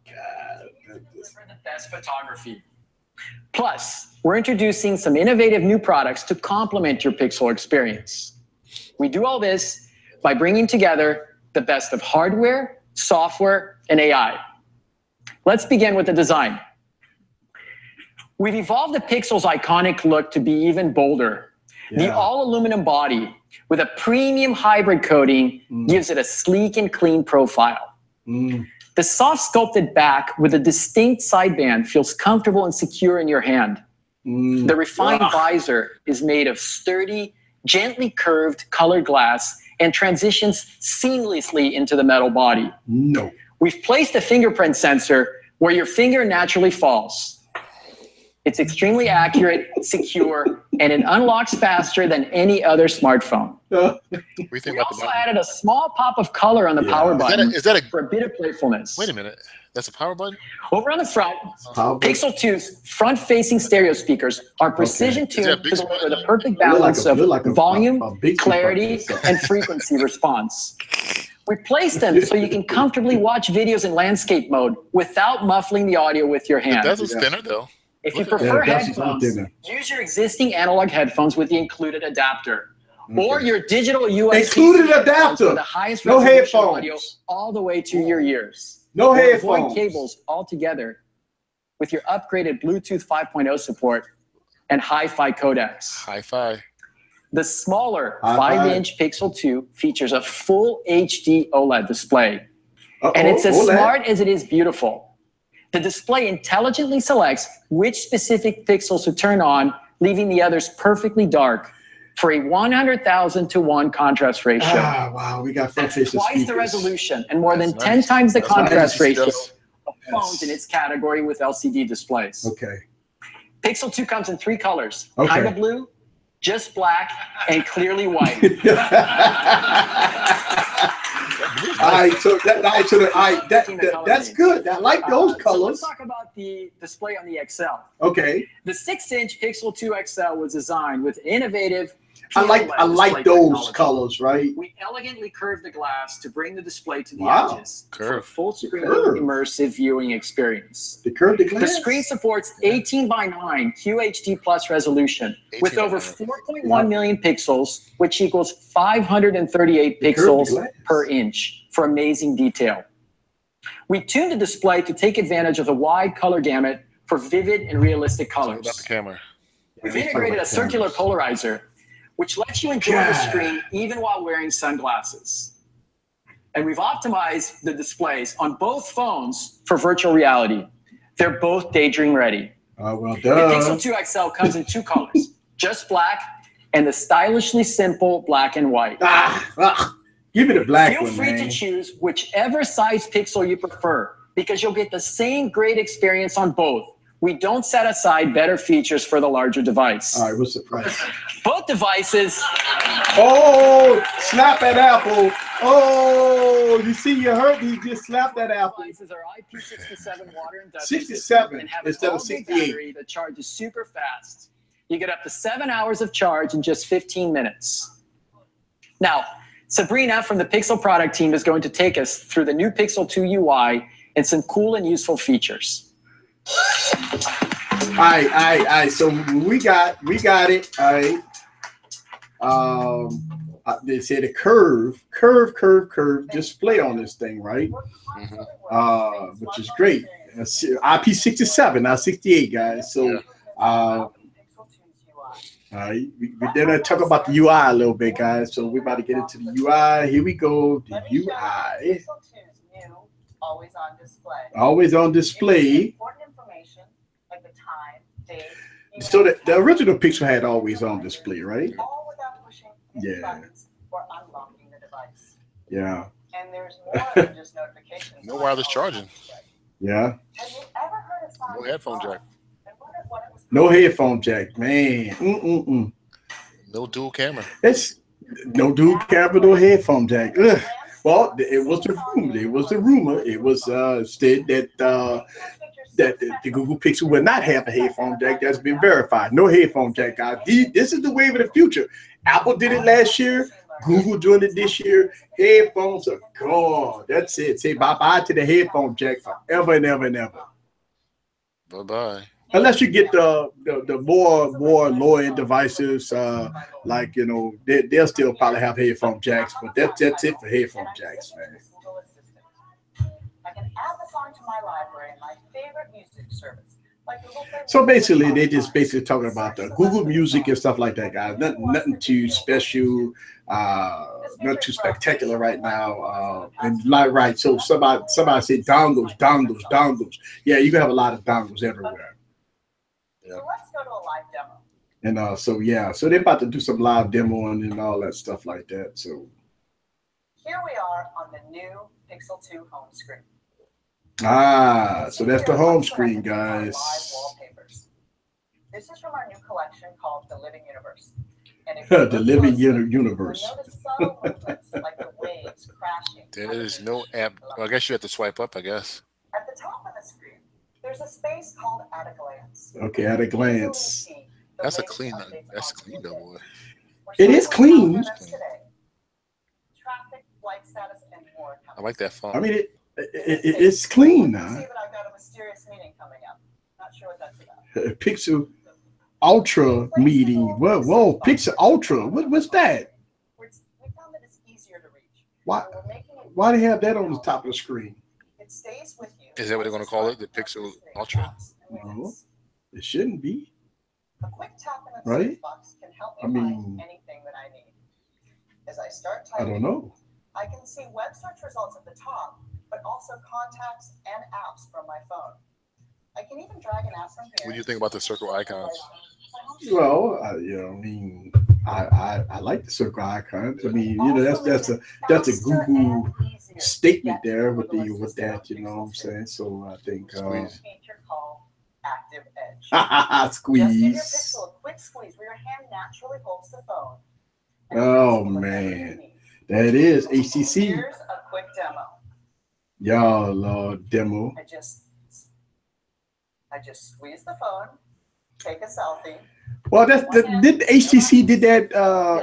God. For the best photography. Plus, we're introducing some innovative new products to complement your Pixel experience. We do all this by bringing together the best of hardware, software, and AI. Let's begin with the design. We've evolved the Pixel's iconic look to be even bolder. Yeah. The all-aluminum body with a premium hybrid coating gives it a sleek and clean profile. The soft sculpted back with a distinct sideband feels comfortable and secure in your hand. The refined visor is made of sturdy, gently curved colored glass and transitions seamlessly into the metal body. We've placed a fingerprint sensor where your finger naturally falls. It's extremely accurate, secure, and it unlocks faster than any other smartphone. We also added a small pop of color on the power button for a bit of playfulness. Wait a minute. That's a power button? Over on the front, Pixel 2's front-facing stereo speakers are precision-tuned to deliver the perfect balance of volume, clarity, and frequency response. We placed them so you can comfortably watch videos in landscape mode without muffling the audio with your hand. The bezel's thinner, though. If you prefer headphones, use your existing analog headphones with the included adapter. Or your digital USB included adapter. For the highest resolution audio all the way to your ears. No headphones. Avoid cables altogether with your upgraded Bluetooth 5.0 support and hi-fi codecs. Hi-fi. The smaller 5-inch Pixel 2 features a full HD OLED display. And it's as smart as it is beautiful. The display intelligently selects which specific pixels to turn on, leaving the others perfectly dark for a 100,000 to 1 contrast ratio. Wow, we got front-facing twice speakers. the resolution and more than 10 times the contrast ratio of phones in its category with LCD displays. Pixel 2 comes in 3 colors, kind of blue, just black, and clearly white. That's good. I like those colors. So let's talk about the display on the XL. The 6-inch Pixel 2 XL was designed with innovative. I like those colors, right? We elegantly curved the glass to bring the display to the edges for a full screen immersive viewing experience. The glass. The screen supports 18:9 QHD plus resolution with over 4.1 million pixels, which equals 538 pixels per inch for amazing detail. We tuned the display to take advantage of the wide color gamut for vivid and realistic Talk colors. about the camera. We've integrated a circular polarizer, which lets you enjoy the screen even while wearing sunglasses. And we've optimized the displays on both phones for virtual reality. They're both daydream ready. Well The done. Pixel 2 XL comes in 2 colors, just black and the stylishly simple black and white. Give me the black Feel one, free man. to choose whichever size Pixel you prefer because you'll get the same great experience on both. We don't set aside better features for the larger device. All right, what's the price? Both devices. Oh, slap that apple. Oh, you see, you heard me just slap that apple. Devices are IP67 water inductive 67 and have instead an of all-day 68. battery that charges super fast. You get up to 7 hours of charge in just 15 minutes. Now, Sabrina from the Pixel product team is going to take us through the new Pixel 2 UI and some cool and useful features. All right. So we got it. All right. They said a curve display on this thing, right? Which is great. IP67, not 68, guys. So, all right, we're gonna talk about the UI a little bit, guys. So we're about to get into the UI. Here we go. The UI. Always on display. Always on display. Important information like the time, date. So the original Pixel had always on display, right? All without pushing any buttons or unlocking the device. Yeah. And there's more than just notifications. No wireless charging. Yeah. Have you ever heard a sound? No headphone jack. No headphone jack, man. No dual camera. It's no dual camera, no headphone jack. Ugh. Well, it was the rumor. It was said that the Google Pixel will not have a headphone jack. That's been verified. No headphone jack, guys. This is the wave of the future. Apple did it last year. Google doing it this year. Headphones are gone. That's it. Say bye-bye to the headphone jack forever and ever and ever. Bye-bye. Unless you get the more low-end devices, like, you know, they'll still probably have headphone jacks, but that's it for headphone jacks, man. I can add the song to my library and my favorite music service. So basically, they just basically talking about the Google Music and stuff like that, guys. Nothing too special, not too spectacular right now. And right, so somebody said dongles. Yeah, you can have a lot of dongles everywhere. So let's go to a live demo. And so they're about to do some live demoing and all that stuff like that. So here we are on the new Pixel 2 home screen. So that's the home screen, guys. This is from our new collection called The Living Universe. The Living Universe. Notice subtle movements like the waves crashing. There is no app. Well, I guess you have to swipe up, I guess. At the top of the screen, there's a space called At a Glance. Okay, at a glance. That's clean though, boy. It is clean. Traffic, flight status, and more. I like that font. I mean, it's clean now. See that I've got a mysterious meeting coming up. Not sure what that's about. Pixel Ultra meeting. Whoa, Pixel Ultra. What's that? We found that it's easier to reach. Why they have that on the top of the screen? It stays with you. Is that what they're going to call it? The Pixel Ultra? No, it shouldn't be. A quick tap in the Right? search box can help me find anything that I need. As I start typing, I don't know. I can see web search results at the top, but also contacts and apps from my phone. I can even drag an app from here. What do you think about the circle icons? Well, I like the circle icons. I mean, you know, that's a Google statement there with that. You know what I'm saying? So I think feature called Active Edge. squeeze. Just give your Pixel a quick squeeze where your hand naturally holds the phone. Oh man, that is HTC. Here's a quick demo. Y'all demo. I just squeeze the phone, take a selfie. Well, did HTC did that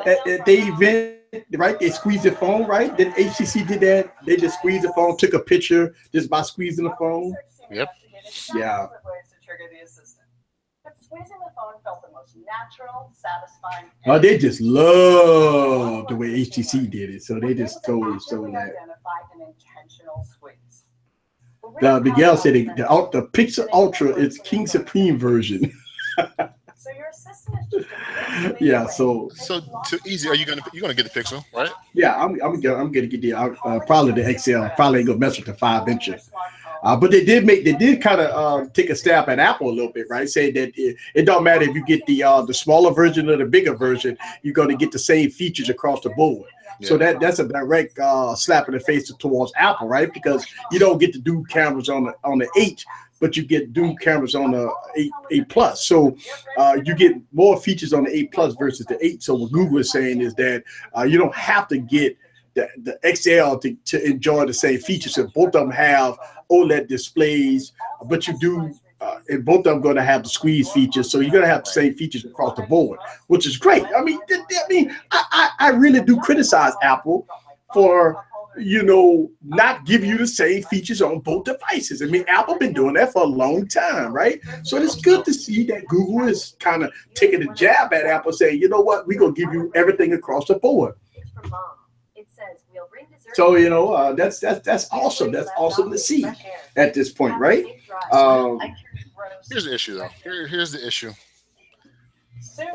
at the event, right? They squeezed the phone, right? Did HTC did that? They just squeezed the phone, took a picture just by squeezing the phone. Yep. Yeah. But squeezing the phone felt the most natural, satisfying. Oh, they just love the way HTC did it, so they just totally stole that. Identified an intentional squeeze. Miguel said the Pixel Ultra is King Supreme version. So your assistant is just a Yeah, so too easy. Are you gonna get the Pixel, right? yeah, I'm gonna get the probably the XL. Probably ain't gonna mess with the 5-inch. But they did kind of take a stab at Apple a little bit, right? Saying that it don't matter if you get the smaller version or the bigger version, you're gonna get the same features across the board. Yeah. So that's a direct slap in the face towards Apple, right? Because you don't get to do cameras on the 8, but you get dual cameras on the 8 Plus. So you get more features on the 8 Plus versus the 8. So what Google is saying is that you don't have to get the XL to enjoy the same features. So both of them have OLED displays, but you do, and both of them going to have the squeeze features. So you're going to have the same features across the board, which is great. I mean, I really do criticize Apple for, not give you the same features on both devices. I mean, Apple been doing that for a long time, right? So it's good to see that Google is kind of taking a jab at Apple, saying, you know what, we're going to give you everything across the board. So that's awesome. That's awesome to see at this point, right? Here's the issue, though. Here's the issue,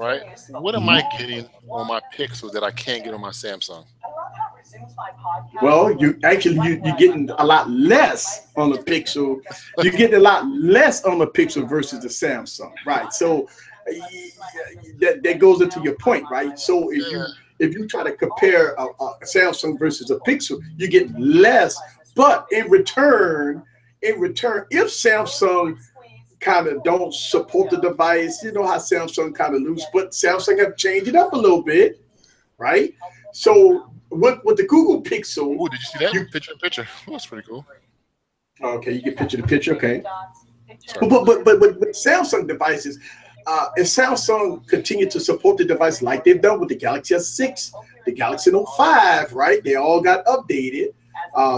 right? What am I getting on my Pixel that I can't get on my Samsung? Well, you're getting a lot less on the Pixel. You're getting a lot less on the Pixel versus the Samsung, right? So that goes into your point, right? So if you try to compare a Samsung versus a Pixel, you get less. But in return, if Samsung kind of don't support the device, you know how Samsung kind of lose, but Samsung have changed it up a little bit, right? So with the Google Pixel, oh, did you see that picture? Oh, that's pretty cool. Okay, you can picture the picture, okay. But with Samsung devices, if Samsung continue to support the device like they've done with the Galaxy S6, the Galaxy Note 5, right? They all got updated.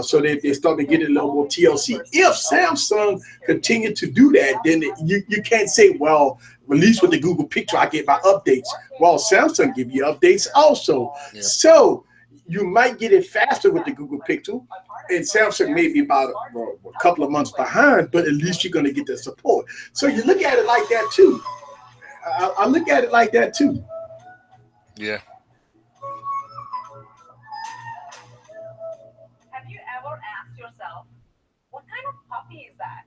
So they're starting to get a little more TLC. If Samsung continue to do that, then you can't say, well, at least with the Google Pixel, I get my updates. Well, Samsung give you updates also. Yeah. So you might get it faster with the Google Pixel, and Samsung may be about a couple of months behind, but at least you're going to get the support. So you look at it like that too. I look at it like that too. Yeah. Have you ever asked yourself, what kind of puppy is that?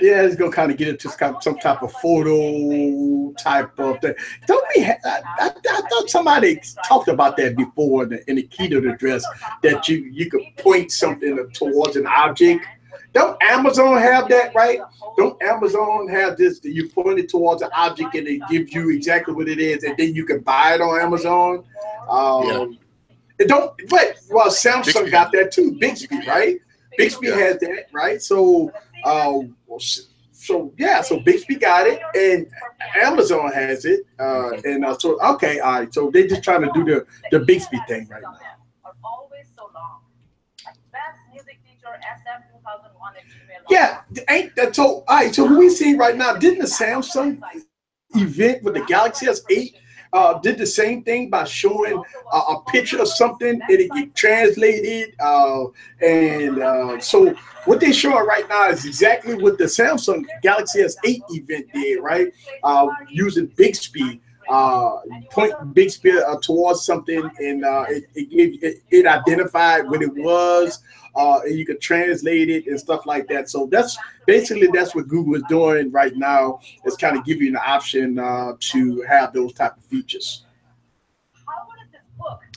Yeah, it's gonna kind of get into some type of photo type of thing. I thought somebody talked about that before in the keynote address, that you could point something towards an object. Don't Amazon have that, right? Don't Amazon have this? You point it towards an object and it gives you exactly what it is, and then you can buy it on Amazon. Samsung got that too. Bixby, right? Bixby has that, right? So Bixby got it, and Amazon has it, okay, all right. So they're just trying to do the Bixby thing right now. Yeah, ain't that so? All right, so what we see right now, didn't the Samsung event with the Galaxy S8 did the same thing by showing a picture of something and it get translated, so what they're showing right now is exactly what the Samsung Galaxy S8 event did, right? Using Bixby, point Bixby towards something, and it identified what it was. And you could translate it and stuff like that. So that's what Google is doing right now. It's kind of giving you an option to have those type of features.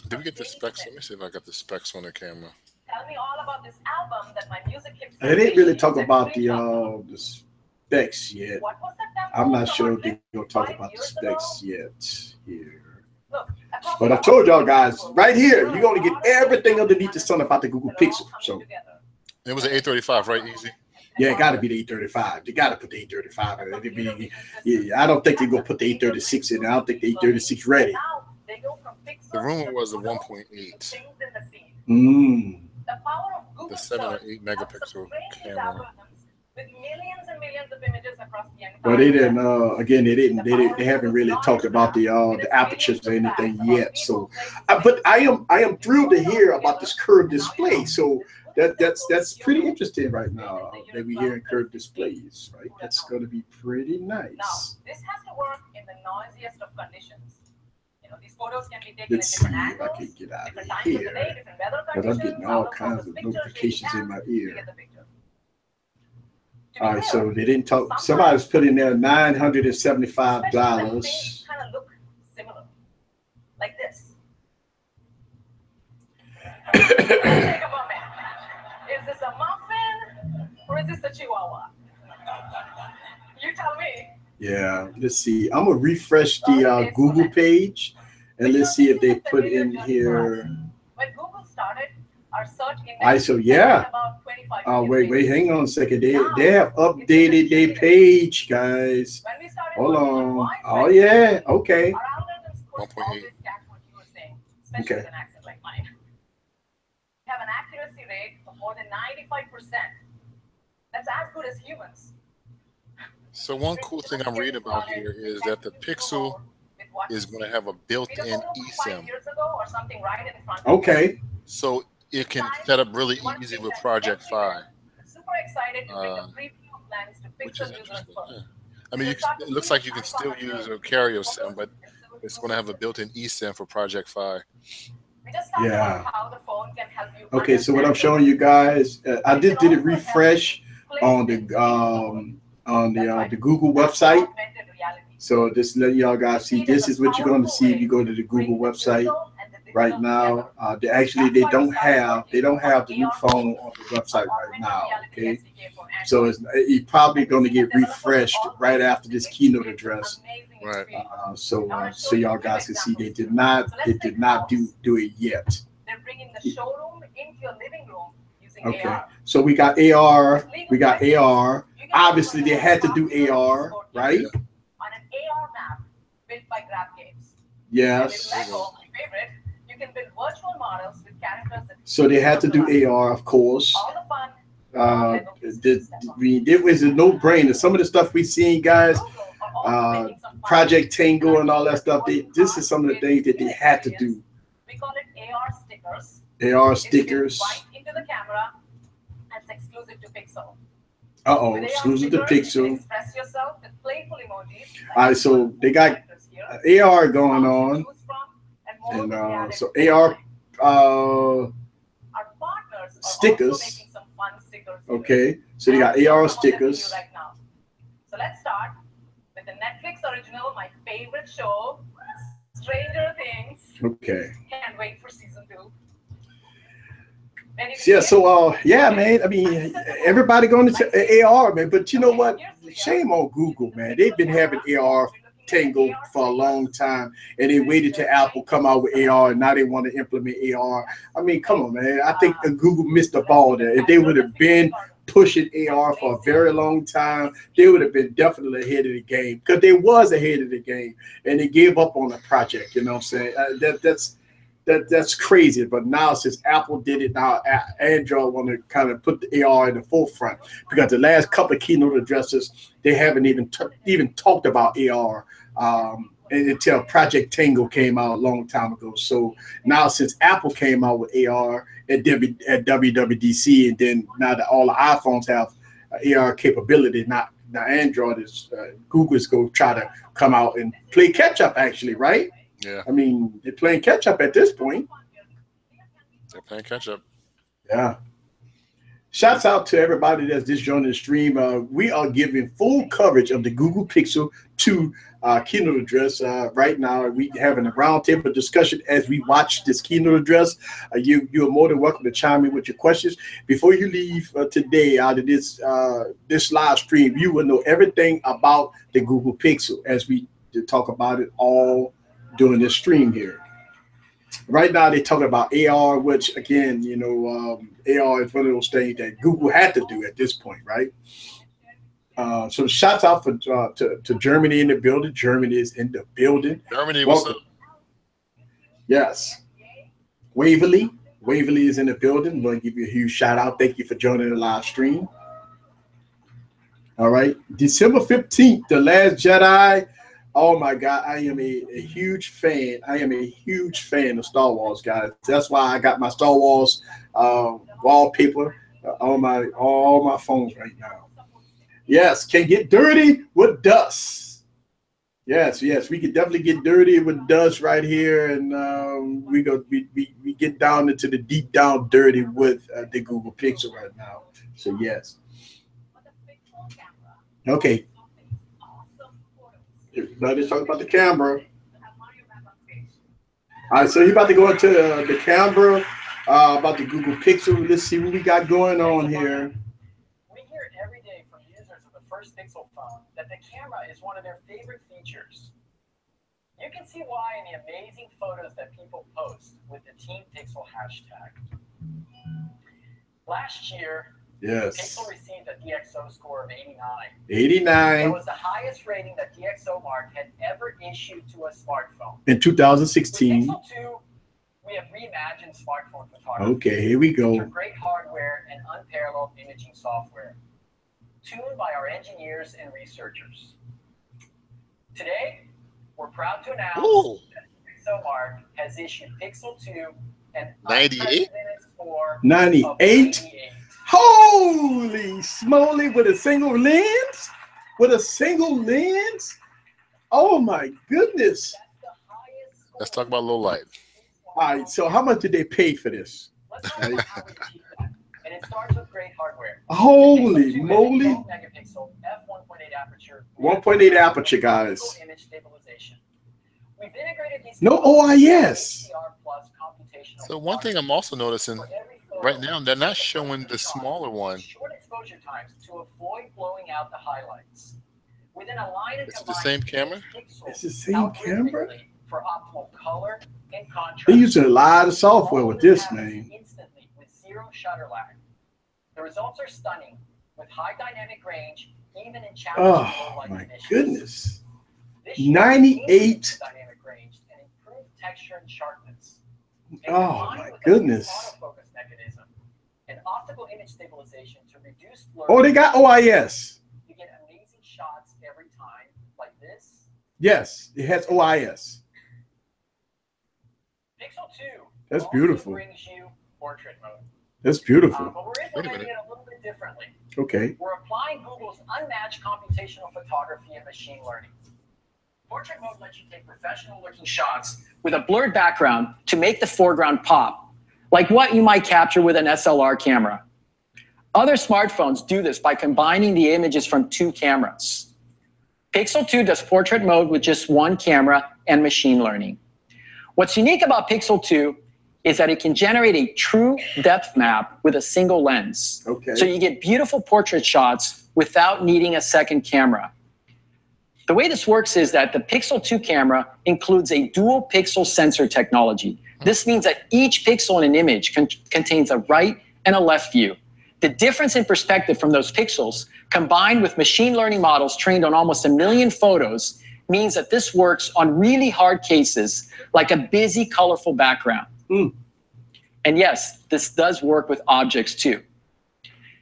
Did we get the specs? Let me see if I got the specs on the camera. Tell me all about this album that my music hits. They didn't really talk about the specs yet. I'm not sure if they're going to talk about the specs yet here. But I told y'all guys right here, you're going to get everything underneath the sun about the Google Pixel. So it was an 835, right? Easy. Yeah, it got to be the 835. You got to put the 835 in it. I don't think they're going to put the 836 in. I don't think the 836 ready. The rumor was a 1.8. The 7 or 8 megapixel camera. with millions and millions of images across the entire Well, they didn't. web. Again, they haven't really talked about the apertures or anything yet. So, but I am thrilled to hear about this curved display. So that's pretty interesting right now that we hear curved displays. Right, that's going to be pretty Now, nice. this has to work in the noisiest of conditions. You know, these photos can be taken Let's at see different if I angles, can get out different of times of the here day, different weather because I'm conditions, getting all out of kinds focus of pictures, notifications shaking in my hands, you ear. get the picture. To be All right, clear, so they didn't talk. sometimes Somebody's put in there $975. especially when things kind of look similar, like this. Take a moment. Is this a muffin or is this a chihuahua? You tell me. Yeah, let's see. I'm gonna refresh the Google page, and let's see if they put in here. When Google started, our search index All right, so yeah. about 25 Wait, hang on a second. They have updated their page, guys. When we started Hold working on. voice Oh yeah, okay. our algorithms could 1.8. always catch what you were saying, especially Okay. with an accent like mine. We have an accuracy rate of more than 95%. That's as good as humans. So one cool thing I'm reading about here is that the Pixel is going to have a built-in eSIM. Okay. So it can set up really easy with Project Fi, Super excited to bring a preview of Lens to which is Pixel users interesting. first. Yeah. I mean, it looks like you can still use a carrier SIM, but it's going to have a built-in eSIM for Project Fi. We just talked Yeah. about how the phone can help you Okay, so what I'm understand showing you guys, I just did a refresh on the Google website. augmented reality. So just let y'all guys see. This is what you're going to see if you go to the Google website right now. They don't have the new phone on the website right now. Okay, so it's probably going to get refreshed right after this keynote address. Right. So y'all guys can see they did not do it yet. They're bringing the showroom into your living room using Okay, AR. so we got AR. Obviously, they had to do AR, right? On an AR map built by Grab Games. Yes. And with Lego, my favorite, you can build virtual models with characters that So they had to do AR, of course. all the fun. It was a no-brainer. Some of the stuff we seen, guys, Project Tango and all that stuff. This is some of the things that they had to do. We call it AR stickers. AR It's stickers. built right into the camera and it's exclusive to Pixel. Uh-oh, With AR exclusive to stickers, you can Pixel. express yourself with playful emojis. All right, so they got AR going on. And so AR Our partners are stickers. also making some fun stickers. Okay, so they got And AR some of them for you stickers. right now. So let's start with the Netflix original, my favorite show, Stranger Things. Okay. Can't wait for season 2. Yeah, so yeah, man. I mean, everybody going to AR, man. But you know what? Shame on Google, man. They've been having AR Tango for a long time, and they waited till Apple come out with AR, and now they want to implement AR. I mean, come on, man. I think Google missed the ball there. If they would have been pushing AR for a very long time, they would have been definitely ahead of the game, because they was ahead of the game, and they gave up on the project. You know what I'm saying? That's crazy. But now since Apple did it, now Android want to kind of put the AR in the forefront, because the last couple of keynote addresses, they haven't even talked about AR until Project Tango came out a long time ago. So now since Apple came out with AR at WWDC, and then now that all the iPhones have AR capability, now Android is Google is going to try to come out and play catch up, actually, right? Yeah. I mean, they're playing catch up at this point. They're playing catch up. Yeah. Shouts out to everybody that's just joining the stream. We are giving full coverage of the Google Pixel 2 keynote address right now. We having a roundtable discussion as we watch this keynote address. You are more than welcome to chime in with your questions. Before you leave today out of this live stream, you will know everything about the Google Pixel as we talk about it all during this stream here. Right now, they're talking about AR, which again, you know, AR is one of those things that Google had to do at this point, right? So shouts out to Germany in the building. Germany is in the building. Germany, what's up? Yes. Waverly is in the building. I'm going to give you a huge shout out. Thank you for joining the live stream. All right, December 15th, The Last Jedi. Oh my God, I am a huge fan. I am a huge fan of Star Wars, guys. That's why I got my Star Wars wallpaper on all my phones right now. Yes, can get dirty with dust. Yes, we can definitely get dirty with dust right here, and we get down into the deep down dirty with the Google Pixel right now. So yes. Okay. Let's talk about the camera. All right, so you're about to go into the camera, about the Google Pixel. Let's see what we got going on here. We hear every day from users of the first Pixel phone that the camera is one of their favorite features. You can see why in the amazing photos that people post with the Team Pixel hashtag. Last year, Yes. Pixel received a DxO score of 89. 89. It was the highest rating that DxOMark had ever issued to a smartphone. In 2016. With Pixel 2, we have reimagined smartphone photography. Okay, here we go. Feature great hardware and unparalleled imaging software, tuned by our engineers and researchers. Today, we're proud to announce that DxOMark has issued Pixel 2 an 98? score 98? of 98. Holy smoly, with a single lens? With a single lens? Oh my goodness. Let's talk about low light. All right, so how much did they pay for this? Let's talk about how we achieve that. And it starts with great hardware. Holy moly. 12-megapixel f1.8 aperture. 1.8 aperture, guys. Image stabilization. We've integrated these No OIS. So one thing I'm also noticing right now, they're not showing the smaller one. Short exposure times to avoid blowing out the highlights. Within a line Is it the same camera? It's the same camera? For optimal color and contrast. They're using a lot of software with this, man. Instantly with zero shutter lag. The results are stunning with high dynamic range, even in challenging low light conditions. Goodness. This 98. Dynamic range and improved texture and sharpness. And Oh my combined with goodness. a autofocus mechanism and optical image stabilization to reduce blur. Oh, they got OIS. You get amazing shots every time, like this. Yes, it has OIS. Pixel 2 That's also beautiful. brings you portrait mode. That's beautiful. But we're implementing it a little bit differently. Okay. We're applying Google's unmatched computational photography and machine learning. Portrait mode lets you take professional-looking shots with a blurred background to make the foreground pop, like what you might capture with an SLR camera. Other smartphones do this by combining the images from two cameras. Pixel 2 does portrait mode with just one camera and machine learning. What's unique about Pixel 2 is that it can generate a true depth map with a single lens. Okay. So you get beautiful portrait shots without needing a second camera. The way this works is that the Pixel 2 camera includes a dual pixel sensor technology. This means that each pixel in an image contains a right and a left view. The difference in perspective from those pixels, combined with machine learning models trained on almost 1 million photos, means that this works on really hard cases, like a busy, colorful background. And yes, this does work with objects too.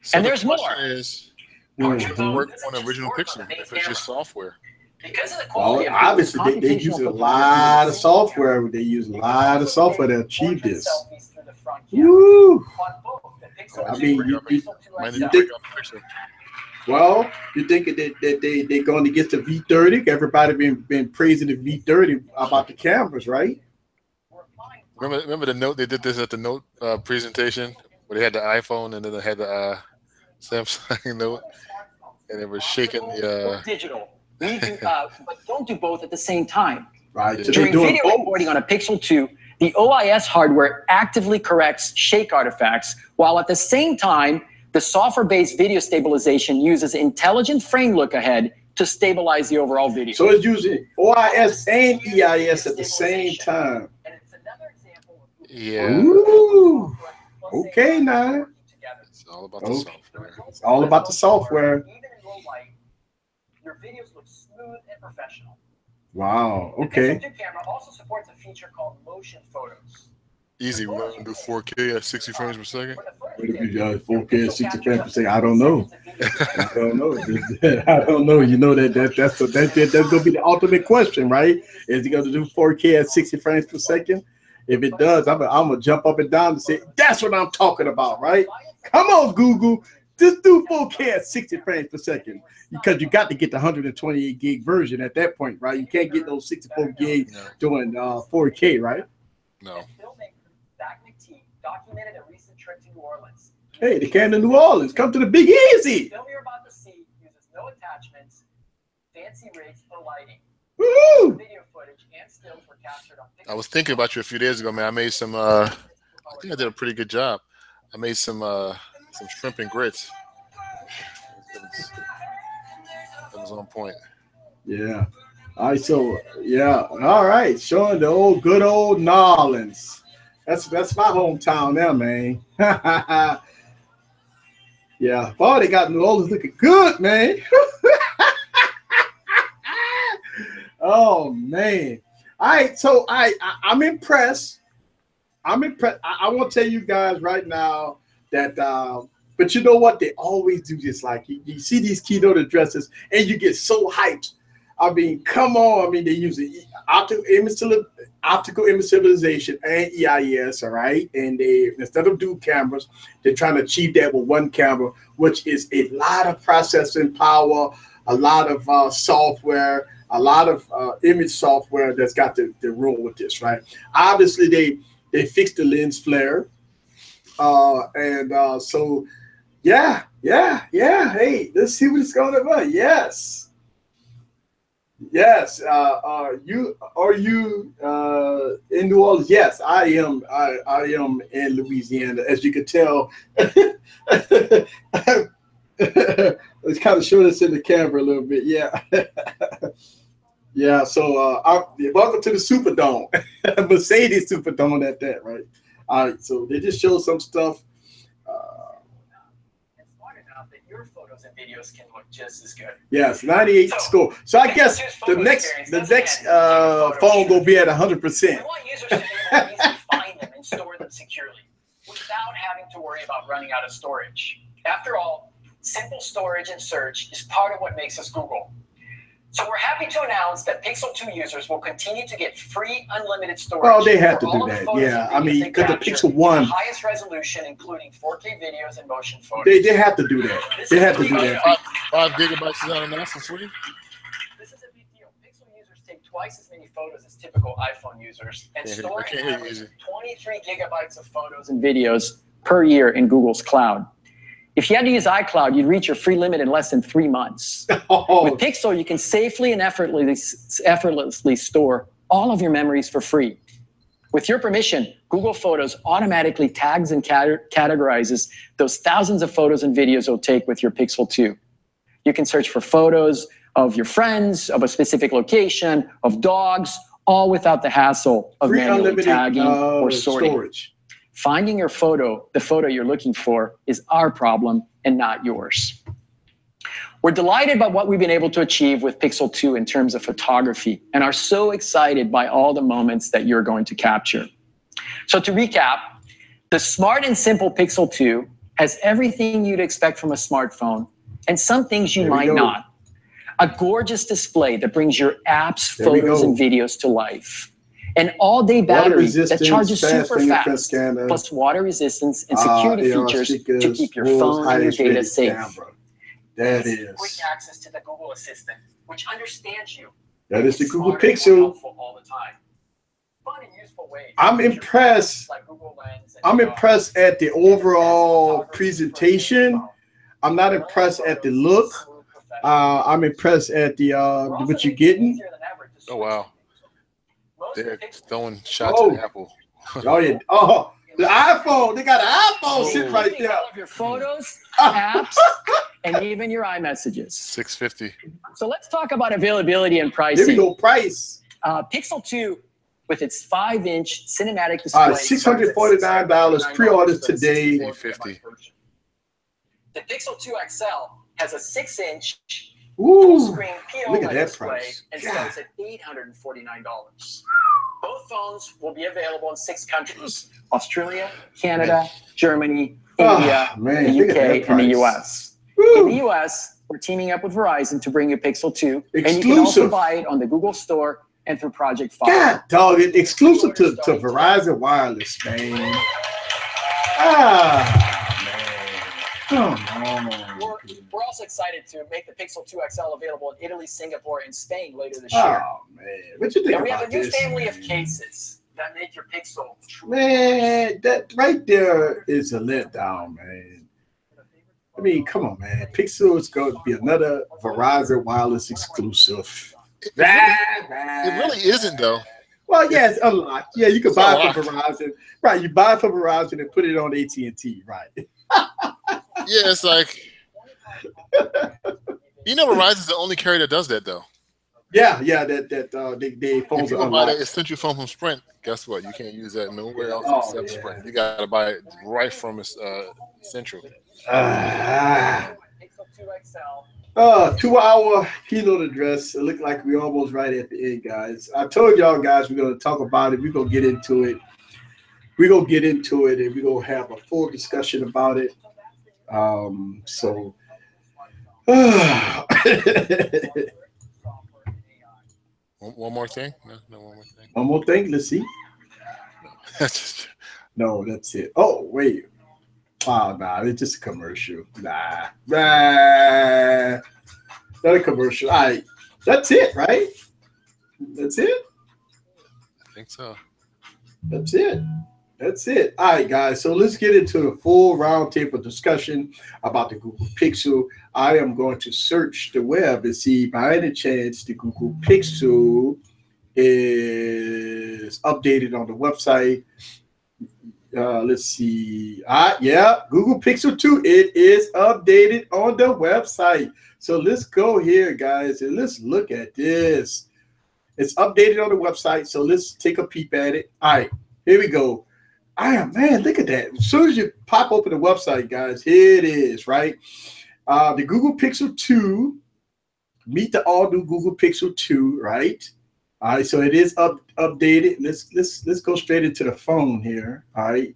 So and there's more. Is, would it work on the original Pixel if it's just software? Because of the Well, quality of obviously, they use a lot of software. They use a lot of software to achieve this. Woo! I mean, you think, well, you think that they're going to get the V30? Everybody been praising the V30 about the cameras, right? Remember the Note? They did this at the Note presentation where they had the iPhone and then they had the Samsung Note, and they were shaking the digital. We do, but don't do both at the same time. Right. So During video recording on a Pixel 2, the OIS hardware actively corrects shake artifacts, while at the same time, the software-based video stabilization uses intelligent frame look-ahead to stabilize the overall video. So it's using OIS and EIS at the same time. And it's another example of yeah. Ooh. Okay, now. It's all about the software. It's all about the software. Even in low light, your videos look smooth and professional. Wow. The Okay. Pixel 2 camera also supports a feature called motion photos. Easy. We're gonna do 4K at 60 frames per second. What if you 4K at 60 frames per second? I don't know. I don't know. I don't know. You know that's gonna be the ultimate question, right? Is he gonna do 4K at 60 frames per second? If it does, I'm gonna jump up and down and say, that's what I'm talking about, right? Come on, Google. Just do 4K at 60 frames per second. Because you got to get the 128 gig version at that point, right? You can't get those 64 gig doing 4K, right? No. Documented a recent trip to New Orleans. Hey, they came to New Orleans. Come to the Big Easy. The film you're about to see uses no attachments, fancy rigs, or lighting. Woo! Video footage and stills were captured on I was thinking about you a few days ago, man. I made some. I think I did a pretty good job. I made some shrimp and grits. That was on point. Yeah. All right. So yeah. All right. Showing the good old New Orleans. That's my hometown now, man. Yeah. Boy, they got New Orleans looking good, man. Oh man. All right. So I'm impressed. I'm impressed. I want to tell you guys right now that but you know what? They always do this. Like you see these keynote addresses and you get so hyped. I mean, come on. I mean, they use optical image stabilization and EIS, all right? And they, instead of dual cameras, they're trying to achieve that with one camera, which is a lot of processing power, a lot of software, a lot of image software that's got the room with this, right? Obviously, they fixed the lens flare. So, yeah. Hey, let's see what it's going to be. Yes. You in New Orleans? Yes, I am. I am in Louisiana, as you can tell. It's kind of showing us in the camera a little bit. Yeah. Yeah. So, welcome to the Superdome, Mercedes Superdome at that, right? All right. So they just showed some stuff. Your photos and videos can look just as good. Yes, 98 score. So I guess the next phone will be at 100%. We want users to be able to easily find them and store them securely without having to worry about running out of storage. After all, simple storage and search is part of what makes us Google. So we're happy to announce that Pixel 2 users will continue to get free unlimited storage. Well, they have to do that. Yeah, I mean, because the Pixel 1, the highest resolution, including 4K videos and motion photos. They have to do that. They have to do that. 5 gigabytes is not enough for free. This is a big deal. Pixel users take twice as many photos as typical iPhone users and store an average of 23 gigabytes of photos and videos per year in Google's cloud. If you had to use iCloud, you'd reach your free limit in less than 3 months. With Pixel, you can safely and effortlessly store all of your memories for free. With your permission, Google Photos automatically tags and categorizes those thousands of photos and videos you'll take with your Pixel 2. You can search for photos of your friends, of a specific location, of dogs, all without the hassle of manually tagging or sorting. Storage. Finding your photo, the photo you're looking for, is our problem and not yours. We're delighted by what we've been able to achieve with Pixel 2 in terms of photography and are so excited by all the moments that you're going to capture. So to recap, the smart and simple Pixel 2 has everything you'd expect from a smartphone and some things you might not. A gorgeous display that brings your apps, photos, and videos to life. An all-day battery that charges super fast, plus water resistance and security features to keep your phone and your data safe. That is quick access to the Google Assistant, which understands you. That is the Google Pixel. All the time. Fun and useful ways. I'm impressed. I'm impressed at the overall presentation. I'm not impressed at the look. I'm impressed at the what you're getting. Oh wow. They're throwing shots at Apple. Oh yeah. Oh, the iPhone. They got an iPhone sitting right there. All of your photos, apps, and even your iMessages. $650. So let's talk about availability and pricing. There we go. Price. Pixel 2, with its 5-inch cinematic display, $649. Pre-orders today. $850. The Pixel 2 XL has a 6-inch full Ooh, screen look at PLOLED that display price. and God. starts at $849. Both phones will be available in 6 countries: Australia, Canada, Germany, India, man, the look at that UK, and the price. US. Woo. In the US, we're teaming up with Verizon to bring you Pixel 2, and you can also Exclusive. buy it on the Google Store and through Project Fi. God, dog, it exclusive to Verizon Wireless, man. Come on. We're also excited to make the Pixel 2 XL available in Italy, Singapore, and Spain later this year. Oh, man. What you think And we about have a new this, family man? of cases that make your Pixel Man, that right there is a letdown, man. I mean, come on, man. Pixel is going to be another Verizon Wireless exclusive. It really isn't, though. Well, yeah, it's unlocked. Yeah, you can It's buy unlocked. it from Verizon. Right, you buy it from Verizon and put it on AT&T, right? Yeah, it's like, Verizon's the only carrier that does that, though. Yeah, they phones If you are go buy that unlocked. essential phone from Sprint, guess what? You can't use that nowhere else Oh, except yeah. Sprint. You got to buy it right from Central. Pixel 2 XL. 2-hour keynote address. It looked like we're almost right at the end, guys. I told y'all guys we're going to talk about it. We're going to get into it. We're going to get into it, and we're going to have a full discussion about it. One more thing? No, one more thing. One more thing. Let's see. No, that's it. Oh, wait. Oh, nah, it's just a commercial. Nah. Not a commercial. All right. That's it, right? That's it? I think so. That's it. That's it. All right, guys. So let's get into the full roundtable discussion about the Google Pixel. I am going to search the web and see by any chance the Google Pixel is updated on the website. Let's see. Yeah, Google Pixel 2. It is updated on the website. So let's go here, guys, and let's look at this. It's updated on the website. So let's take a peep at it. All right, here we go. Man, look at that. As soon as you pop open the website, guys, here it is, right? The Google Pixel 2, meet the all-new Google Pixel 2, right? All right, so it is updated. Let's go straight into the phone here. All right.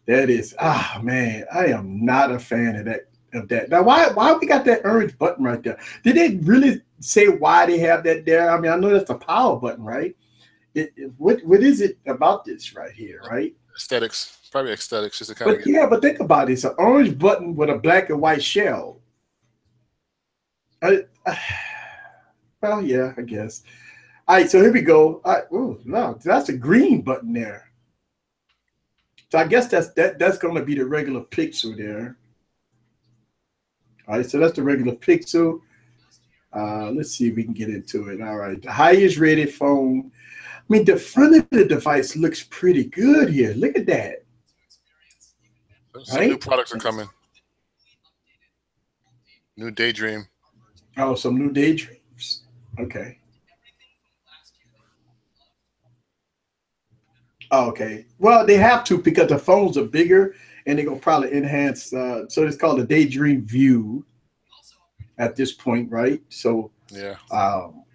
That is, man, I am not a fan of that. Now, why we got that orange button right there? Did they really say why they have that there? I mean, I know that's the power button, right? What is it about this right here, right? Aesthetics, probably aesthetics, just to kind of. Yeah, but think about it. It's an orange button with a black and white shell. Well, yeah, I guess. All right, so here we go. Oh no, that's a green button there. So I guess that's going to be the regular Pixel there. All right, so that's the regular Pixel. Let's see if we can get into it. All right, the highest rated phone. I mean, the front of the device looks pretty good here. Look at that. Some new products are coming. New Daydream. Oh, some new Daydreams. Okay. Okay. Well, they have to because the phones are bigger and they're going to probably enhance. So it's called a Daydream View at this point, right? So, yeah.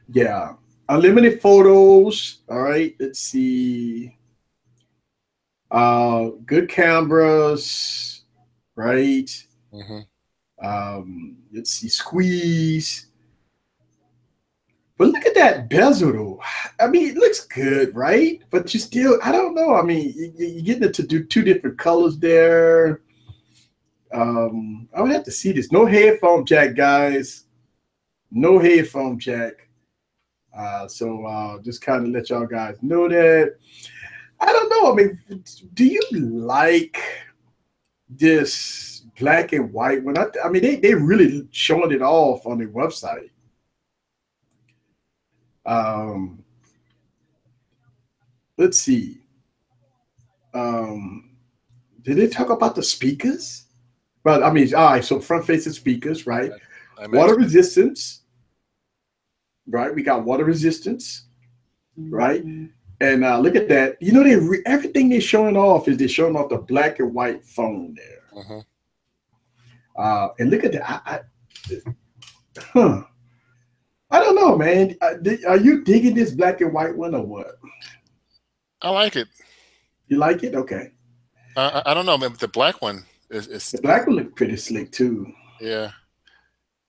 Yeah. Unlimited photos. All right. Let's see. Good cameras. Right. Mm-hmm. Let's see. Squeeze. But look at that bezel, though. I mean, it looks good, right? But you still, I don't know. I mean, you're getting it to do 2 different colors there. I would have to see this. No headphone jack, guys. No headphone jack. So just kind of let y'all guys know that. I don't know. I mean, do you like this black and white one? I mean, they really showing it off on their website. Let's see. Did they talk about the speakers? Well, I mean, all right, so front-facing speakers, right? Water resistance, right? We got water resistance, right? And look at that. You know, everything they're showing off is they're showing off the black and white phone there. Mm-hmm. And look at that. Huh. I don't know, man. Are you digging this black and white one or what? I like it. You like it? Okay. I don't know, man, but the black one is The black one look pretty slick too. yeah.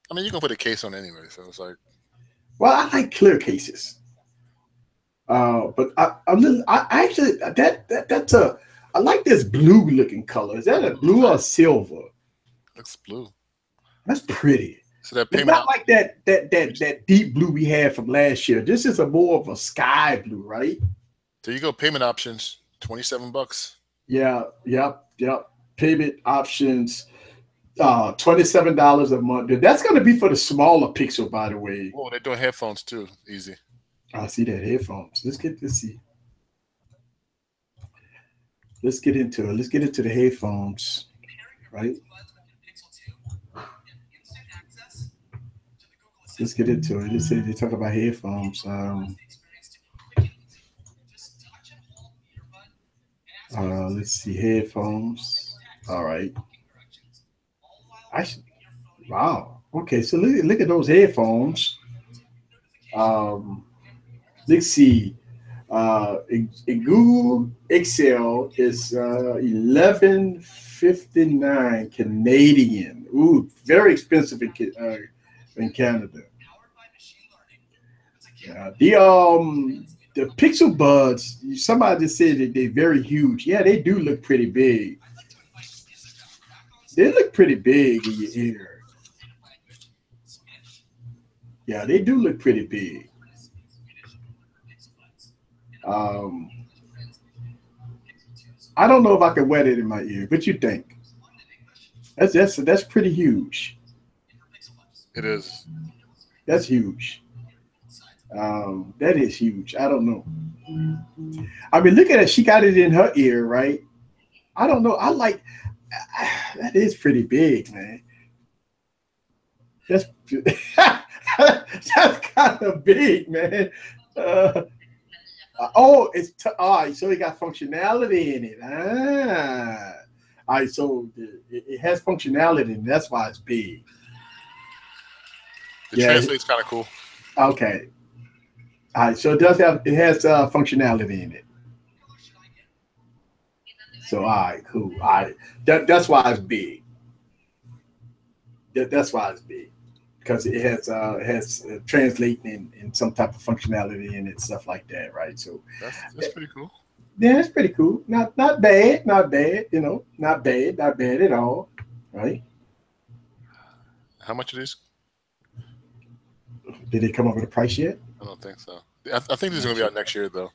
I mean, you can put a case on anyway, so it's like. Well, I like clear cases. But I actually that's a I like this blue looking color. Is that a blue or silver? Looks blue. That's pretty. So that It's payment not like that deep blue we had from last year. This is a more of a sky blue, right? There you go. Payment options, $27. Yeah, yep. Payment options, $27 a month. That's going to be for the smaller Pixel, by the way. Oh, they're doing headphones too. Easy. I see that headphones. Let's see. Let's get into it. Let's get into the headphones, right? Let's get into it. They talk about headphones. Let's see, headphones. All right. Wow. Okay, so look at those headphones. Let's see. In Google Excel is $11.59 Canadian. Ooh, very expensive in Canada. The Pixel Buds. Somebody just said that they're very huge. Yeah, they do look pretty big. They look pretty big in your ear. Yeah, they do look pretty big. I don't know if I can wear that in my ear. What you think? That's pretty huge. It is. That's huge. That is huge. I don't know. I mean, look at it. She got it in her ear, right? I don't know. I like that is pretty big, man. That's that's kind of big, man. Oh, it's all right. So it got functionality in it. All right. So it has functionality, and that's why it's big. The translate's kind of cool. Okay. All right. So it has functionality in it. So all right, cool. All right. That's why it's big. That's why it's big. Because it has translating and some type of functionality in it, stuff like that, right? So that's pretty cool. Yeah, it's pretty cool. Not bad, not bad. You know, not bad at all, right? How much it is? Did they come up with a price yet? I don't think so. I think this is gonna be out next year, though.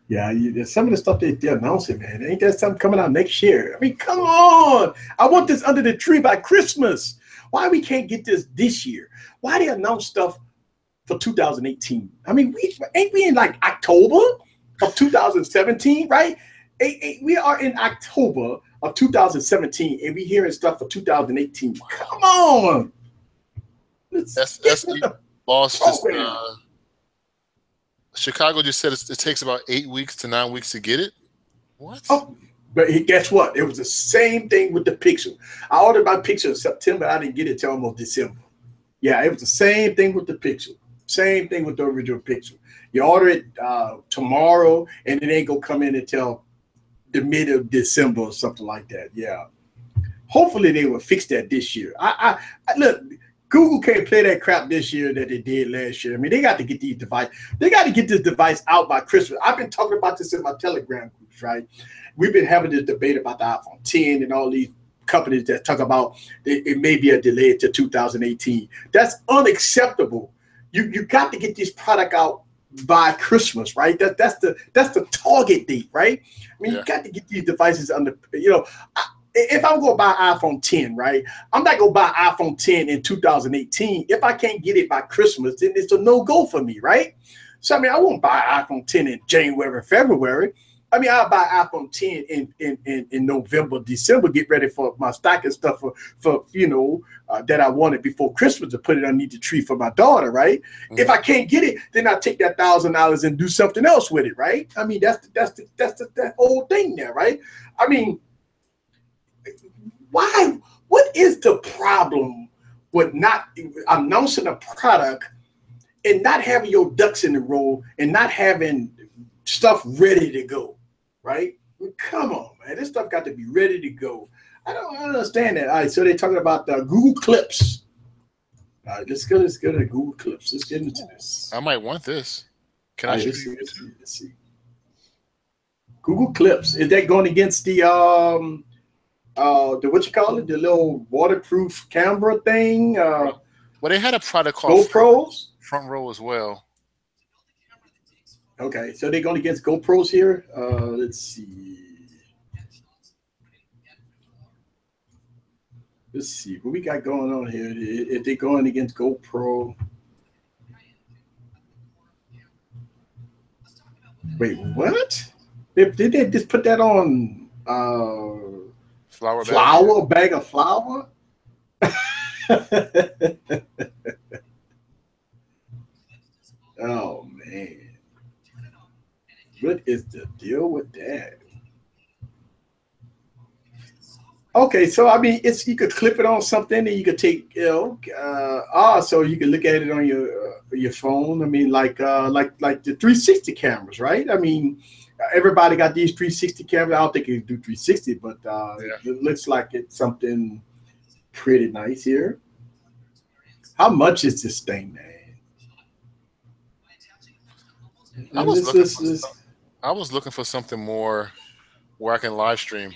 Yeah, some of the stuff they're announcing, man. Ain't that something coming out next year? I mean, come on! I want this under the tree by Christmas. Why we can't get this year? Why they announce stuff for 2018? I mean, we in like October of 2017, right? We are in October of 2017, and we hearing stuff for 2018. Come on! Boss just Chicago just said it takes about 8 weeks to 9 weeks to get it. What? Oh. But guess what? It was the same thing with the Pixel. I ordered my Pixel in September. I didn't get it till almost December. Yeah, it was the same thing with the Pixel. Same thing with the original Pixel. You order it tomorrow, and it ain't gonna come in until the mid of December or something like that. Yeah. Hopefully they will fix that this year. I look. Google can't play that crap this year that they did last year. I mean, they got to get these devices. They got to get this device out by Christmas. I've been talking about this in my Telegram groups, right? We've been having this debate about the iPhone 10 and all these companies that talk about it may be a delay to 2018. That's unacceptable. You got to get this product out by Christmas, right? That's the target date, right? I mean, You got to get these devices under, if I'm going to buy iPhone 10, right, I'm not going to buy iPhone 10 in 2018. If I can't get it by Christmas, then it's a no-go for me, right? So, I mean, I won't buy iPhone 10 in January, February. I mean, I'll buy iPhone 10 in November, December, get ready for my stocking stuff for that I wanted before Christmas to put it underneath the tree for my daughter, right? Mm-hmm. If I can't get it, then I take that $1,000 and do something else with it, right? I mean, that's the whole thing there, right? I mean, why? What is the problem but not announcing a product and not having your ducks in a row and not having stuff ready to go, right? Come on, man. This stuff got to be ready to go. I don't understand that. All right, so they're talking about Google Clips. All right, let's go to Google Clips. Let's get into this. I might want this. Can I let's see. Google Clips. Is that going against the what you call it? The little waterproof camera thing? Well, they had a product called GoPros? Front Row as well. Okay, so they're going against GoPros here. Let's see. Let's see what we got going on here. If they're going against GoPro. Wait, what? Did they just put that on flour bag of flour? Oh man. What is the deal with that? Okay, so I mean, you could clip it on something, and you could take, so you can look at it on your phone. I mean, like the 360 cameras, right? I mean, everybody got these 360 cameras. I don't think you can do 360, but it looks like it's something pretty nice here. How much is this thing, man? I was looking for something more where I can live stream.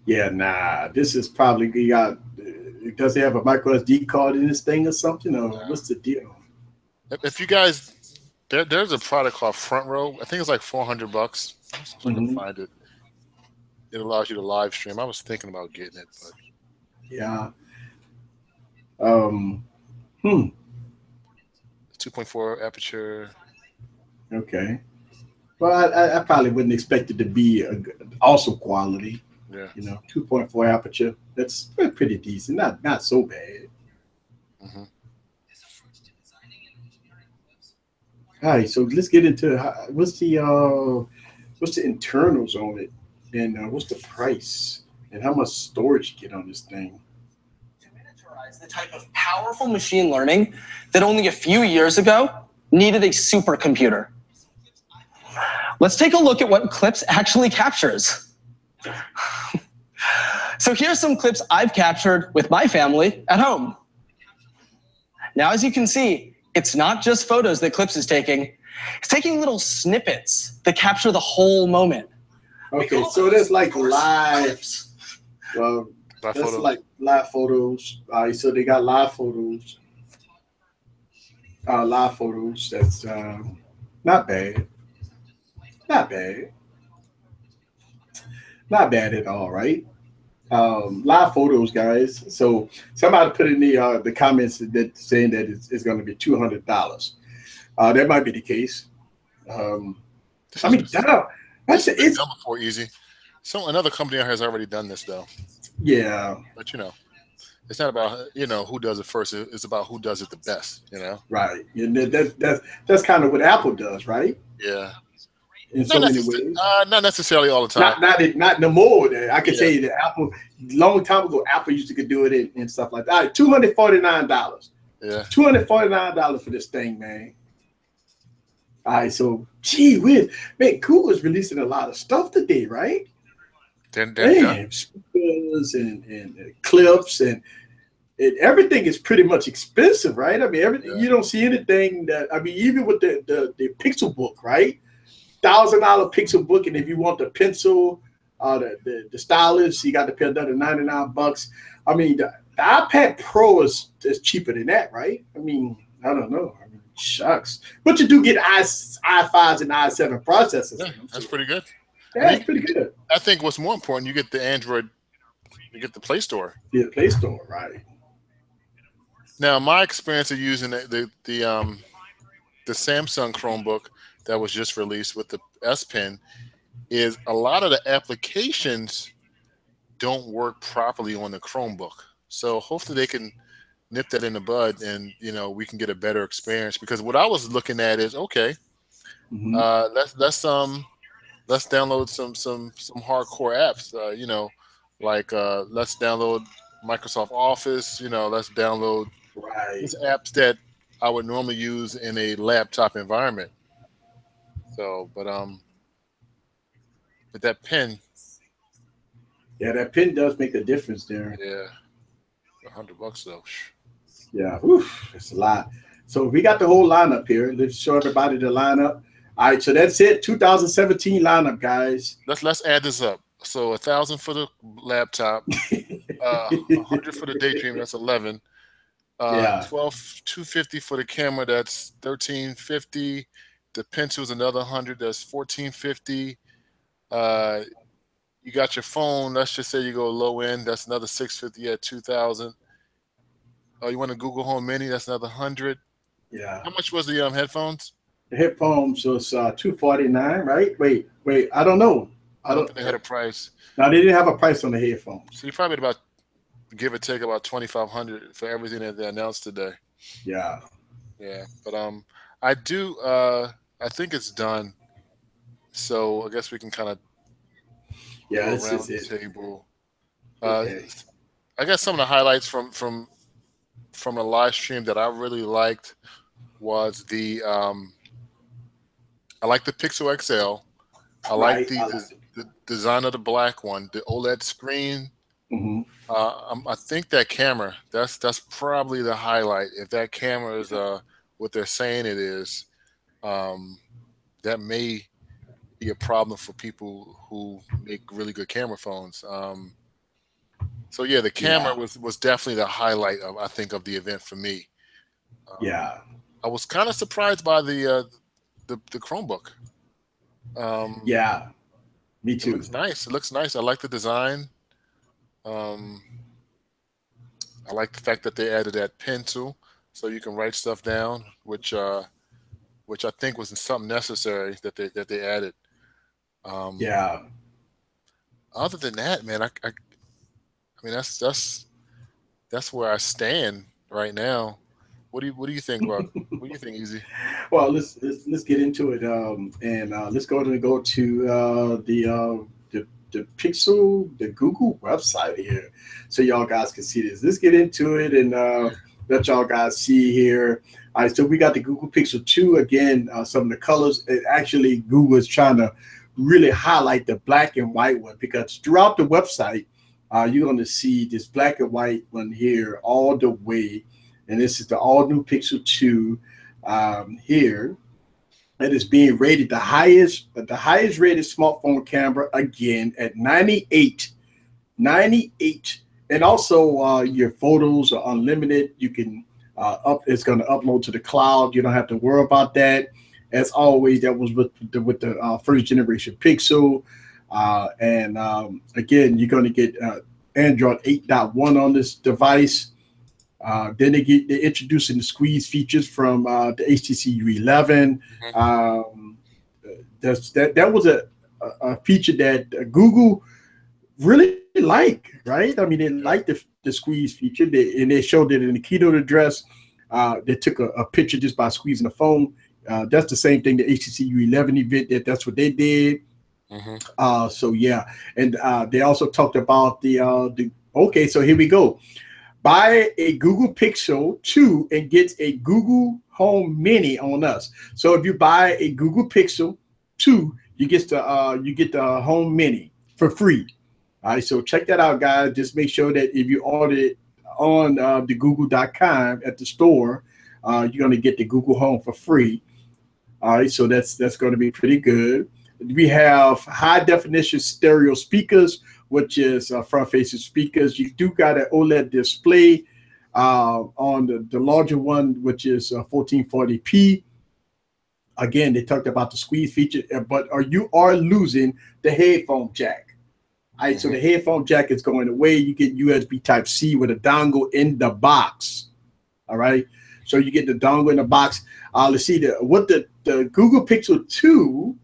Yeah, nah. This is probably does it have a micro SD card in this thing or something? Or what's the deal? If you guys, there's a product called Front Row. I think it's like $400. I can find it. It allows you to live stream. I was thinking about getting it, but yeah. 2.4 aperture. Okay. Well, I probably wouldn't expect it to be awesome quality. Yeah. 2.4 aperture. That's pretty decent. Not so bad. Mm-hmm. All right, so let's get into what's the internals on it, and what's the price, and how much storage you get on this thing. To miniaturize the type of powerful machine learning that only a few years ago needed a supercomputer. Let's take a look at what Clips actually captures. So here's some clips I've captured with my family at home. Now, as you can see, it's not just photos that Clips is taking. It's taking little snippets that capture the whole moment. Okay, so there's like live. That's like live photos. All right, so they got live photos. Live photos. That's not bad. Not bad. Not bad at all, right? Live photos, guys. So somebody put in the comments that saying that it's going to be $200. That might be the case. I mean, it's done before easy. So another company has already done this though. Yeah, but it's not about who does it first. It's about who does it the best. Right. And that's kind of what Apple does, right? Yeah. In so many ways. Not necessarily all the time. Not no more. I can tell you that Apple, long time ago, Apple used to do it and stuff like that. All right, $249. Yeah. $249 for this thing, man. All right, so gee whiz, man, Google's releasing a lot of stuff today, right? Speakers and clips and everything is pretty much expensive, right? I mean, everything you don't see anything even with the Pixelbook, right? $1,000 Pixelbook, and if you want the pencil, the stylus, you got to pay another $99. I mean, the iPad Pro is cheaper than that, right? I mean, I don't know. I mean, shucks, but you do get i5s and i7 processors. Yeah, that's pretty good. Yeah, it's pretty good. I think what's more important, you get the Android, you get the Play Store. Yeah, Play Store, right? Now, my experience of using the Samsung Chromebook that was just released with the S Pen is a lot of the applications don't work properly on the Chromebook. So hopefully they can nip that in the bud, and we can get a better experience. Because what I was looking at is let's download some hardcore apps. Let's download Microsoft Office. Let's download Right. these apps that I would normally use in a laptop environment. So, but that pen, Yeah, that pen does make a difference there. yeah, $100 though. Yeah, whew, it's a lot. So we got the whole lineup here. Let's show everybody the lineup. All right, so that's it. 2017 lineup, guys. Let's add this up. So 1,000 for the laptop, 100 for the Daydream. That's 11. Yeah. 250 for the camera. That's 1350. The pencil's another 100. That's 1450. You got your phone. Let's just say you go low end. That's another 650 at 2,000. Oh, you want a Google Home Mini? That's another 100. Yeah. How much was the headphones? The headphones was $249, right? Wait, I don't know. I don't think they had a price. No, they didn't have a price on the headphones. So you probably about, give or take, about $2,500 for everything that they announced today. Yeah. Yeah, but I do. I think it's done. So I guess we can kind of Yeah, go this around is the it. table. Okay. I guess some of the highlights from the live stream that I really liked was the I like the Pixel XL. I like the design of the black one, the OLED screen. Mm-hmm. I think that camera, that's probably the highlight. If that camera is what they're saying it is, that may be a problem for people who make really good camera phones. So yeah, the camera was definitely the highlight of, I think, of the event for me. Yeah. I was kind of surprised by the Chromebook. Yeah, me too. It looks nice. It looks nice. I like the design. I like the fact that they added that pen tool, so you can write stuff down, which I think was something necessary that they added. Yeah. Other than that, man, I mean that's where I stand right now. What do you think about? What do you think, Easy? Well, let's get into it, and let's go to the Pixel, the Google website here, so y'all guys can see this. Let's get into it and let y'all guys see here. All right, so we got the Google Pixel 2 again. Some of the colors. Actually, Google is trying to really highlight the black and white one, because throughout the website, you're going to see this black and white one here all the way. And this is the all new Pixel 2 here. It is being rated the highest rated smartphone camera again at 98. And also your photos are unlimited. You can it's going to upload to the cloud. You don't have to worry about that. As always, that was with the first generation Pixel. And again, you're going to get Android 8.1 on this device. Then they're introducing the squeeze features from the HTC U11. That was a feature that Google really liked, right? I mean, they liked the squeeze feature, and they showed it in the keynote address. They took a picture just by squeezing the phone. That's the same thing the HTC U11 event. That's what they did. So yeah, and they also talked about the okay. So here we go. Buy a Google Pixel 2 and get a Google Home Mini on us. So if you buy a Google Pixel 2, you get the Home Mini for free. All right, so check that out, guys. Just make sure that if you order it on the Google.com at the store, you're going to get the Google Home for free. All right, so that's going to be pretty good. We have high definition stereo speakers, which is front-facing speakers. You do got an OLED display on the larger one, which is 1440p. Again, they talked about the squeeze feature, but you are losing the headphone jack. All right, so the headphone jack is going away. You get USB Type-C with a dongle in the box. All right, so you get the dongle in the box. Let's see the Google Pixel 2.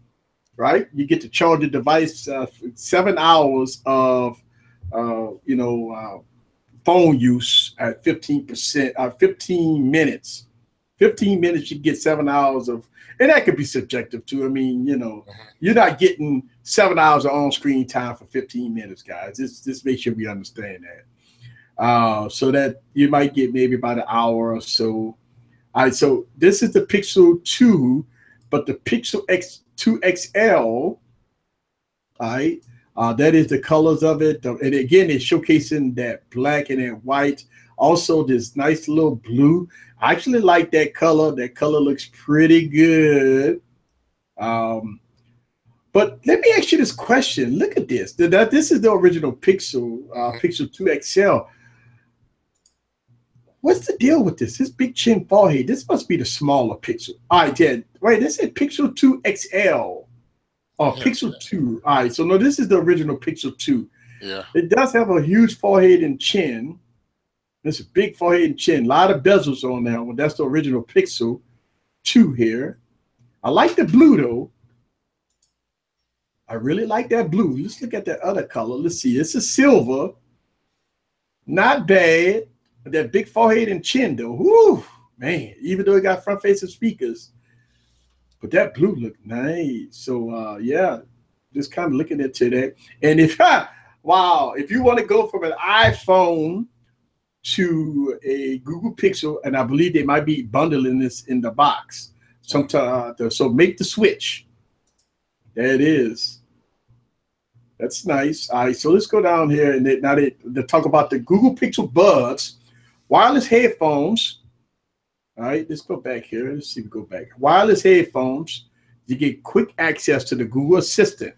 Right, you get to charge the device 7 hours of phone use at 15%, 15 minutes. 15 minutes, you get 7 hours of, and that could be subjective too. I mean, you're not getting 7 hours of on-screen time for 15 minutes, guys. Just make sure we understand that. so that you might get maybe about an hour or so. All right, so this is the Pixel 2, but the Pixel X2 XL, all right, that is the colors of it. And again, it's showcasing that black and that white. Also, this nice little blue. I actually like that color. That color looks pretty good. But let me ask you this question. Look at this. This is the original Pixel, Pixel 2 XL. What's the deal with this? This big chin forehead. This must be the smaller Pixel. All right, Ted. Wait, this is Pixel 2 XL. Oh, Pixel 2. All right, so no, this is the original Pixel 2. Yeah. It does have a huge forehead and chin. There's a big forehead and chin. A lot of bezels on that one. That's the original Pixel 2 here. I like the blue, though. I really like that blue. Let's look at that other color. Let's see. It's a silver. Not bad. That big forehead and chin, though. Whoo, man. Even though it got front-facing speakers. But that blue looked nice. So, yeah, just kind of looking into that. And if, wow, if you want to go from an iPhone to a Google Pixel, and I believe they might be bundling this in the box. Sometime, so make the switch. There it is. That's nice. All right, so let's go down here and now they talk about the Google Pixel Buds, wireless headphones. All right, let's go back here. Let's see if we go back. Wireless headphones. You get quick access to the Google Assistant.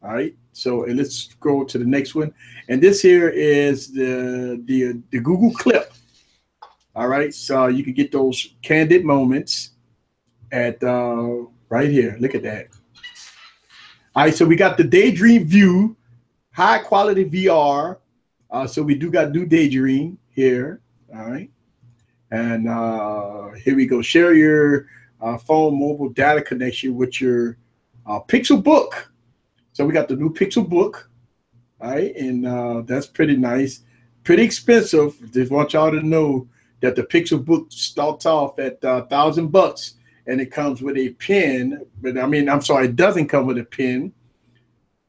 All right, so and let's go to the next one. And this here is the Google Clip. All right, so you can get those candid moments at right here. Look at that. All right, so we got the Daydream View, high quality VR. So we do got new Daydream here. All right. And here we go. Share your phone mobile data connection with your Pixelbook. So we got the new Pixelbook. All right. And that's pretty nice. Pretty expensive. Just want y'all to know that the Pixelbook starts off at $1,000. And it comes with a pen, but I mean, I'm sorry, it doesn't come with a pen.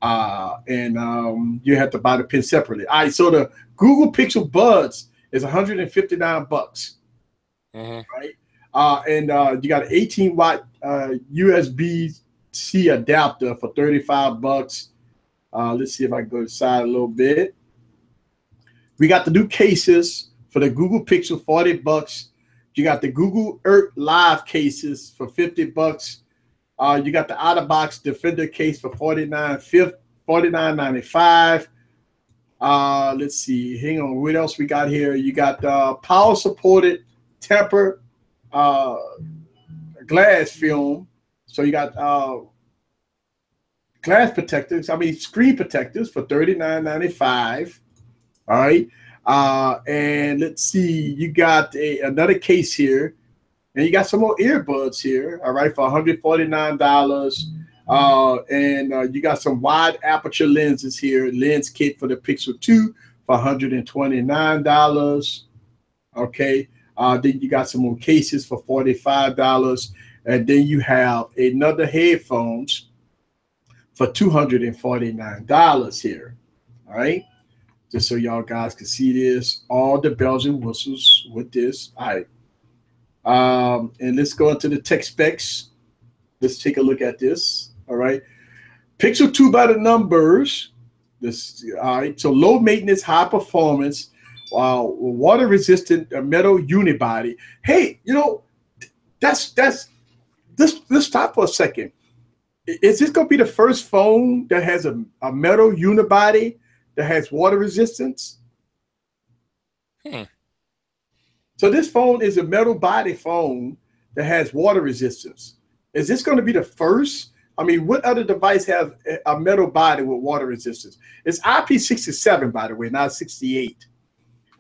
And you have to buy the pen separately. All right, so the Google Pixel Buds is $159, right? And you got an 18-watt USB-C adapter for $35. Let's see if I can go to the side a little bit. We got the new cases for the Google Pixel, $40. You got the Google Earth Live cases for $50. You got the out-of-box Defender case for $49.95. Let's see. Hang on. What else we got here? You got power-supported tempered glass film. So you got glass protectors. I mean, screen protectors for $39.95. All right. And let's see, you got another case here, and you got some more earbuds here, all right, for $149. And you got some wide aperture lenses here, lens kit for the Pixel 2 for $129. Okay, then you got some more cases for $45, and then you have another headphones for $249 here, all right. Just so y'all guys can see this, all the bells and whistles with this. All right. And let's go into the tech specs. Let's take a look at this. All right. Pixel 2 by the numbers. This, all right. So low maintenance, high performance, water resistant metal unibody. Hey, you know, let's stop for a second. Is this going to be the first phone that has a metal unibody that has water resistance? So this phone is a metal body phone that has water resistance. Is this going to be the first? I mean, what other device has a metal body with water resistance? It's IP67, by the way, not 68,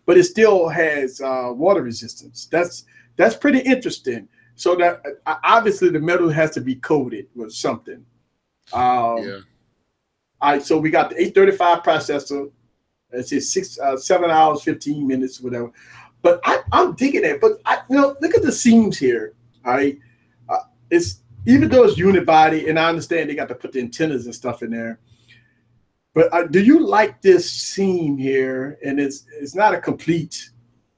but it still has water resistance. That's pretty interesting. So that obviously the metal has to be coated with something. Yeah. All right, so we got the 835 processor. It's 7 hours, 15 minutes, whatever. But I'm digging it. But you know, look at the seams here. All right, it's even though it's unibody, and I understand they got to put the antennas and stuff in there. But do you like this seam here? And it's not a complete,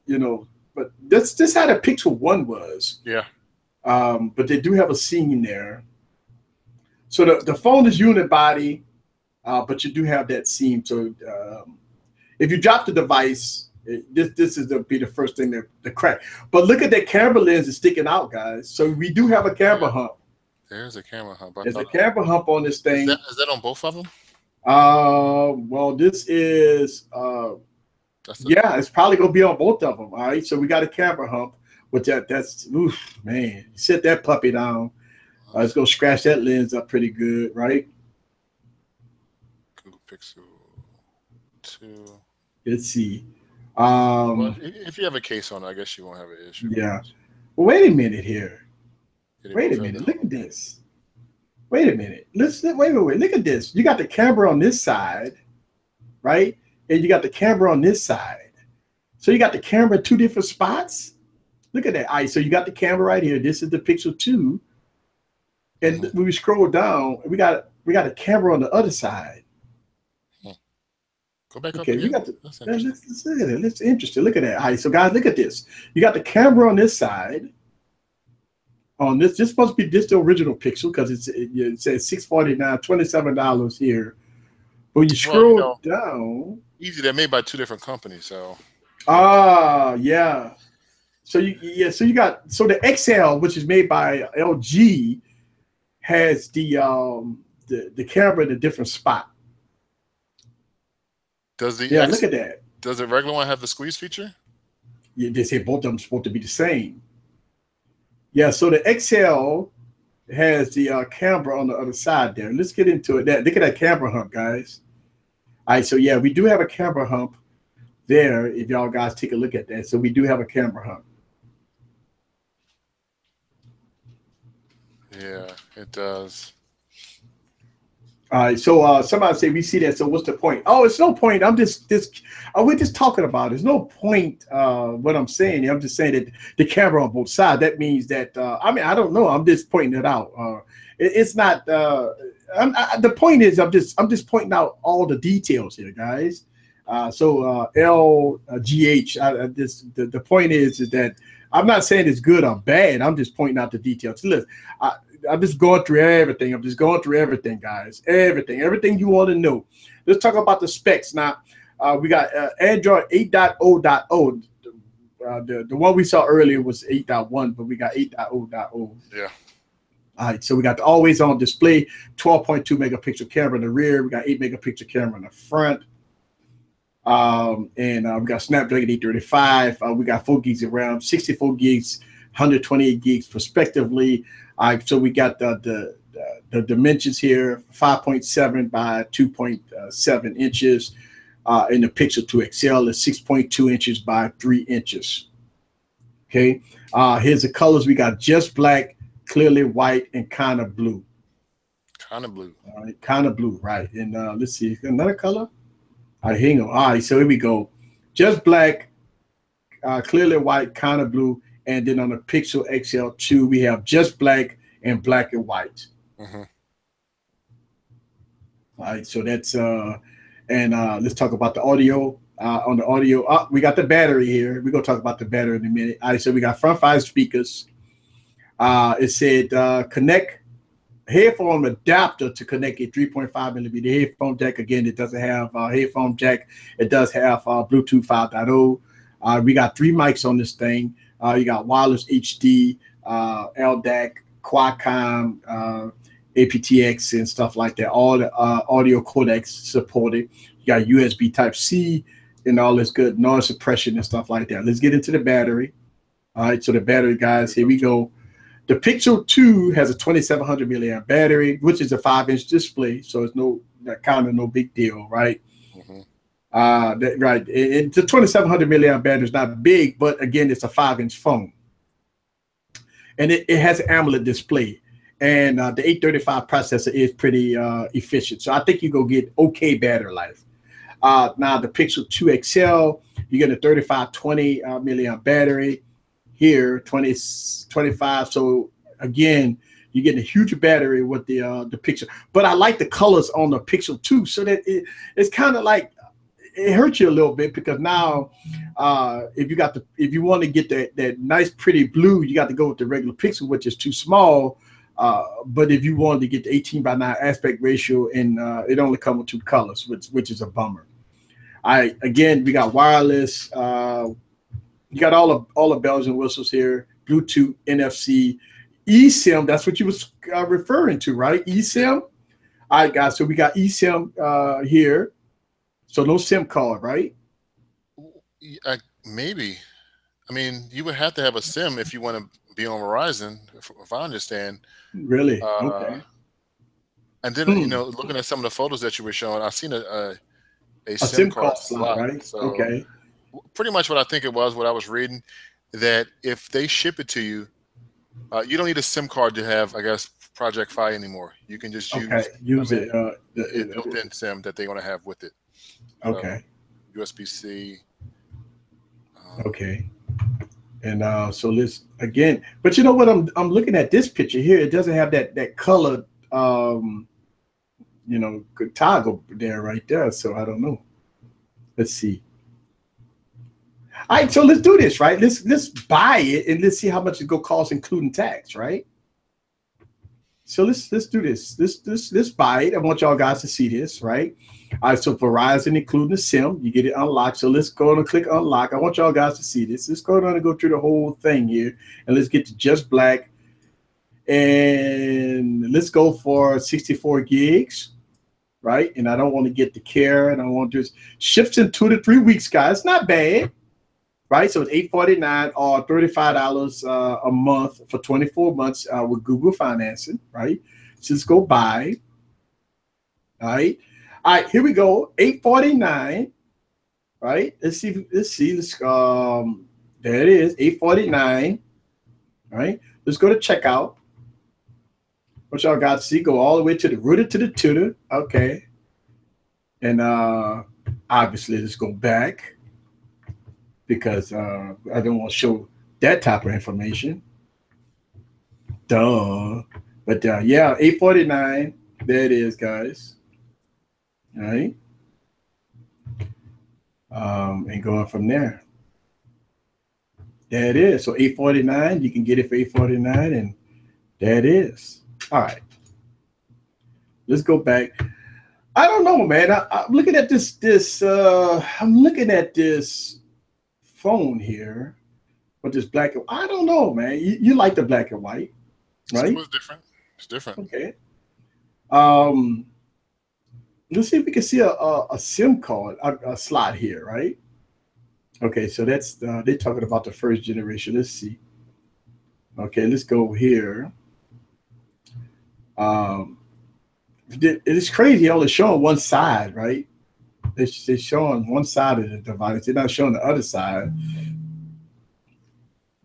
you know, but this how the Pixel 1 was. Yeah. But they do have a seam there. So the phone is unibody, but you do have that seam. So if you drop the device, this is be the first thing to crack. But look at that camera lens is sticking out, guys. So we do have a camera hump. There's a camera hump. There's a camera hump on this thing. Is that on both of them? Well, this is yeah, it's probably gonna be on both of them. All right, so we got a camera hump, but that's oof, man. You set that puppy down. It's gonna scratch that lens up pretty good, right? Google Pixel 2. Let's see. Well, if you have a case on it, I guess you won't have an issue. Yeah. Well, wait a minute here. Wait a minute. Look at this. Wait a minute. Wait. Look at this. You got the camera on this side, right? And you got the camera on this side. So you got the camera in two different spots. Look at that. All right, so you got the camera right here. This is the Pixel 2. And when we scroll down, we got a camera on the other side. Go back up. Okay, you got the. Let's look at it. That's interesting. Look at that. All right, so guys, look at this. You got the camera on this side. On this supposed to be the original Pixel because it says $649, $27 here. But you scroll down. Easy, they're made by two different companies, so. Yeah. So you got the XL, which is made by LG, has the camera in a different spot. Does the look at that. Does the regular one have the squeeze feature? Yeah, they say both of them are supposed to be the same. Yeah, so the XL has the camera on the other side there. Let's get into it. Look at that camera hump, guys. All right, so yeah, we do have a camera hump there. If y'all guys take a look at that, so we do have a camera hump. Yeah, it does. All right, so somebody say we see that. So what's the point? Oh, it's no point. We're just talking about it. There's no point. What I'm saying, I'm just saying that the camera on both sides. That means that I mean, I don't know. I'm just pointing it out. It's not. The point is, I'm just pointing out all the details here, guys. So LGH. The point is that I'm not saying it's good or bad. I'm just pointing out the details. Look, I'm just going through everything. I'm just going through everything, guys. Everything you want to know. Let's talk about the specs now. We got Android 8.0.0. The one we saw earlier was 8.1, but we got 8.0.0. Yeah. All right, so we got the always-on display, 12.2 megapixel camera in the rear. We got 8 megapixel camera in the front. And we got Snapdragon 835. We got 4 gigs of RAM, 64 gigs, 128 gigs respectively. So we got the dimensions here, 5.7 by 2.7 inches. And the Pixel 2 XL is 6.2 inches by 3 inches. Okay. Here's the colors. We got just black, clearly white, and kind of blue. Kind of blue. All right, kind of blue, right. And let's see, another color. All right, hang on. All right, so here we go. Just black, clearly white, kind of blue. And then on the Pixel XL2, we have just black and black and white. Mm-hmm. All right, so that's let's talk about the audio. On the audio, we got the battery here. We're gonna talk about the battery in a minute. All right, so we got front 5 speakers. It said connect headphone adapter to connect a 3.5 millimeter headphone jack. Again, it doesn't have a headphone jack. It does have Bluetooth 5.0. We got 3 mics on this thing. You got wireless HD, LDAC, Qualcomm, aptX, and stuff like that. All the audio codecs supported. You got USB Type-C and all this good noise suppression and stuff like that. Let's get into the battery. All right, so the battery, guys, here we go. The Pixel 2 has a 2700 milliamp battery, which is a 5-inch display, so it's no big deal, right? Mm-hmm. Right. It's a 2700 milliamp battery. It's not big, but again, it's a 5-inch phone, and it has an AMOLED display, and the 835 processor is pretty efficient. So I think you go get okay battery life. Now the Pixel 2 XL, you get a 3520 milliamp battery. Here 25. So again, You're getting a huge battery with the Pixel. But I like the colors on the Pixel too, so that it's kind of like it hurts you a little bit because now if you want to get that nice pretty blue, you got to go with the regular Pixel, which is too small. But if you wanted to get the 18:9 aspect ratio, and it only comes with 2 colors, which is a bummer. Again, we got wireless. You got all the bells and whistles here. Bluetooth, NFC, eSIM. That's what you was referring to, right? eSIM. All right, guys. So we got eSIM here. So no SIM card, right? Maybe. I mean, you would have to have a SIM if you want to be on Verizon, if I understand. Really? Okay. And then, you know, looking at some of the photos that you were showing, I've seen a SIM card slot, right? So okay. Pretty much what I think it was, what I was reading, that if they ship it to you, you don't need a SIM card to have, I guess, Project Fi anymore. You can just use the built-in SIM that they're going to have with it. Okay. USB-C. Okay. And so let's again, but you know what? I'm looking at this picture here. It doesn't have that colored, you know, toggle there right there. So I don't know. Let's see. All right, so let's do this, right? Let's buy it and let's see how much it go cost, including tax, right? So let's do this. Let's buy it. I want y'all guys to see this, right? All right, so Verizon, including the SIM, you get it unlocked. So let's go and click unlock. I want y'all guys to see this. Let's go down and go through the whole thing here, and let's get to just black. And let's go for 64 gigs, right? And I don't want to get the care, and I want to just ships in 2 to 3 weeks, guys. Not bad, right? So it's $849 or $35 a month for 24 months with Google financing, right? So let's go buy. All right. All right, here we go. $849, right? Let's see. There it is, $849. All right. Let's go to checkout. What y'all got to see? Go all the way to the rooter to the tutor. Okay. And obviously, let's go back because I don't want to show that type of information. Duh. But yeah, $849. There it is, guys. All right. And going from there. There it is. So $849, you can get it for $849, and there it is. All right. Let's go back. I don't know, man. I'm looking at this. I'm looking at this phone here with this black and I don't know, man. You like the black and white, right? It's different. It's different. Okay. Let's see if we can see a SIM card, a slot here, right? Okay, so that's they're talking about the first generation. Let's see. Okay, let's go here. It is crazy. Only showing one side, right? They're showing one side of the device. They're not showing the other side.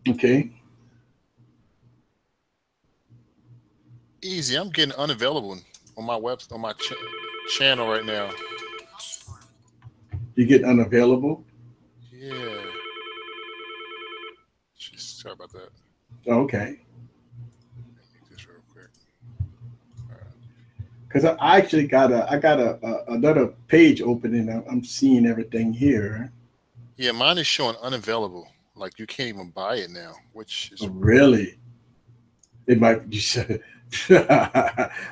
Okay. Easy. I'm getting unavailable on my channel right now. You get unavailable? Yeah. Sorry about that. Okay. Just real quick. Because I actually got another page open and I'm seeing everything here. Yeah, mine is showing unavailable. Like you can't even buy it now, which is really. It might. You said,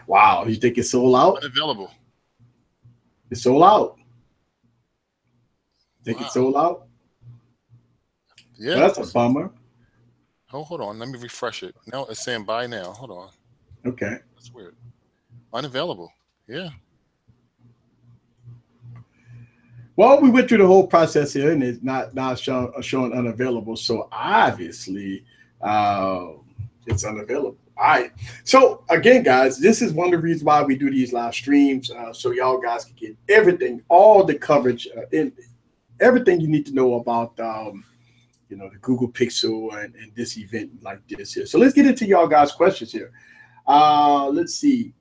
wow. You think it's sold out? Unavailable. It's sold out. Think it's sold out? Yeah. Well, that's a bummer. Oh, hold on. Let me refresh it. No, it's saying buy now. Hold on. Okay. That's weird. Unavailable. Yeah. Well, we went through the whole process here, and it's not showing unavailable. So obviously, it's unavailable. All right. So again, guys, this is one of the reasons why we do these live streams, so y'all guys can get everything, all the coverage, and everything you need to know about, you know, the Google Pixel and this event like this here. So let's get into y'all guys' questions here. Let's see.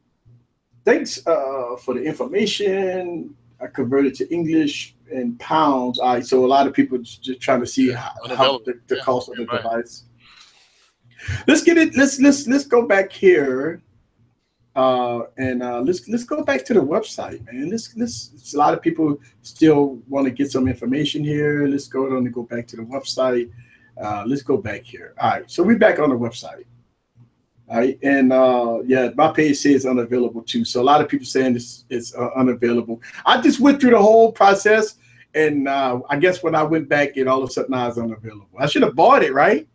Thanks for the information. I converted to English and pounds. All right, so a lot of people just trying to see how the cost of the device. Let's get it. Let's go back here. Let's go back to the website, man. Let's a lot of people still want to get some information here. Let's go back to the website. Let's go back here. All right, so we're back on the website. All right, and yeah, my page says unavailable too. So a lot of people saying it's unavailable. I just went through the whole process, and I guess when I went back, it all of a sudden now it's unavailable. I should have bought it, right?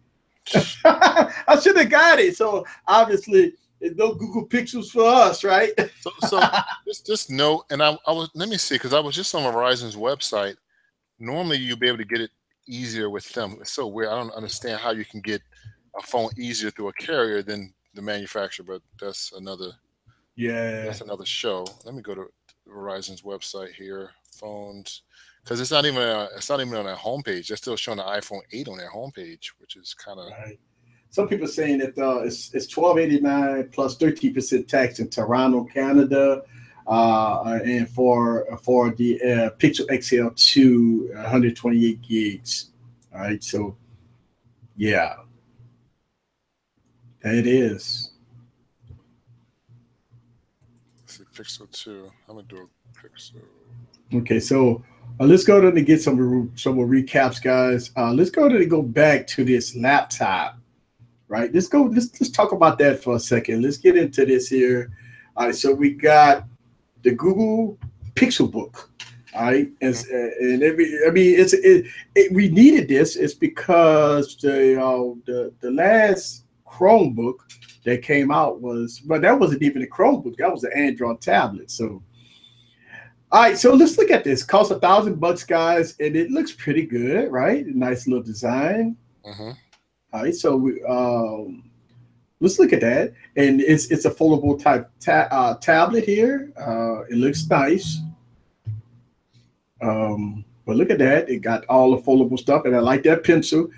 I should have got it. So obviously. There's no Google Pixels for us, right? So just note, and I was, let me see, because I was just on Verizon's website. Normally, you'll be able to get it easier with them. It's so weird. I don't understand how you can get a phone easier through a carrier than the manufacturer, but that's another. Yeah, that's another show. Let me go to Verizon's website here, phones, because it's not even on their homepage. They're still showing the iPhone 8 on their homepage, which is kind of. Right. Some people saying that it's $12.89 plus 13% tax in Toronto, Canada, and for the Pixel XL2, 128 gigs. All right, so yeah, it is. Let's see, Pixel 2. I'm gonna do a Pixel. Okay, so let's go to get some more recaps, guys. Let's go back to this laptop. Right, let's talk about that for a second. Let's get into this here. All right, so we got the Google Pixelbook. All right, we needed this. It's because the last Chromebook that came out that wasn't even a Chromebook. That was an Android tablet. So, all right, so let's look at this. Costs $1,000, guys, and it looks pretty good, right? Nice little design. All right, so let's look at that, and it's a foldable type tablet here. It looks nice, but look at that. It got all the foldable stuff, and I like that pencil.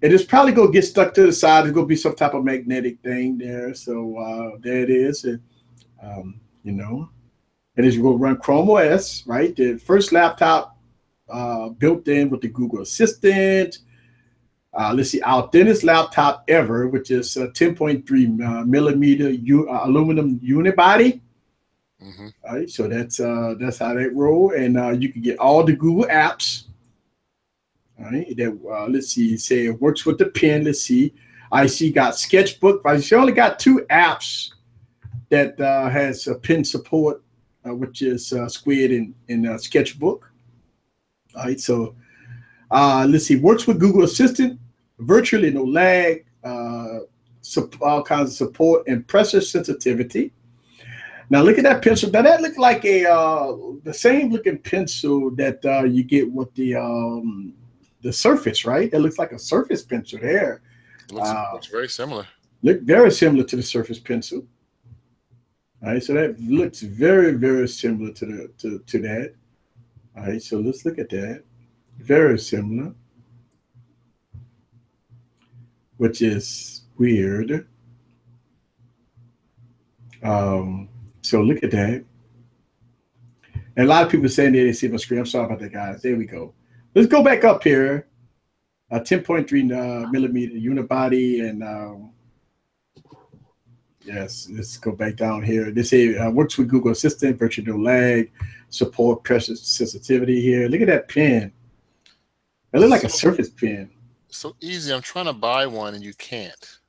And it's probably gonna get stuck to the side. There's gonna be some type of magnetic thing there. So there it is, and you know, and it's gonna run Chrome OS, right? The first laptop built in with the Google Assistant. Let's see, our thinnest laptop ever, which is 10.3 millimeter aluminum unibody. All right, so that's how that roll, and you can get all the Google apps. All right, that let's see, say it works with the pen. Let's see, I see got Sketchbook. I see only got 2 apps that has a pen support, which is Squid and Sketchbook. All right, so let's see, works with Google Assistant. Virtually no lag, all kinds of support, and pressure sensitivity. Now look at that pencil. Now that looks like the same looking pencil that you get with the Surface, right? That looks like a Surface pencil there. Looks very similar. Look very similar to the Surface pencil. All right, so that looks very, very similar to that. All right, so let's look at that. Very similar. Which is weird. So look at that. And a lot of people saying they didn't see my screen. I'm sorry about that, guys. There we go. Let's go back up here. 10.3 millimeter unibody, and yes, let's go back down here. They say works with Google Assistant, virtual no lag, support pressure sensitivity here. Look at that pen. It looks like a Surface pen. So easy. I'm trying to buy one and you can't.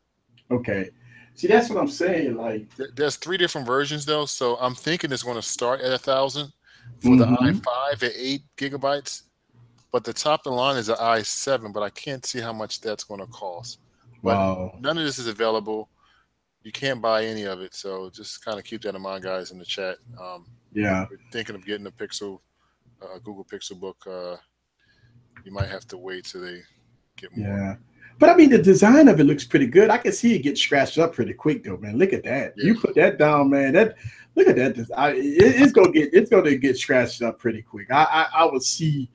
Okay. See, that's what I'm saying. Like, there's 3 different versions though, so I'm thinking it's going to start at $1,000 for the i5 at 8 gigabytes, but the top of the line is the i7. But I can't see how much that's going to cost. But wow, none of this is available. You can't buy any of it, so just kind of keep that in mind, guys, in the chat. Yeah, if you're thinking of getting a Google Pixelbook. You might have to wait till they get more. Yeah. But I mean, the design of it looks pretty good. I can see it get scratched up pretty quick, though, man. Look at that. Yeah. You put that down, man. Look at that. It's gonna get scratched up pretty quick. I would see,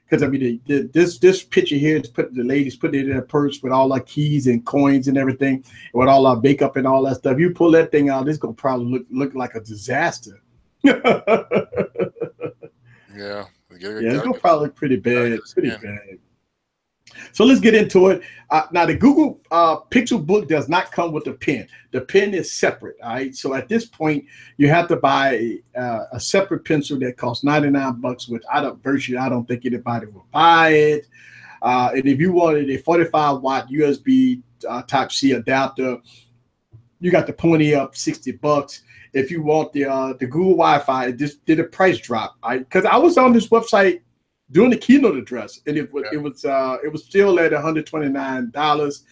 because I mean, this picture here is the ladies put it in a purse with all our keys and coins and everything, with all our makeup and all that stuff. You pull that thing out, it's gonna probably look like a disaster. Yeah. It's gonna probably look pretty bad. Pretty bad. So let's get into it. Now, the Google Pixelbook does not come with a pen. The pen is separate. All right. So at this point, you have to buy a separate pencil that costs $99, which I don't think anybody will buy it. And if you wanted a 45-watt USB Type-C adapter, you got the pony up $60. If you want the Google Wi-Fi, it just did a price drop. Because I was on this website doing the keynote address, and it was still at $129,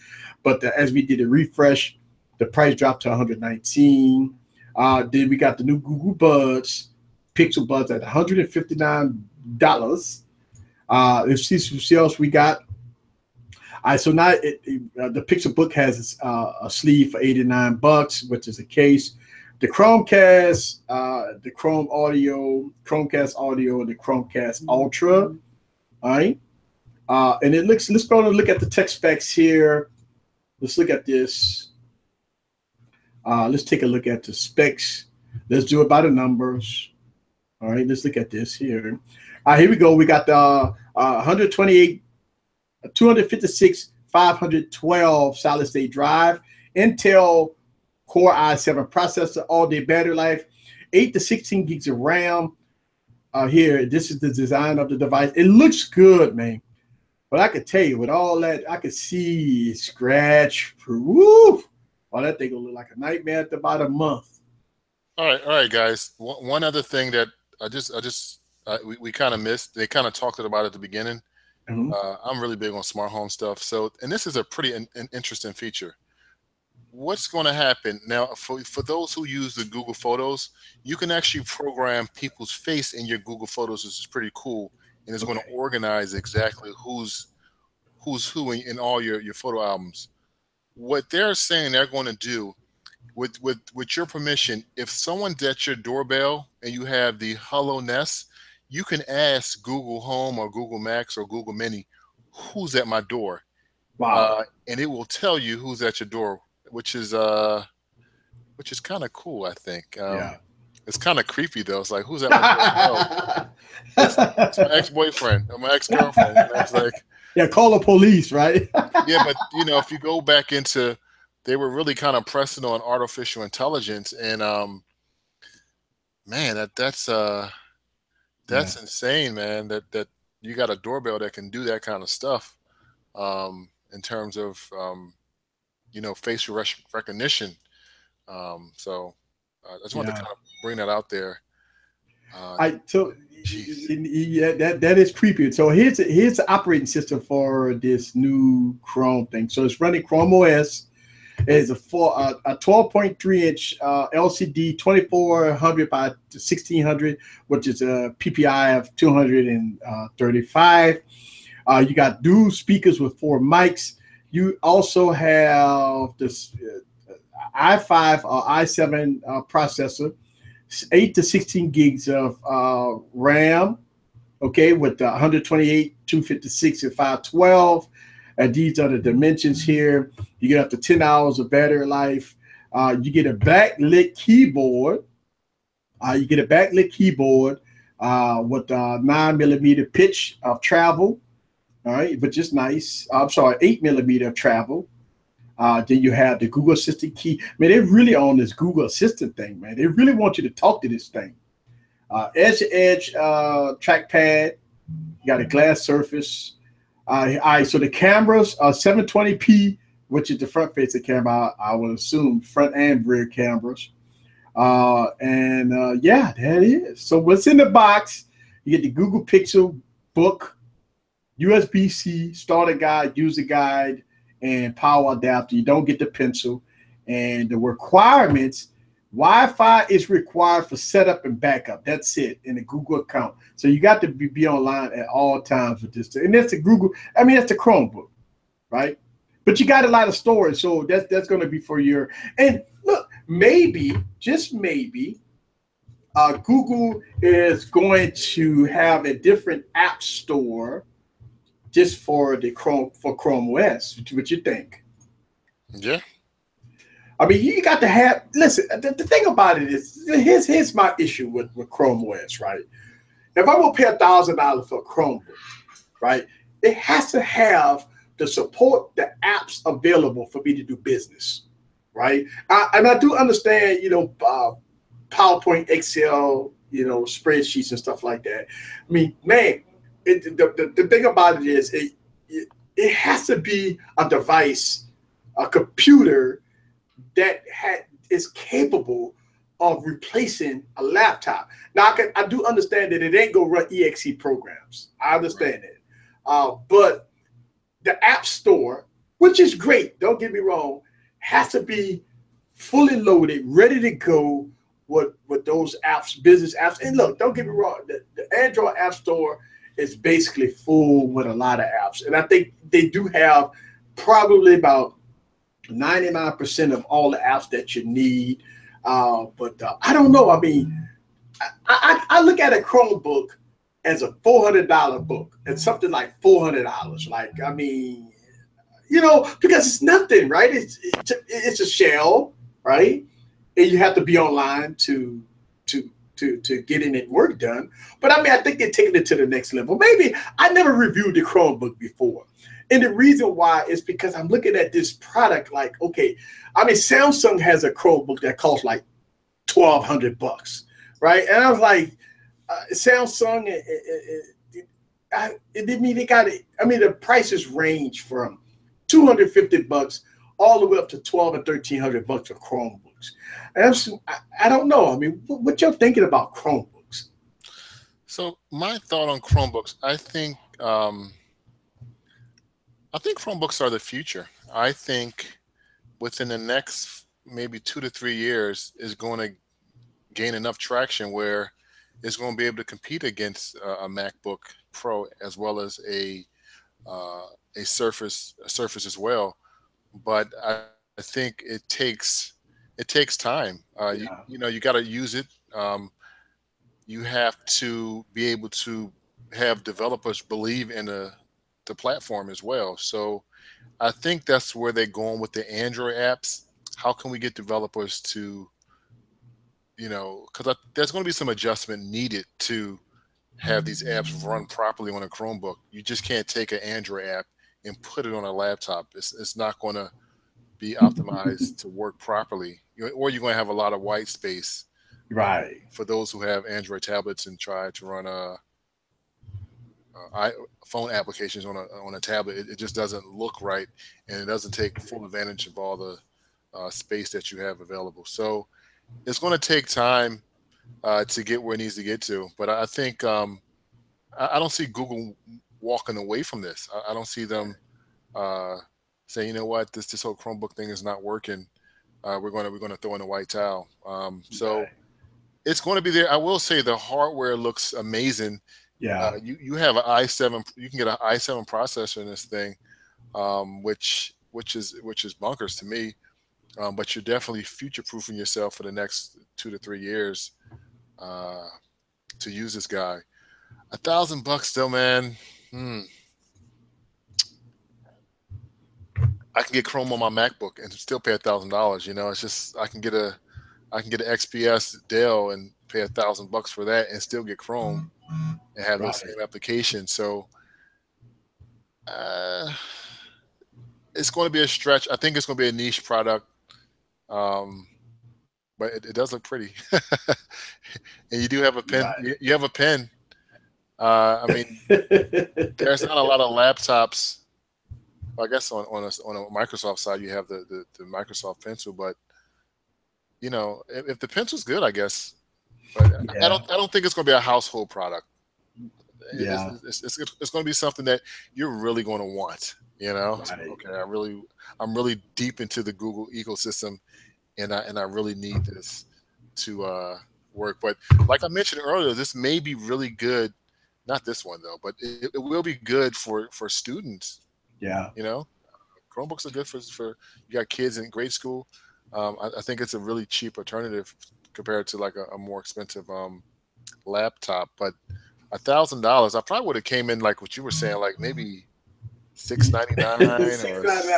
but as we did a refresh, the price dropped to $119. Then we got the new Google Buds, Pixel Buds at $159. Let's see what else we got. All right, so now the Pixelbook has a sleeve for $89, which is a case. The Chromecast, the Chromecast Audio, and the Chromecast Ultra. All right, and let's go and look at the tech specs here. Let's look at this. Let's take a look at the specs. Let's do it by the numbers. All right, let's look at this here. Here we go. We got the 128, 256, 512 solid state drive, Intel Core i7 processor, all-day battery life, 8 to 16 gigs of RAM. Here, this is the design of the device. It looks good, man. But I could tell you, with all that, I could see scratch proof. Oh, that thing will look like a nightmare after about a month. All right, guys. One other thing that we kind of missed. They kind of talked about it at the beginning. Mm-hmm. I'm really big on smart home stuff. So, and this is a pretty an interesting feature. What's going to happen now for those who use the Google Photos? You can actually program people's face in your Google Photos, which is pretty cool, and it's going to organize exactly who's who in all your photo albums. What they're saying they're going to do, with your permission, if someone's at your doorbell and you have the Hello Nest, you can ask Google Home or Google Max or Google Mini, who's at my door? Wow. And it will tell you who's at your door, which is kind of cool, I think. Yeah. It's kind of creepy though. It's like, who's at my door? It's my ex-boyfriend or my ex-girlfriend. And I was like, yeah, call the police, right? yeah, but if you go back into, they were really kind of pressing on artificial intelligence, and man, that's insane, man. That you got a doorbell that can do that kind of stuff, in terms of facial recognition. So I just wanted to kind of bring that out there. That is creepy. So here's the operating system for this new Chrome thing. So it's running Chrome OS. It's a 12.3-inch LCD, 2400 by 1600, which is a PPI of 235. You got dual speakers with 4 mics. You also have this i5 or i7 processor, 8 to 16 gigs of RAM, okay, with 128, 256, and 512. And these are the dimensions here. You get up to 10 hours of battery life. You get a backlit keyboard. With 9mm pitch of travel. All right, which is nice. I'm sorry, 8mm of travel. Then you have the Google Assistant key. Man, they're really on this Google Assistant thing, man. They really want you to talk to this thing. Edge-to-edge trackpad. You got a glass surface. All right, so the cameras are 720p, which is the front-facing camera, I would assume, front and rear cameras. Yeah, that is. So what's in the box? You get the Google Pixel Book, USB-C, starter guide, user guide, and power adapter. You don't get the pencil. And the requirements, Wi-Fi is required for setup and backup. That's it in the Google account. So you got to be online at all times with this. And that's the that's the Chromebook, right? But you got a lot of storage, so that's going to be for your. And look, maybe, just maybe, Google is going to have a different app store just for the Chrome OS. What you think? Yeah. I mean, you got to have. Listen, the thing about it is, here's my issue with Chrome OS, right? If I'm gonna pay $1,000 for a Chromebook, right, it has to have to support the apps available for me to do business, right? And I do understand, PowerPoint, Excel, spreadsheets and stuff like that. I mean, man, the thing about it is it has to be a device, a computer that is capable of replacing a laptop. Now, I do understand that it ain't gonna run exe programs. I understand it, but the App Store, which is great, don't get me wrong, has to be fully loaded, ready to go with those apps, business apps. And look, don't get me wrong, the Android App Store is basically full with a lot of apps, and I think they do have probably about 99% of all the apps that you need. But I don't know. I mean, I look at a Chromebook as a $400 book. It's something like $400. Like, I mean, because it's nothing, right? It's a shell, right? And you have to be online to getting it work done. But I mean, I think they're taking it to the next level. Maybe I never reviewed the Chromebook before. And the reason why is because I'm looking at this product like, okay, I mean, Samsung has a Chromebook that costs like $1,200, right? And I was like, Samsung, the prices range from $250 all the way up to $1,200 and $1,300 for Chromebooks. And I don't know. I mean, what you're thinking about Chromebooks? So my thought on Chromebooks, I think Chromebooks are the future. I think within the next maybe 2 to 3 years is going to gain enough traction where it's going to be able to compete against a MacBook Pro as well as a Surface as well. But I think it takes time. You got to use it. You have to be able to have developers believe in the platform as well. So I think that's where they're going with the Android apps. How can we get developers to, because there's going to be some adjustment needed to have these apps run properly on a Chromebook. You just can't take an Android app and put it on a laptop. It's not going to be optimized to work properly, or you're going to have a lot of white space. Right. For those who have Android tablets and try to run phone applications on a tablet, it just doesn't look right, and it doesn't take full advantage of all the space that you have available. So it's going to take time to get where it needs to get to. But I think I don't see Google walking away from this. I don't see them saying, you know what, this whole Chromebook thing is not working. We're going to throw in a white towel. So it's going to be there. I will say the hardware looks amazing. Yeah. You have an i7. You can get an i7 processor in this thing, which is bonkers to me. But you're definitely future-proofing yourself for the next 2 to 3 years to use this guy. $1,000 still, man. I can get Chrome on my MacBook and still pay $1,000. It's just I can get an XPS Dell and pay $1,000 for that and still get Chrome and have the same application. So it's going to be a stretch. I think it's going to be a niche product. But it does look pretty. And you do have a pen. Right. You have a pen. I mean, there's not a lot of laptops. I guess on a Microsoft side, you have the Microsoft Pencil, but if the pencil's good, I guess. But I don't think it's going to be a household product. Yeah, it's going to be something that you're really going to want. Right. So, okay, I'm really deep into the Google ecosystem, and I really need this to work. But like I mentioned earlier, this may be really good. Not this one though, but it will be good for students. Yeah. Chromebooks are good for you got kids in grade school. I think it's a really cheap alternative compared to like a more expensive laptop. But $1,000, I probably would have came in like what you were saying, like maybe $699 or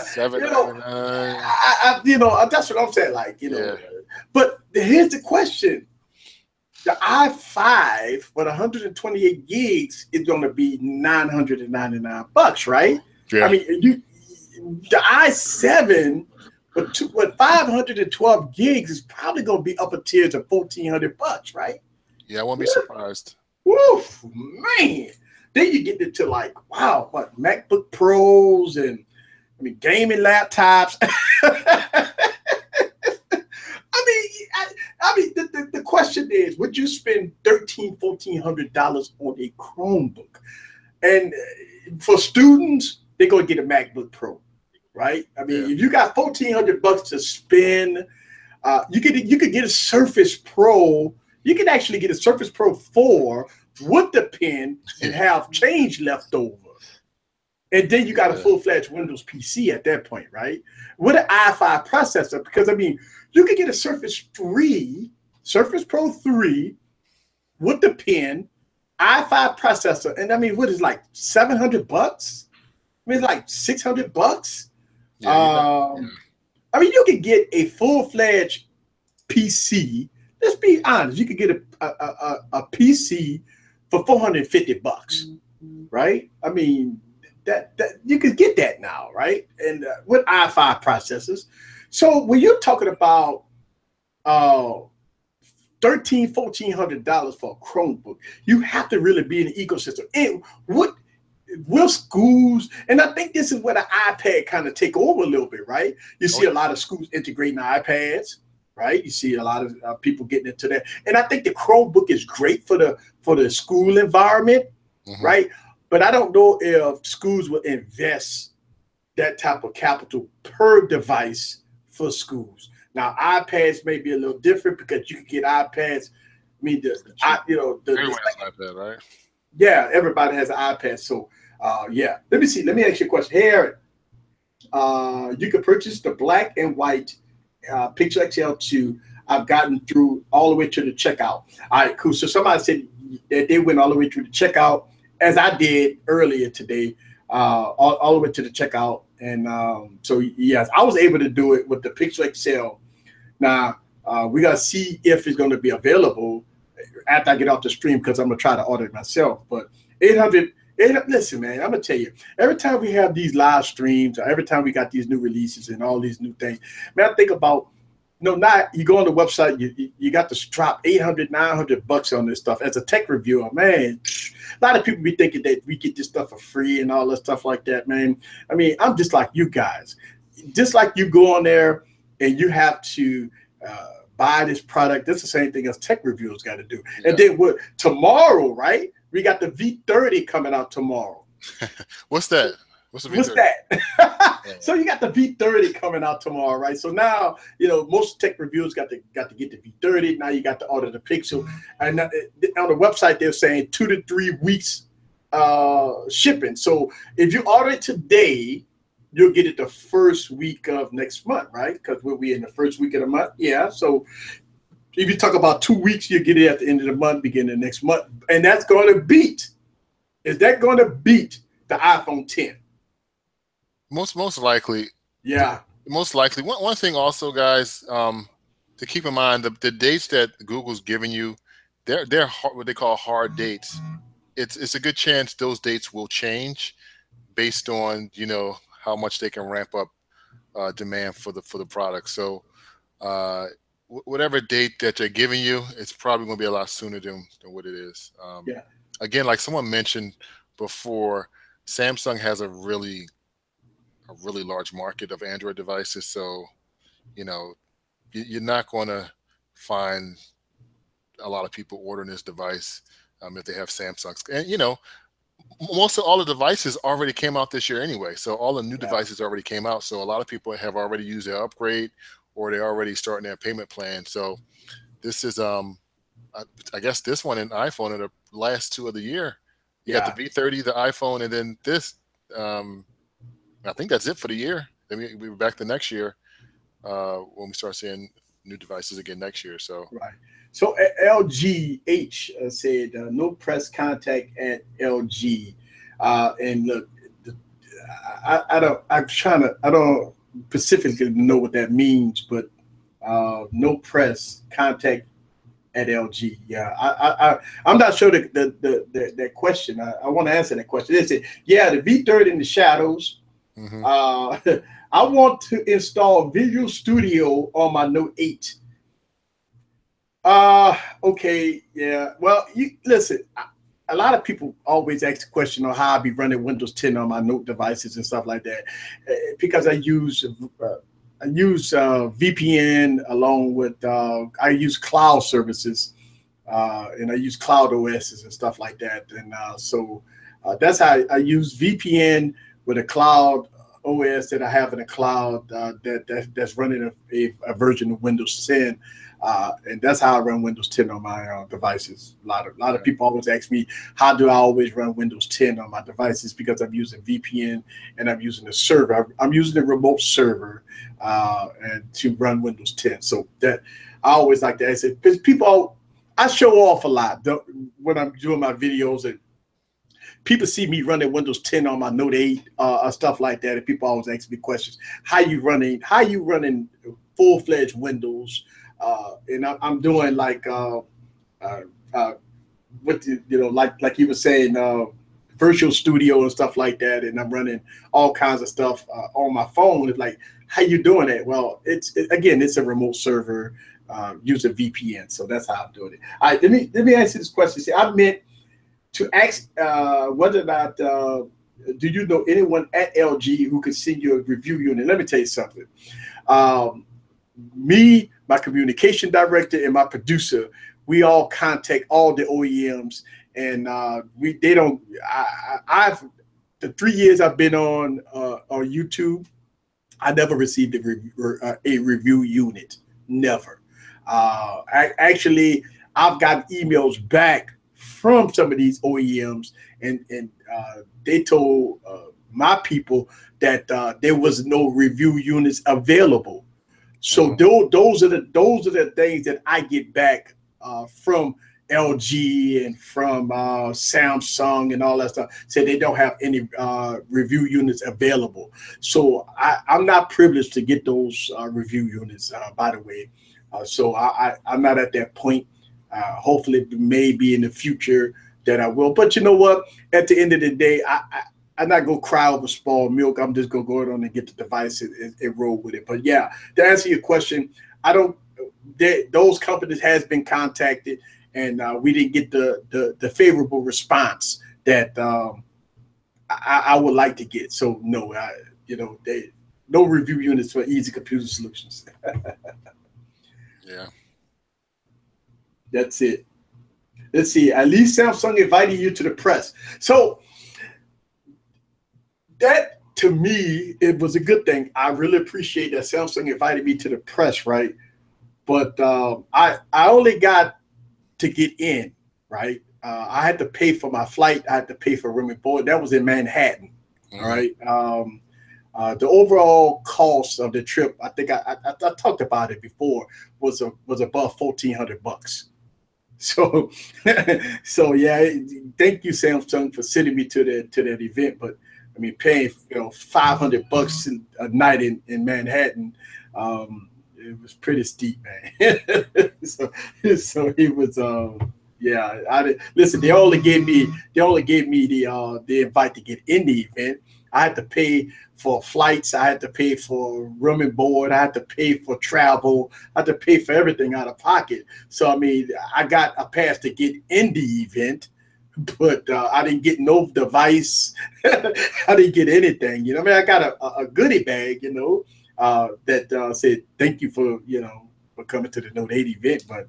$799. That's what I'm saying. But here's the question: the i5 with 128 gigs is going to be $999, right? Yeah. I mean, the i7 with 512 gigs is probably going to be upper tiers of $1,400, right? Yeah, I won't be surprised. Woof, man. Then you get into like, wow, what MacBook Pros and gaming laptops. The question is, would you spend $1,400 on a Chromebook? And for students, they're gonna get a MacBook Pro, right? I mean, if you got $1,400 to spend, you could get a Surface Pro. You can actually get a Surface Pro 4 with the pen and have change left over. And then you got a full-fledged Windows PC at that point, right? With an i5 processor, because I mean, you could get a Surface Pro 3 with the pen, i5 processor, and I mean, what is like $700? I mean, it's like $600. I mean, you could get a full-fledged PC. Let's be honest, you could get a PC for $450, right? I mean, that you could get that now, right? And with i5 processors. So when you're talking about $1,400 for a Chromebook, you have to really be in the ecosystem. And what will schools, and I think this is where the iPad kind of take over a little bit, right? You see a lot of schools integrating iPads, right? You see a lot of people getting into that. And I think the Chromebook is great for the school environment, right? But I don't know if schools will invest that type of capital per device for schools. Now, iPads may be a little different because you can get iPads. I mean, everyone has an iPad, right? Yeah, everybody has an iPad. So, yeah. Let me see. Let me ask you a question. Here, you can purchase the black and white Pixel XL2. I've gotten through all the way to the checkout. All right, cool. So somebody said that they went all the way through the checkout, as I did earlier today, all the way to the checkout. And so, yes, I was able to do it with the Pixel XL. Now, we got to see if it's going to be available after I get off the stream, because I'm going to try to order it myself. But 800, listen, man, I'm going to tell you, every time we have these live streams, or every time we got these new releases and all these new things, man, I think about, now you go on the website, you got to drop $800, $900 on this stuff. As a tech reviewer, man, a lot of people be thinking that we get this stuff for free and all that stuff like that, man. I mean, I'm just like you guys. Just like you go on there and you have to buy this product, that's the same thing as tech reviewers got to do. Yeah. And then tomorrow, right? We got the V30 coming out tomorrow. What's that? What's that? So you got the V30 coming out tomorrow, right? So now, most tech reviewers got to get the V30. Now you got to order the Pixel. And on the website, they're saying 2 to 3 weeks shipping. So if you order it today, you'll get it the first week of next month, right? Because we'll be in the first week of the month. Yeah. So if you talk about 2 weeks, you get it at the end of the month, beginning of next month. And that's going to beat. Is that going to beat the iPhone 10? Most likely. Yeah. Most likely. One thing also, guys, to keep in mind, the dates that Google's giving you, they're what they call hard dates. It's a good chance those dates will change based on how much they can ramp up demand for the product. So whatever date that they're giving you, it's probably going to be a lot sooner than what it is. Again, like someone mentioned before, Samsung has a really large market of Android devices. So, you're not going to find a lot of people ordering this device if they have Samsungs. And, most of all the devices already came out this year anyway. So all the new devices already came out. So a lot of people have already used their upgrade, or they're already starting their payment plan. So this is, I guess this one and iPhone are the last two of the year. You got the V30, the iPhone, and then this. I think that's it for the year. Then we'll be back the next year when we start seeing new devices again next year. So right. So LGH said no press contact at LG, and look, I don't specifically know what that means, but no press contact at LG. Yeah, I'm not sure that question. I want to answer that question. They said, yeah, the V30 in the shadows. Mm-hmm. I want to install Visual Studio on my Note 8. Okay, yeah. Well, you listen. A lot of people always ask the question on how I be running Windows 10 on my Note devices and stuff like that, because I use VPN along with I use cloud services, and I use cloud OSs and stuff like that, and so that's how I use VPN with a cloud OS that I have in the cloud that's running a version of Windows 10. And that's how I run Windows 10 on my devices. A lot of people always ask me, how do I always run Windows 10 on my devices? Because I'm using VPN and I'm using a server. I'm using a remote server and to run Windows 10. So that I always like to ask it, because I show off a lot when I'm doing my videos, and people see me running Windows 10 on my Note 8, stuff like that. And people always ask me questions. How you running full-fledged Windows? And I'm doing like like you were saying, Virtual Studio and stuff like that, and I'm running all kinds of stuff on my phone. It's like, how you doing it? Well, it's a remote server using VPN, so that's how I'm doing it. All right, let me answer this question. See, I meant to ask whether or not do you know anyone at LG who could send you a review unit? Let me tell you something. Me, my communication director, and my producer, we all contact all the OEMs, and I've the 3 years I've been on YouTube, I never received a review unit. Never. Actually, I've got emails back from some of these OEMs, and they told my people that there was no review units available. So those are the things that I get back from LG and from Samsung and all that stuff. Say they don't have any review units available. So I'm not privileged to get those review units, by the way. So I'm not at that point. Hopefully, maybe in the future that I will. But you know what? At the end of the day, I'm not gonna cry over spoiled milk. I'm just gonna go on and get the device and roll with it. But yeah, to answer your question, those companies has been contacted, and we didn't get the favorable response that I would like to get. So no, no review units for Easy Computer Solutions. Yeah. That's it. Let's see. At least Samsung invited you to the press. So that, to me, it was a good thing. I really appreciate that Samsung invited me to the press, right? But I only got to get in, right? I had to pay for my flight. I had to pay for room and board. That was in Manhattan, all right? The overall cost of the trip, I think I talked about it before, was above $1,400. So, so yeah, thank you, Samsung, for sending me to that event. But I mean, paying $500 a night in Manhattan, it was pretty steep, man. so it was yeah. Listen. They only gave me the invite to get in the event. I had to pay for flights. I had to pay for room and board. I had to pay for travel. I had to pay for everything out of pocket. So, I mean, I got a pass to get in the event, but I didn't get no device. I didn't get anything. I mean, I got a goodie bag, that said, thank you for coming to the Note 8 event. But,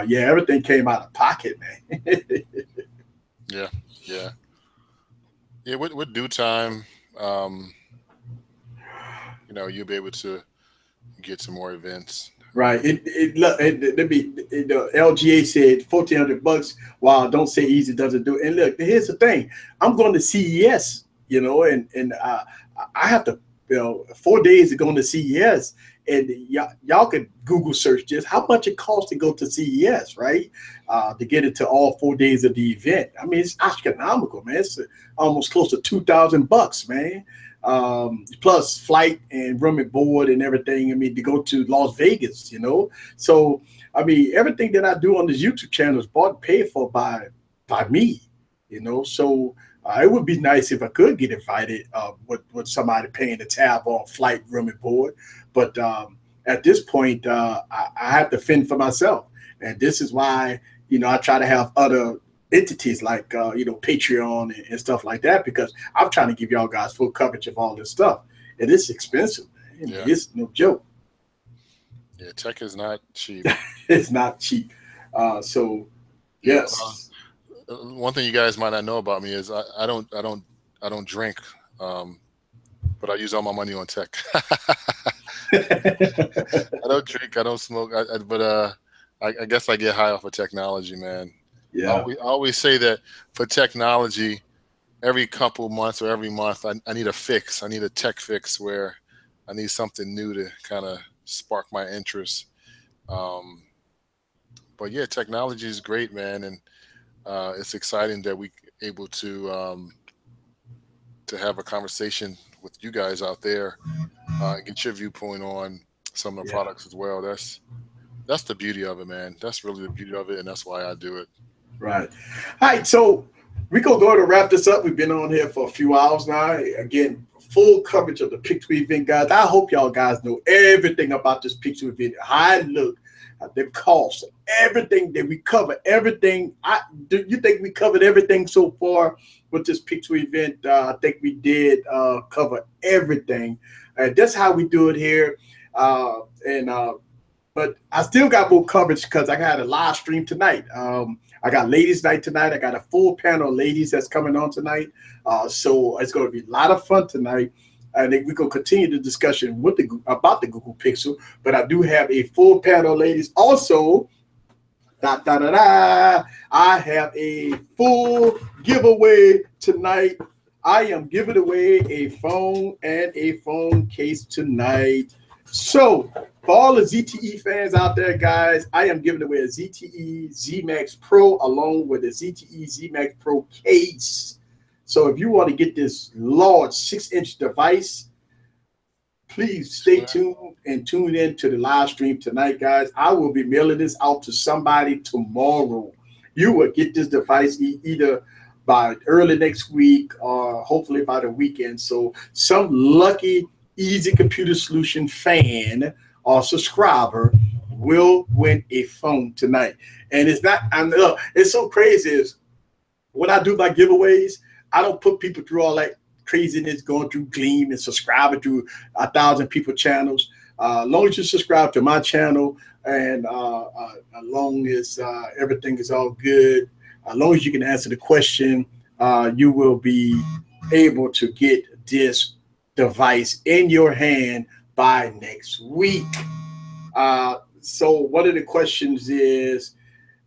yeah, everything came out of pocket, man. Yeah. With due time, you'll be able to get some more events. Right. LGA said $1,400. Wow, don't say Easy doesn't do it. And look, here's the thing. I'm going to CES, and I have to, 4 days to go to CES, and y'all could Google search just how much it costs to go to CES, right? To get into all 4 days of the event. I mean, it's astronomical, man. It's almost close to $2,000, man. Plus flight and room and board and everything. I mean, to go to Las Vegas, So, I mean, everything that I do on this YouTube channel is bought and paid for by me, So, It would be nice if I could get invited with somebody paying the tab on flight, room, and board. But at this point, I have to fend for myself. And this is why, I try to have other entities like, Patreon and stuff like that, because I'm trying to give y'all guys full coverage of all this stuff. And it's expensive, man. Yeah. It's no joke. Yeah, tech is not cheap. It's not cheap. So, yes. One thing you guys might not know about me is I don't drink, but I use all my money on tech. I don't drink, I don't smoke, but I guess I get high off of technology, man. Yeah. I always say that for technology, every couple months or every month, I need a fix. I need a tech fix where I need something new to kind of spark my interest. But yeah, technology is great, man, and it's exciting that we able to have a conversation with you guys out there, get your viewpoint on some of the products as well. That's the beauty of it, man. That's really the beauty of it, and that's why I do it. Right. All right, so we're going to go ahead and wrap this up. We've been on here for a few hours now. Again, full coverage of the Pixel event, guys. I hope y'all guys know everything about this Pixel event, how it look, the cost, everything that we cover, everything. Do you think we covered everything so far with this Pixel event? I think we did cover everything. That's how we do it here. But I still got more coverage because I got a live stream tonight. I got ladies night tonight. I got a full panel of ladies that's coming on tonight. So it's going to be a lot of fun tonight. I think we're going to continue the discussion about the Google Pixel. But I do have a full panel of ladies. Also, I have a full giveaway tonight. I am giving away a phone and a phone case tonight. So, for all the ZTE fans out there, guys, I am giving away a ZTE Z-Max Pro along with a ZTE Z-Max Pro case. So, if you want to get this large 6-inch device, please stay tuned and tune in to the live stream tonight, guys. I will be mailing this out to somebody tomorrow. You will get this device either by early next week or hopefully by the weekend. So, some lucky Easy Computer Solution fan or subscriber will win a phone tonight. And it's not, it's so crazy is when I do my giveaways, I don't put people through all that craziness going through Gleam and subscribing to 1,000 people channels. As long as you subscribe to my channel and as long as everything is all good, as long as you can answer the question, you will be able to get this device in your hand by next week. So one of the questions is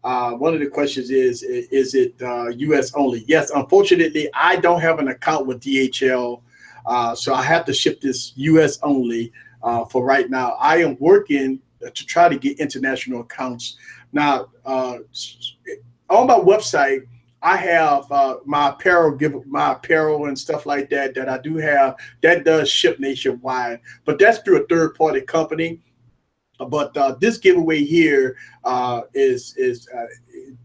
it US only? Yes, unfortunately, I don't have an account with DHL, so I have to ship this US only for right now. I am working to try to get international accounts. Now, on my website, I have my apparel and stuff like that I do have that does ship nationwide, but that's through a third-party company. But this giveaway here is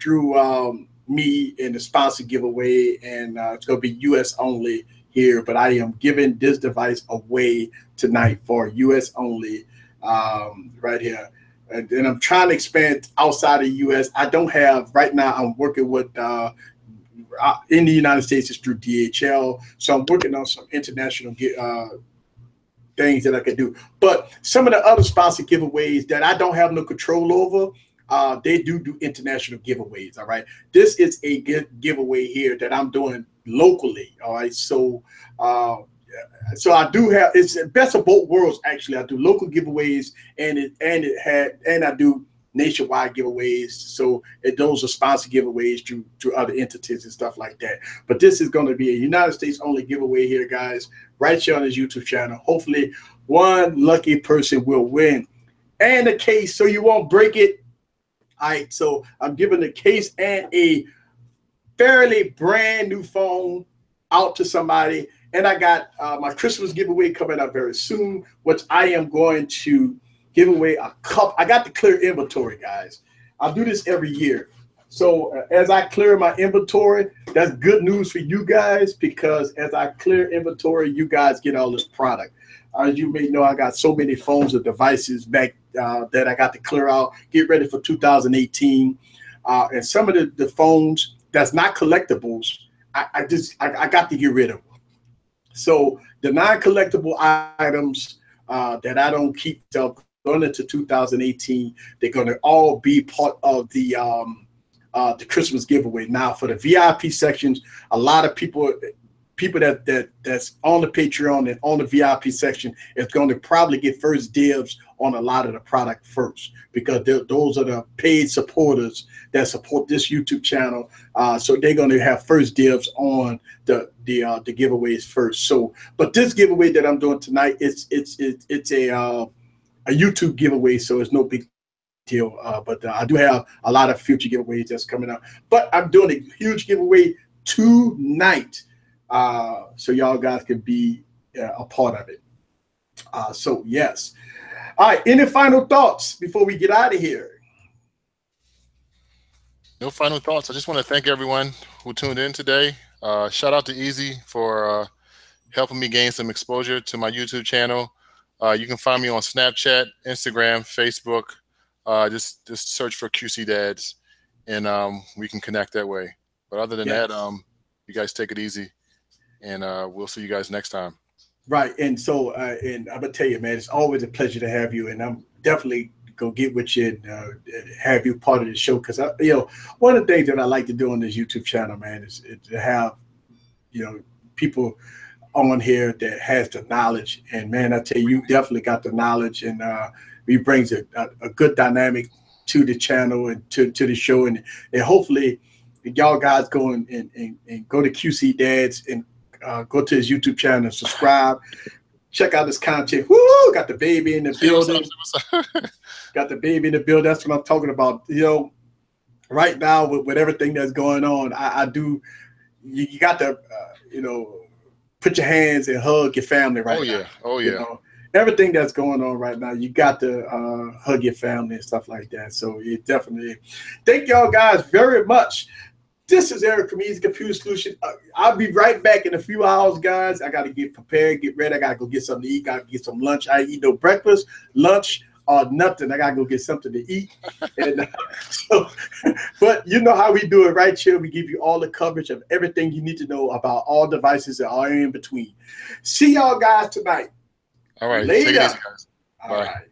through me and the sponsor giveaway, and it's going to be US only here. But I am giving this device away tonight for US only right here. And I'm trying to expand outside of the US. I don't have right now. I'm working with in the United States, it's through DHL. So I'm working on some international things that I can do. But some of the other sponsor giveaways that I don't have no control over, they do international giveaways. All right. This is a giveaway here that I'm doing locally. All right. So so I do have, it's the best of both worlds. Actually, I do local giveaways and I do nationwide giveaways. So those are sponsor giveaways to other entities and stuff like that. But this is going to be a United States only giveaway here, guys, right here on his YouTube channel. Hopefully one lucky person will win. And a case so you won't break it. All right, so I'm giving a case and a fairly brand new phone out to somebody. And I got my Christmas giveaway coming up very soon, which I am going to give away a cup. I got to clear inventory, guys. I'll do this every year. So as I clear my inventory, that's good news for you guys, because as I clear inventory, you guys get all this product. As you may know, I got so many phones and devices back that I got to clear out, get ready for 2018. And some of the phones that's not collectibles, I got to get rid of. So the non-collectible items that I don't keep going into 2018, they're going to all be part of the Christmas giveaway. Now for the VIP sections, a lot of people that's on the Patreon and on the VIP section is going to probably get first dibs on a lot of the product first, because those are the paid supporters that support this YouTube channel. So they're going to have first dibs on the giveaways first. So, but this giveaway that I'm doing tonight, it's a YouTube giveaway, so it's no big deal. But I do have a lot of future giveaways that's coming up. But I'm doing a huge giveaway tonight, so y'all guys can be a part of it. So yes. All right. Any final thoughts before we get out of here? No final thoughts. I just want to thank everyone who tuned in today. Shout out to Easy for helping me gain some exposure to my YouTube channel. You can find me on Snapchat, Instagram, Facebook. Just search for QC Dads, and we can connect that way. But other than that, you guys take it easy, and we'll see you guys next time. Right. And so, and I'm gonna tell you, man, it's always a pleasure to have you, and I'm definitely gonna get with you and have you part of the show, because one of the things that I like to do on this YouTube channel, man, is to have people on here that has the knowledge. And man, I tell you, you definitely got the knowledge, and he brings a good dynamic to the channel and to the show, and hopefully y'all guys go and go to QC Dads and go to his YouTube channel and subscribe. Check out his content. Woo! Got the baby in the building. Got the baby in the building. That's what I'm talking about. Right now with everything that's going on, I do. You got to, put your hands and hug your family right now. Oh yeah. Everything that's going on right now, you got to hug your family and stuff like that. So it definitely. Thank y'all guys very much. This is Eric from Easy Computer Solution. I'll be right back in a few hours, guys. I got to get prepared, get ready. I got to go get something to eat. Got to get some lunch. I eat no breakfast, lunch, or nothing. I got to go get something to eat. And but you know how we do it right here. We give you all the coverage of everything you need to know about all devices and all in between. See y'all guys tonight. All right. Later. Take it easy, guys. All right.